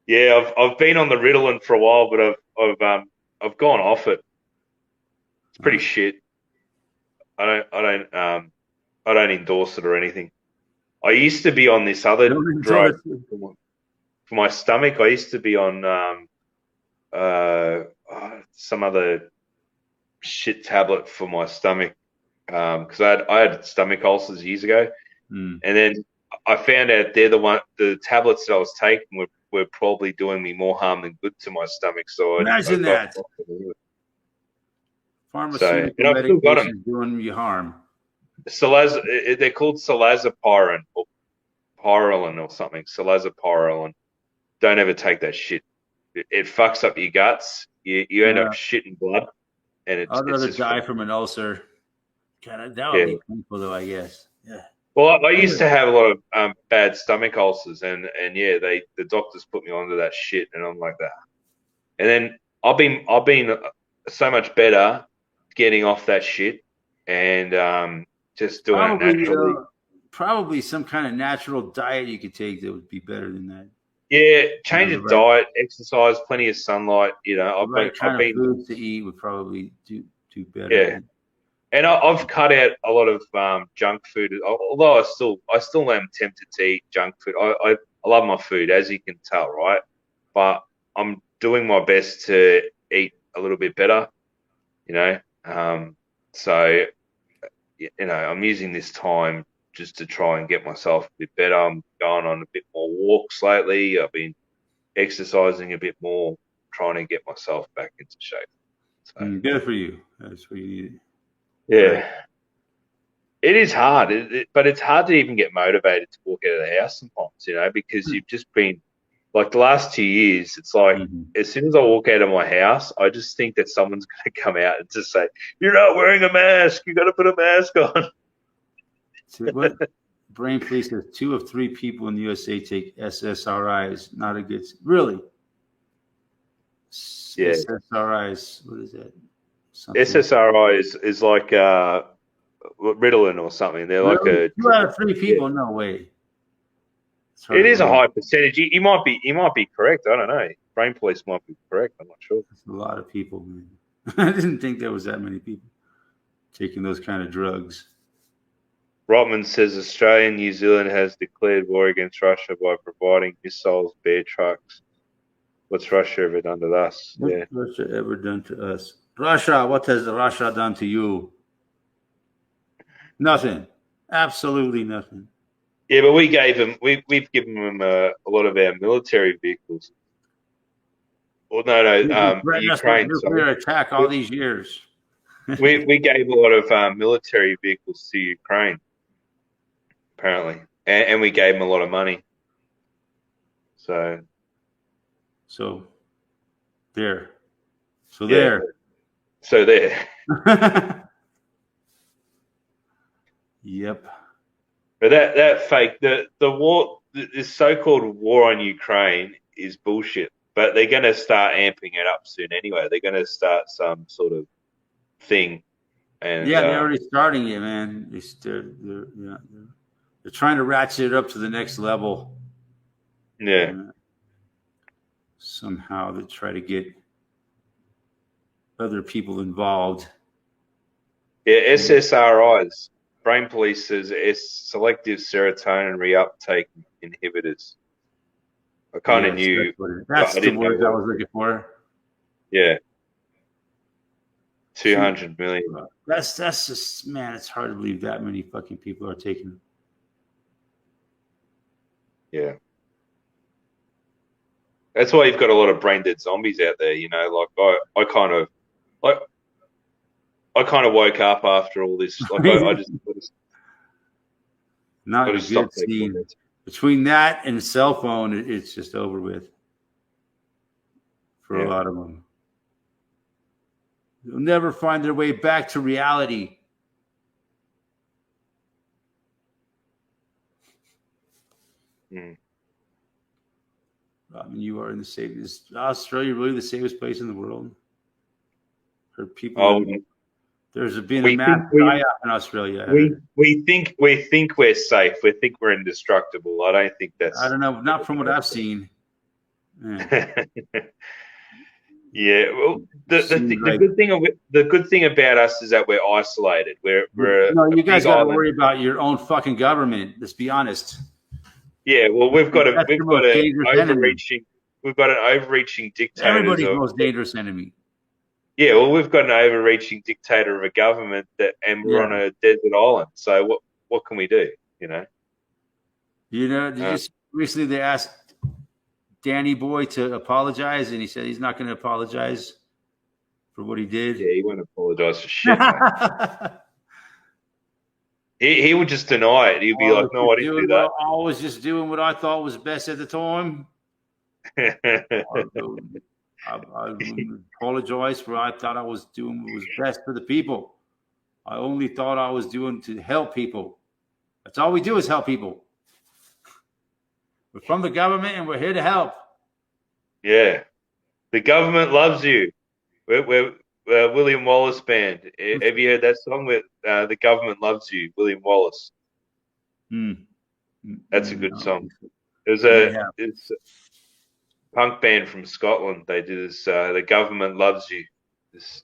Yeah, I've been on the Ritalin for a while, but I've gone off it. It's pretty shit. I don't endorse it or anything. I used to be on this other drug for my stomach. I used to be on some other shit tablet for my stomach because I had stomach ulcers years ago, and then I found out the tablets that I was taking were probably doing me more harm than good to my stomach. So imagine that. Pharmaceutical medication doing you harm. They're called Cilazapirin or Pyralin or something. Cilazapirin. Don't ever take that shit. It fucks up your guts. You end up shitting blood, and I'd rather die from an ulcer. God, that would be painful, though. I guess. Yeah. Well, I used to have a lot of bad stomach ulcers, and the doctors put me onto that shit, and I'm like that. And then I've been so much better getting off that shit, and just doing it naturally. Probably some kind of natural diet you could take that would be better than that. Yeah, change of diet, exercise, plenty of sunlight. You know, I've been foods to eat would probably do better. Yeah, and I've cut out a lot of junk food. Although I still am tempted to eat junk food. I love my food, as you can tell, right? but I'm doing my best to eat a little bit better, you know. So, I'm using this time just to try and get myself a bit better. I'm going on a bit more walks lately. I've been exercising a bit more, trying to get myself back into shape. So, Good for you. That's what you need. yeah. It is hard, but it's hard to even get motivated to walk out of the house sometimes, because you've just been like the last 2 years. It's like as soon as I walk out of my house, I just think that someone's going to come out and just say, "You're not wearing a mask. You got to put a mask on." So what Brain Police says 2 of 3 people in the USA take SSRIs. Not a good, really. Yeah. SSRIs. What is that? Something. SSRI is like Ritalin or something. They're really? like 2 out of 3 people. Yeah. No way. It is a high percentage. You might be correct. I don't know. Brain Police might be correct. I'm not sure. That's a lot of people, man. I didn't think there was that many people taking those kind of drugs. Rotman says Australia and New Zealand has declared war against Russia by providing missiles, bear trucks. What's Russia ever done to us? What's Russia ever done to us? Russia, what has Russia done to you? Nothing. Absolutely nothing. Yeah, but we've given them a lot of our military vehicles. Well, no, Ukraine. Nuclear attack all these years. we gave a lot of military vehicles to Ukraine, apparently, and we gave them a lot of money. So there. Yep. But that fake the war, this so-called war on Ukraine is bullshit. But they're going to start amping it up soon anyway. They're going to start some sort of thing. And yeah, they're already starting it, man. They're trying to ratchet it up to the next level. Yeah. Somehow they try to get other people involved. Yeah, SSRIs. Brain Police says selective serotonin reuptake inhibitors. I kind of knew. That's the word I was looking for. Yeah. 200 million. That's just, man, it's hard to believe that many fucking people are taking. Yeah. That's why you've got a lot of brain dead zombies out there, like I kind of woke up after all this. Like I just not a good scene. Between that and cell phone, it's just over with for a lot of them. They'll never find their way back to reality. I mean, you are in the safest. Is Australia really the safest place in the world? For people, there's been a mass die-off in Australia. We think we're safe. We think we're indestructible. I don't think that's. I don't know. Not from what I've seen. Yeah. Well, the good thing about us is that we're isolated. You guys got to worry about your own fucking government. Let's be honest. Yeah, well, we've got an overreaching dictator. Everybody's most dangerous enemy. Yeah, well, we've got an overreaching dictator of a government and we're on a desert island. So what can we do? Just recently they asked Danny Boy to apologize, and he said he's not going to apologize for what he did. Yeah, he won't apologize for shit. He would just deny it. He'd be like, "No, I didn't do that. I was just doing what I thought was best at the time." I apologize for what I thought I was doing what was best for the people. I only thought I was doing to help people. That's all we do is help people. We're from the government and we're here to help. Yeah. The government loves you. We're William Wallace Band. Have you heard that song with The Government Loves You, William Wallace? That's a good song. It's a punk band from Scotland. They did this. The Government Loves You. That's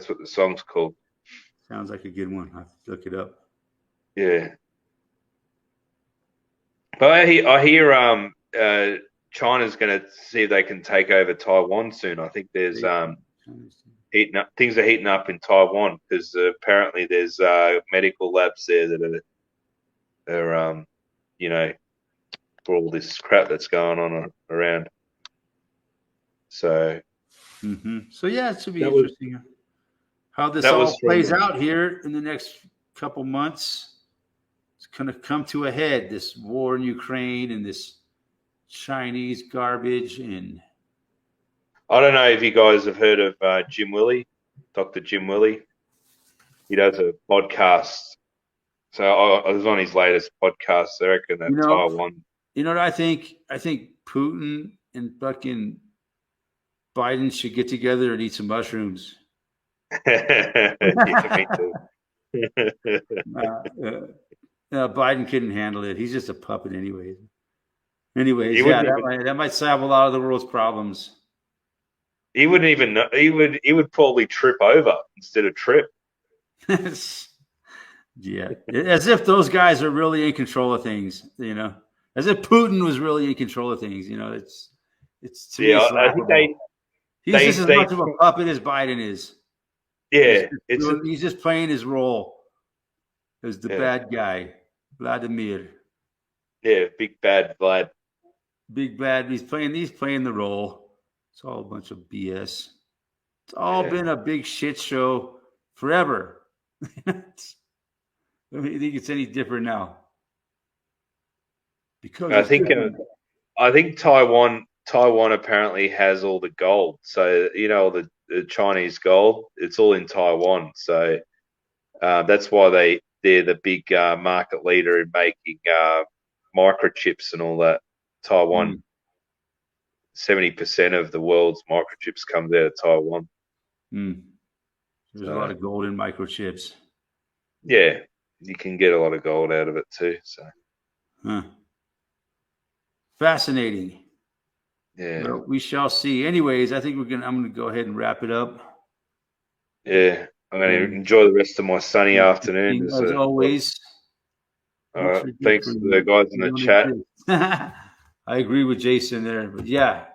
what the song's called. Sounds like a good one. I have to look it up. Yeah. But I hear China's going to see if they can take over Taiwan soon. I think there's heating up. Things are heating up in Taiwan because apparently there's medical labs there that are you know, for all this crap that's going on around. So, So yeah, it should be That was- interesting how this that all was from- plays out here in the next couple months. It's going to come to a head. This war in Ukraine and this Chinese garbage and. I don't know if you guys have heard of Jim Willie, Dr. Jim Willie. He does a podcast. So I was on his latest podcast. I reckon that Taiwan. You know what I think? I think Putin and fucking Biden should get together and eat some mushrooms. Yeah, me too. Biden couldn't handle it. He's just a puppet, anyways. Anyways, He wouldn't that might solve a lot of the world's problems. He wouldn't even know. He would probably trip over instead of trip. Yeah, as if those guys are really in control of things, you know. As if Putin was really in control of things, you know. It's to me, I think he's just as much of a puppet as Biden is. Yeah, he's just playing his role as the bad guy, Vladimir. Yeah, big bad Vlad. Big bad. He's playing the role. It's all a bunch of BS. It's all been a big shit show forever. I don't think it's any different now. Because I think Taiwan apparently has all the gold. So you know the Chinese gold, it's all in Taiwan. So that's why they're the big market leader in making microchips and all that. Taiwan, 70% of the world's microchips comes out of Taiwan. There's a lot of gold in microchips. Yeah, you can get a lot of gold out of it too. So, fascinating. Yeah, well, we shall see. Anyways, I think I'm gonna go ahead and wrap it up. Yeah, I'm gonna enjoy the rest of my sunny afternoon. As always. All right, thanks to the guys in the chat. I agree with Jason there, but yeah.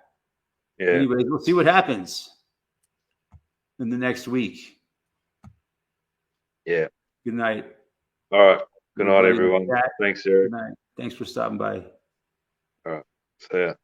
Anyways, we'll see what happens in the next week. Yeah. Good night. All right. Good night, everyone. Thanks, Eric. Good night. Thanks for stopping by. All right. See ya.